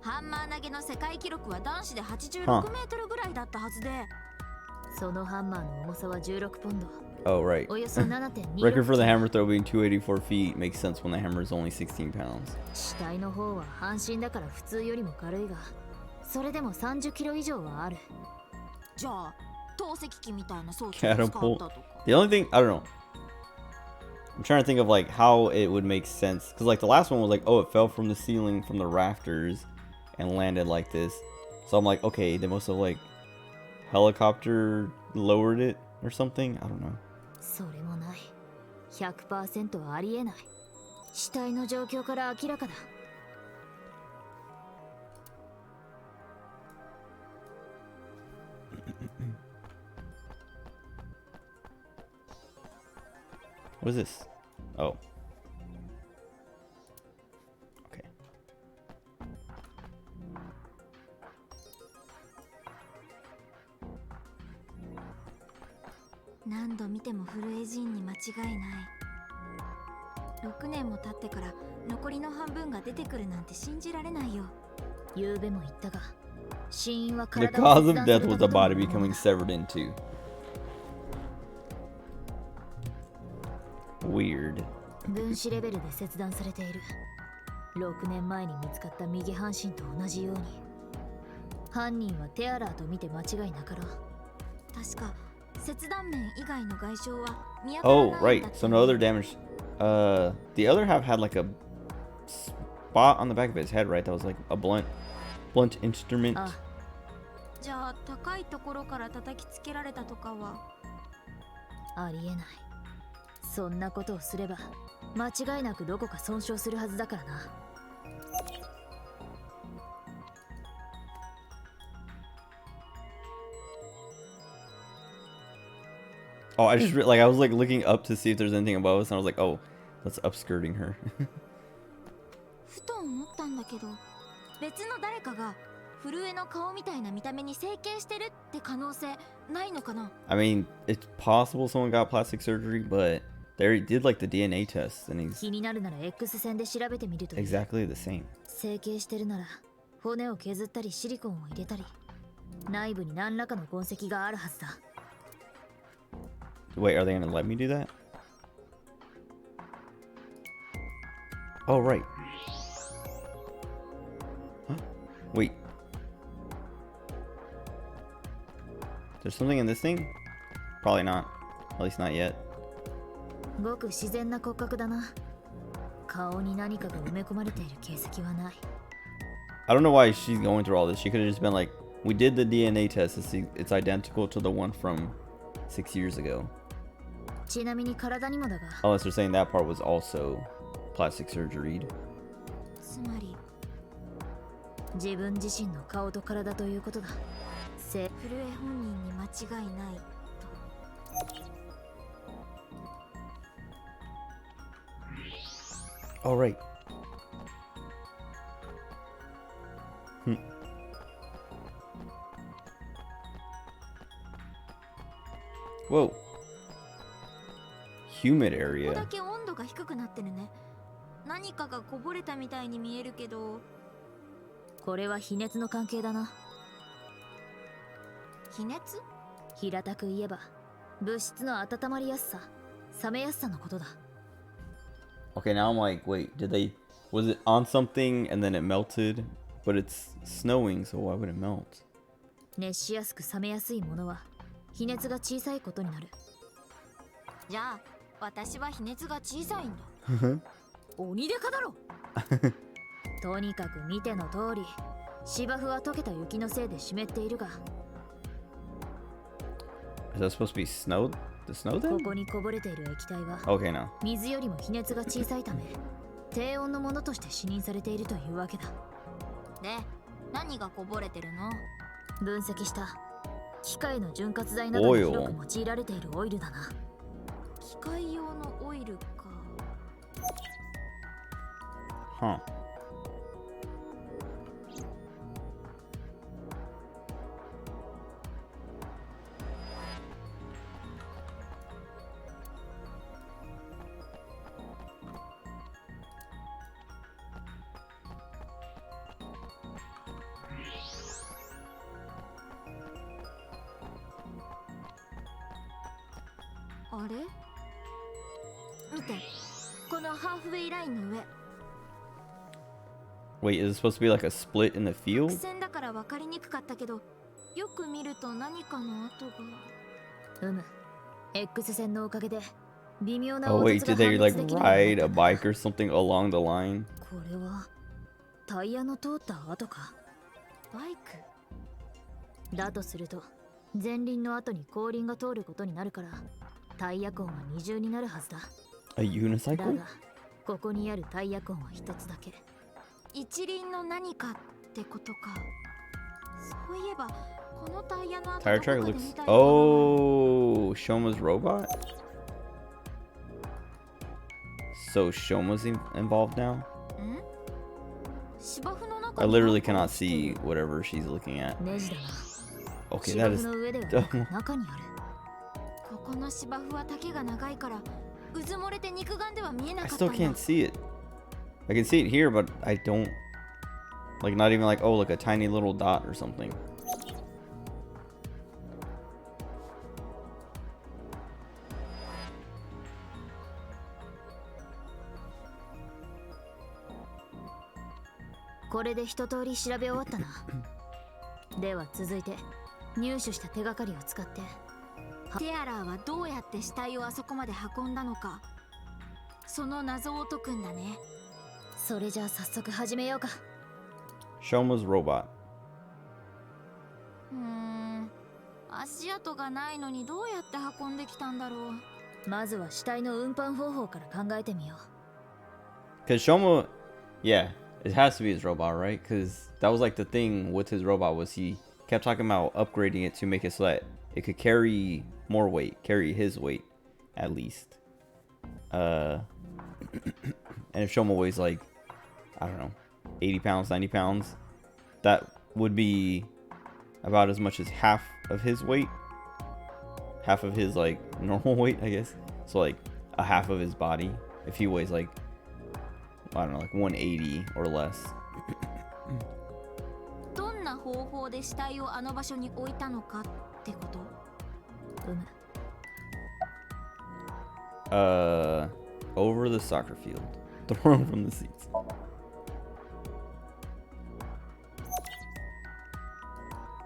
ハンマー投げの世界記録は男子で86メートルぐらいだったはずで。そのハンマーの重さは16ポンド。 Oh, right. およそ 7.2 Record for the hammer throw being 284 feet makes sense when the hammer is only 16 pounds. 死体の方は半身だから普通よりも軽いが、それでも30キロ以上はある。じゃあ透析機みたいな装置を使ったとか。 The only thing, I don't know. I'm trying to think of like how it would make sense, because like the last one was like, oh, it fell from the ceiling from the rafters and landed like this. So I'm like, okay, they must have like helicopter lowered it or something. I don't know. それもない。100% ありえない。死体の状況から明らかだ。What is this? Oh. Okay. 何度見てもフルエジーンに間違いない。6年も経ってから残りの半分が出てくるなんて信じられないよ。昨べも言ったが、死因は The 体 cause を of 切断 death され was た a こと body も becoming severed in two. Weird. 分子レベルで切断されている。6年前に見つかった右半身と同じように。犯人はテアラーと見て間違いなかろう。確か切断面以外の外傷は見当たら Oh, ないん right. だって So no other damage. The other half had like a spot on the back of his head, right? That was like a blunt instrument. あ、じゃあ高いところから叩きつけられたとかは。ありえない。そんなことをすれば間違いなくどこか損傷するはずだからな。Oh, I just like I was like looking up to see if there's anything above us, and I was like, oh, that's upskirting her. ふと思ったんだけど、別の誰かが震えの顔みたいな見た目に整形してるって可能性ないのかな。 I mean, it's possible someone got plastic surgery, but they did like the DNA test, and he's 気になるなら X 線で調べてみるといい。 exactly the same. 整形してるなら骨を削ったりシリコンを入れたり、内部に何らかの痕跡があるはずだ。Wait, are they gonna let me do that? Oh, right. Huh? Wait. There's something in this thing? Probably not. At least not yet. ごく自然な骨格だな。顔に何かが埋め込まれている形跡はない。I don't know why she's going through all this. She could have just been like, we did the DNA test to see it's identical to the one from 6 years ago. ちなみに体にもだが、 Unless they're saying that part was also plastic surgery. つまり自分自身の顔と体ということだ。震え本人に間違いないと。 All right. Whoa. Humid ここ area. だけ温度が低くなってるね。何かがこぼれたみたいに見えるけど。これは比熱の関係だな。比熱？平たく言えば物質の温まりやすさ、冷めやすさのことだ。 Okay, now I'm like, wait, was it on something and then it melted? But it's snowing, so why would it melt? 熱しやすく冷めやすいものは比熱が小さいことになる。じゃあ私は比熱が小さいんだ。鬼デカだろ。とにかく見ての通り、芝生は溶けた雪のせいで湿っているが、 Is that supposed to be snow? The snow こ then? こにこぼれている液体は Okay, now. 水よりも比熱が小さいため、低温のものとして視認されているというわけだ。で、何がこぼれてるの？分析した機械の潤滑剤などに広く用いられているオイルだな。機械用のオイルか。Huh.「あれ？見て、このハーフウェイラインの上。 Wait, is it supposed to be like a split in the 伏 field? 線だから分かりにくかったけど、よく見ると何かの跡が。X 線のおかげで微妙な Oh 凹 wait, 凸が did they 判 like 別できるように ride な a ったんだ。 bike or something along the line? これはタイヤの通った跡か。バイクだとすると前輪の後に後輪が通ることになるからタイヤ痕は二重になるはずだ。 A だ unicycle? がここにあるタイヤ痕は一つだけ。一輪の何かってことか。そういえばこのタイヤの跡 Tire どこ track かで looks. 見たような。 Oh, Shoma's robot? So Shoma's involved now? ん？芝生の中 I に literally なんか cannot 落ちてる。 see whatever she's looking at. ネジだな。 Okay, 芝 that 生 is の上ではなく中にある。ここの芝生は丈が長いからうずもれて肉眼では見えな I かった still んだ。 can't see it. I can see it here, but I don't. Like, not even like, oh, like a tiny little dot or something. .これで一通り調べ終わったな。では続いて入手した手がかりを使ってテアラーはどうやって死体をあそこまで運んだのか、その謎を解くんだね。それじゃあ早速始めようか。 Shoma's robot. 足跡がないのにどうやって運んできたんだろう。まずは死体の運搬方法から考えてみよう。 Cause Shoma, yeah, it has to be his robot, right? Cause that was like the thing with his robot was he kept talking about upgrading it to make it so that it could carry more weight, carry his weight, at least. And if Shoma weighs like, I don't know, 80 pounds, 90 pounds, that would be about as much as half of his weight, half of his like normal weight, I guess. So like a half of his body if he weighs like, I don't know, like 180 or less. どんな方法で死体をあの場所に置いたのかってこと？Over the soccer field, thrown from the seats.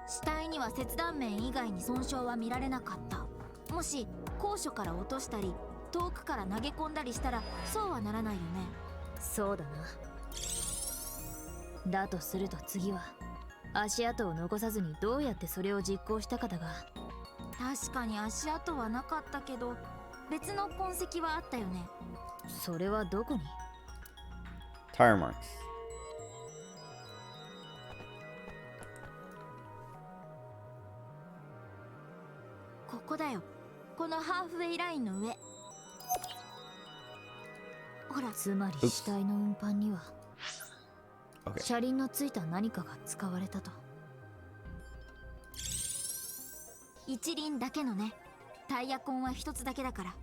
死体には切断面以外に損傷は見られなかった。もし高所から落としたり遠くから投げ込んだりしたらそうはならないよね。そうだな。だとすると次は足跡を残さずにどうやってそれを実行したかだが。確かに足跡はなかったけど別の痕跡はあったよね。それはどこに？ Tire marks. ここだよ。このハーフウェイラインの上。ほら、つまり死体の運搬には Okay. 車輪のついた何かが使われたと。一輪だけのね。タイヤ痕は一つだけだから。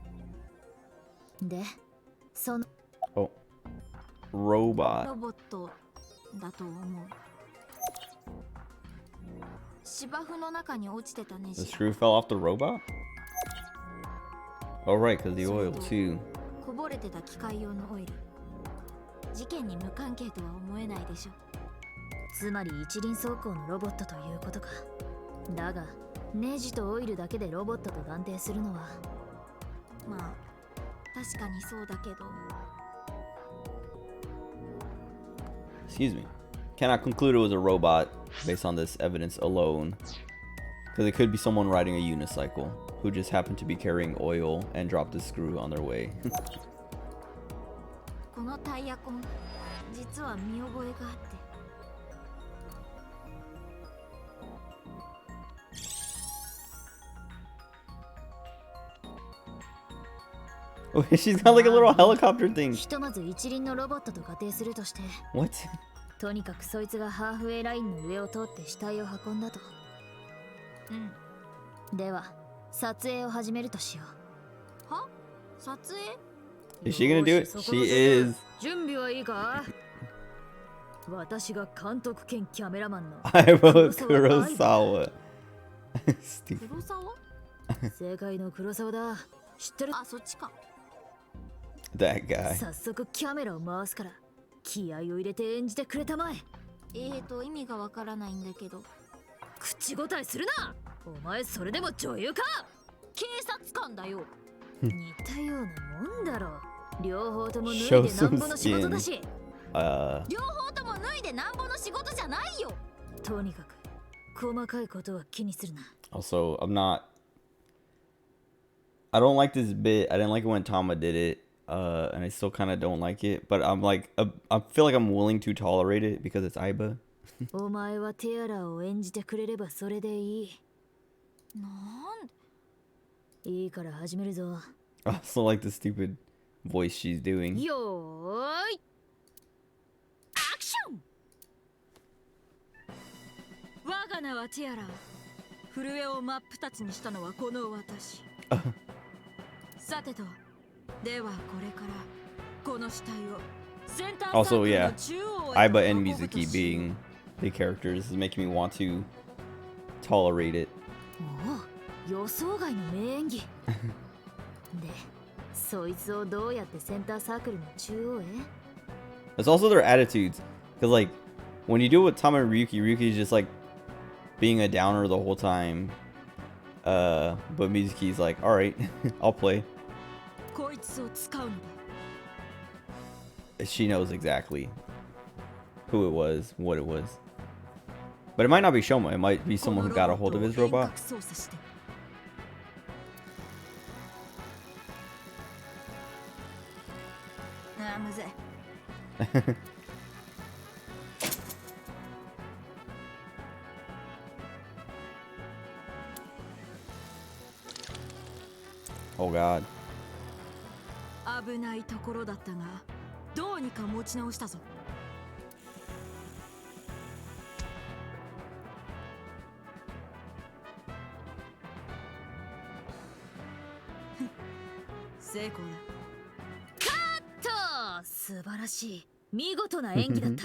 で、その Oh, robot. ロボットだと思う。芝生の中に落ちてたネ The ジ。 screw fell off the robot? Oh, right, because the oil too. こぼれてた機械用のオイル。事件に無関係とは思えないでしょ。つまり一輪走行のロボットということか。だがネジとオイルだけでロボットと断定するのはまあ確かにそうだけど。 Excuse me. Cannot conclude it was a robot based on this evidence alone. Because it could be someone riding a unicycle who just happened to be carrying oil and dropped a screw on their way. このタイヤ痕、実は見覚えがあって。 Oh, she's got like a little helicopter thing. ひとまず一輪のロボットと仮定するとして What? とにかくそいつがハーフウェイラインの上を通って死体を運んだと。では撮影を始めるとしよう。は？撮影？ Is she gonna do it? She is. 準備はいいか？私が監督兼キャメラマンの I wrote Kurosawa. Stupid. 黒沢？正解の黒沢だ。知ってる？あ、そっちか。That guy. 早速キャメラを回すから気合を入れて演じてくれたまえ。意味がわからないんだけど。口答えするな。お前それでも女優か？警察官だよ。似たようなもんだろう。両方とも脱い Show でなん some ぼの仕事だ skin. し。両方とも脱いでなんぼの仕事じゃないよ。とにかく細かいことは気にするな。 Also, I don't like this bit. I didn't like it when Tama did it. And I still kind of don't like it. But I'm like, I feel like I'm willing to tolerate it because it's Aiba. お前はティアラを演じてくれればそれでいい。なんいいから始めるぞ。 I also like the stupid voice she's doing. よーい。アクション。我が名はティアラ。震えを真っ二つにしたのはこの私。さてと、ではこれからこの死体をセンターサー Also, クル yeah, の中央へ Aiba and 運ぶと Mizuki しよう。 being the characters is making me want to tolerate it. おお、予想外の名演技。で、そいつをどうやってセンターサークルの中央へ？ It's also their attitudes. Because, like, when you do it with Tama and Ryuki, Ryuki is just, like, being a downer the whole time. But Mizuki's like, alright, I'll play. こいつを使うのだ。 She knows exactly who it was, what it was. But it might not be Shoma. It might be someone who got a hold of his robot. 操作して。ああ、むずい。Oh god. 危ないところだったが、どうにか持ち直したぞ。成功だ。カット！素晴らしい。見事な演技だった。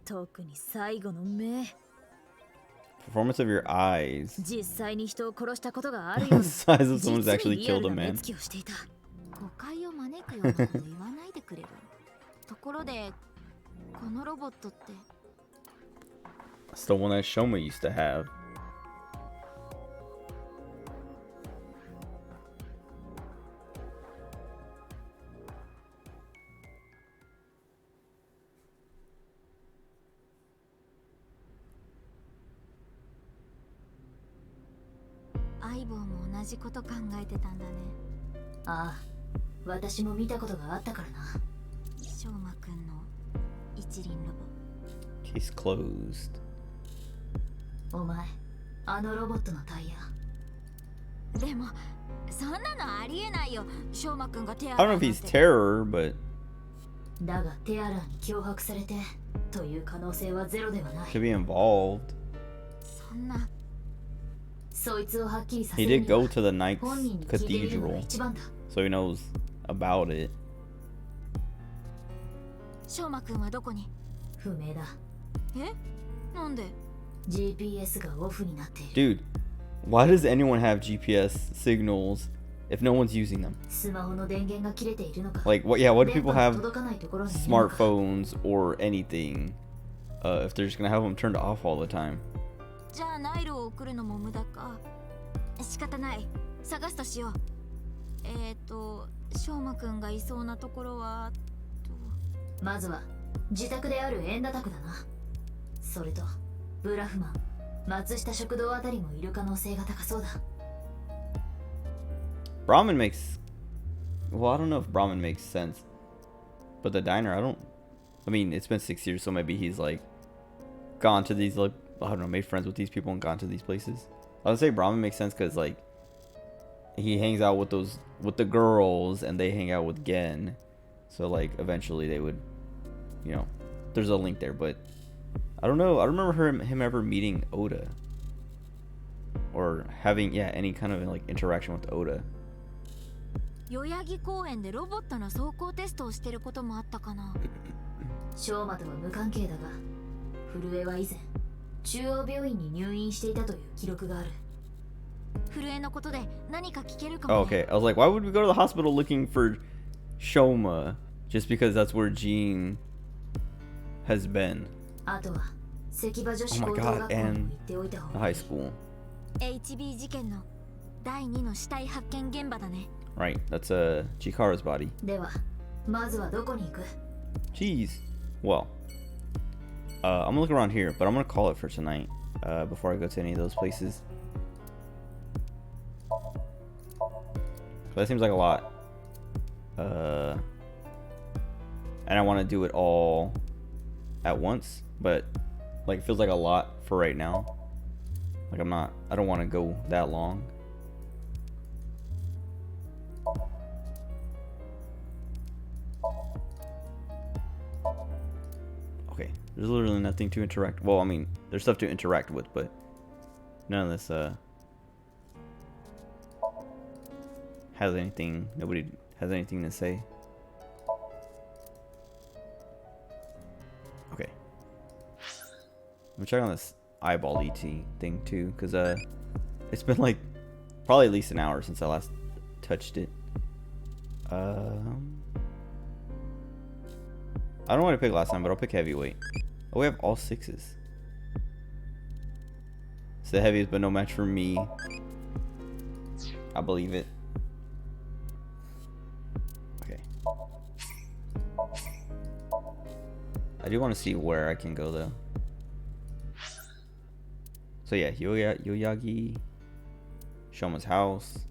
特に最後の目。 Performance of your eyes. 実際に人を殺したことがあるような Size of someone who's 実 actually にリア killed ル a な目 man. つきをしていた。誤解を招くようなこと言わないでくれる。ところで、このロボットって。 It's the one that Shoma used to have. Aibo も同じこと考えてたんだね。ああ、私も見たことがあったからな。しょうまくんの一輪ロボ。 Case closed. お前、あのロボットのタイヤ。でも、そんなのありえないよ。しょうまくんがテア I ラ don't know ー if なん he's て。 terror, but だがテアラーに脅迫されてという可能性はゼロではない。 could be involved. そんな。そいつをはっきりさせ He る did には go to the Knights 本人に聞いてみるのが Cathedral, 一番だ。 so he knows about it. しょうまくんはどこに？不明だ。え？なんで？ GPS がオフになっている。 Dude, why does anyone have GPS signals if no one's using them? スマホの電源が切れているのか。 Like, what? Yeah, what do people 電波が have 届かないところにいるのか。 smartphones or anything if they're just gonna have them turned off all the time? じゃあナイルを送るのも無駄か。仕方ない。探すとしよう。しょうまくんがいそうなところはまずは自宅である円田宅だな。それとブラフマン、松下食堂あたりもいる可能性が高そうだ。 Brahmin makes... Well, I don't know if Brahmin makes sense. But the diner, I mean, it's been 6 years, so maybe he's, like, gone to these, like, I don't know, made friends with these people and gone to these places. I would say Brahmin makes sense because, like, he hangs out with the girls, and they hang out with Gen. So, like, eventually they would, you know, there's a link there, but I don't know. I don't remember him ever meeting Oda. Or having, yeah, any kind of, like, interaction with Oda. 代々木公園でロボットの走行テストをしてることもあったかな。翔馬とは無関係だが、震えは以前中央病院に入院していたという記録がある。震えのことで何か聞けるかも、ね。Oh, okay. I was like, why would we go to the hospital looking for Shoma just because that's where Jean has been? あとは関場女子 Oh 高 my 等 god, 学校にも and 行っておいた方 the がい high い。 school. HB 事件の第2の死体発見現場だね。 Right, that's Chikara's body. ではまずはどこに行く？ Jeez. Well, I'm gonna look around here, but I'm gonna call it for tonight before I go to any of those places. That seems like a lot. And I want to do it all at once, but like it feels like a lot for right now. Like I don't want to go that long. Okay, there's literally nothing to interact. Well, I mean, there's stuff to interact with, but none of this has anything. Nobody has anything to say. Okay, I'm gonna check on this eyeball ET thing too, because it's been like probably at least an hour since I last touched it. I don't know what I picked last time, but I'll pick heavyweight. Oh, we have all 6s. It's the heaviest, but no match for me. I believe it. Okay. I do want to see where I can go though. So yeah, Yoyagi, Shoma's house,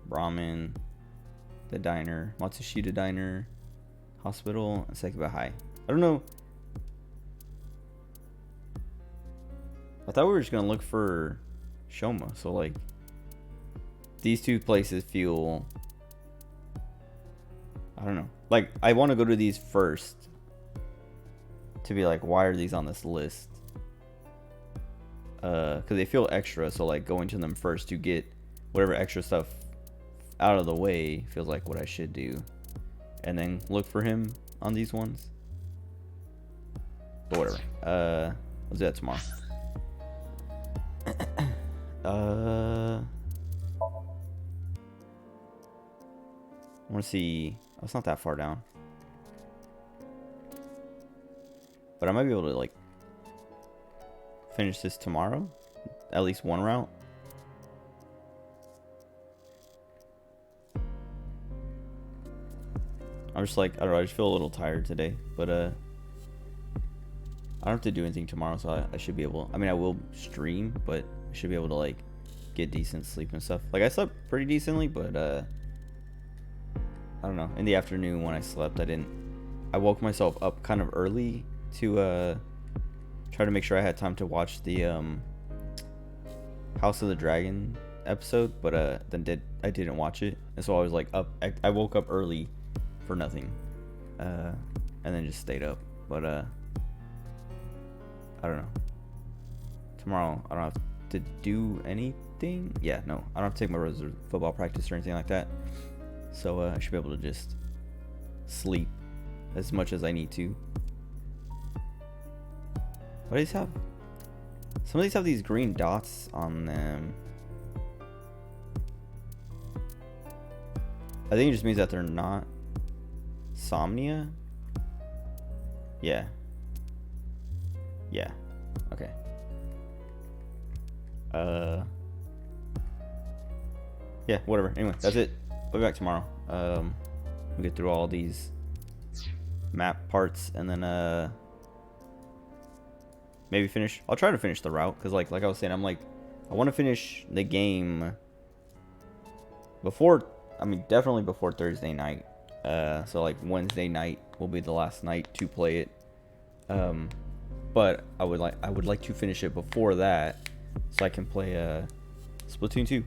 Ramen, the diner, Matsushita diner, hospital, and Sekiba High. I don't know. I thought we were just gonna look for Shoma, so like these two places feel, I don't know, like I want to go to these first to be like, why are these on this list? Because they feel extra, so like going to them first to get whatever extra stuff out of the way feels like what I should do, and then look for him on these ones. But whatever. Let's do that tomorrow. I want to see. Oh, it's not that far down, but I might be able to like finish this tomorrow, at least one route. I'm just like, I don't know, I just feel a little tired today, but I don't have to do anything tomorrow, so I should be able, I mean, I will stream, but I should be able to like get decent sleep and stuff. Like I slept pretty decently, but I don't know, in the afternoon when I slept, I woke myself up kind of early to try to make sure I had time to watch the House of the Dragon episode, but then I didn't watch it, and so I was like up, I woke up early for nothing, and then just stayed up. But I don't know, tomorrow I don't have to do anything. Yeah, no, I don't have to take my reserve football practice or anything like that, so I should be able to just sleep as much as I need to. What do these have? Some of these have these green dots on them. I think it just means that they're not Somnia. Yeah. Yeah. Okay. Yeah, whatever. Anyway, that's it. I'll be back tomorrow. We'll get through all these map parts and then maybe finish. I'll try to finish the route, because like I was saying, I'm like, I want to finish the game before, I mean definitely before Thursday night. So like Wednesday night will be the last night to play it. But I would like to finish it before that, so I can play Splatoon 2.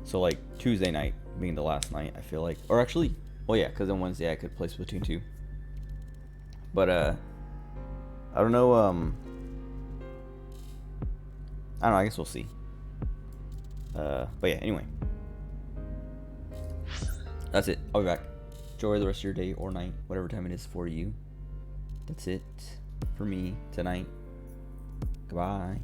So like Tuesday night being the last night, I feel like, or actually, well yeah, because on Wednesday I could play Splatoon 2. But I don't know. I don't know. I guess we'll see. But yeah. Anyway, that's it. I'll be back. Enjoy the rest of your day or night, whatever time it is for you. That's it for me tonight. Goodbye.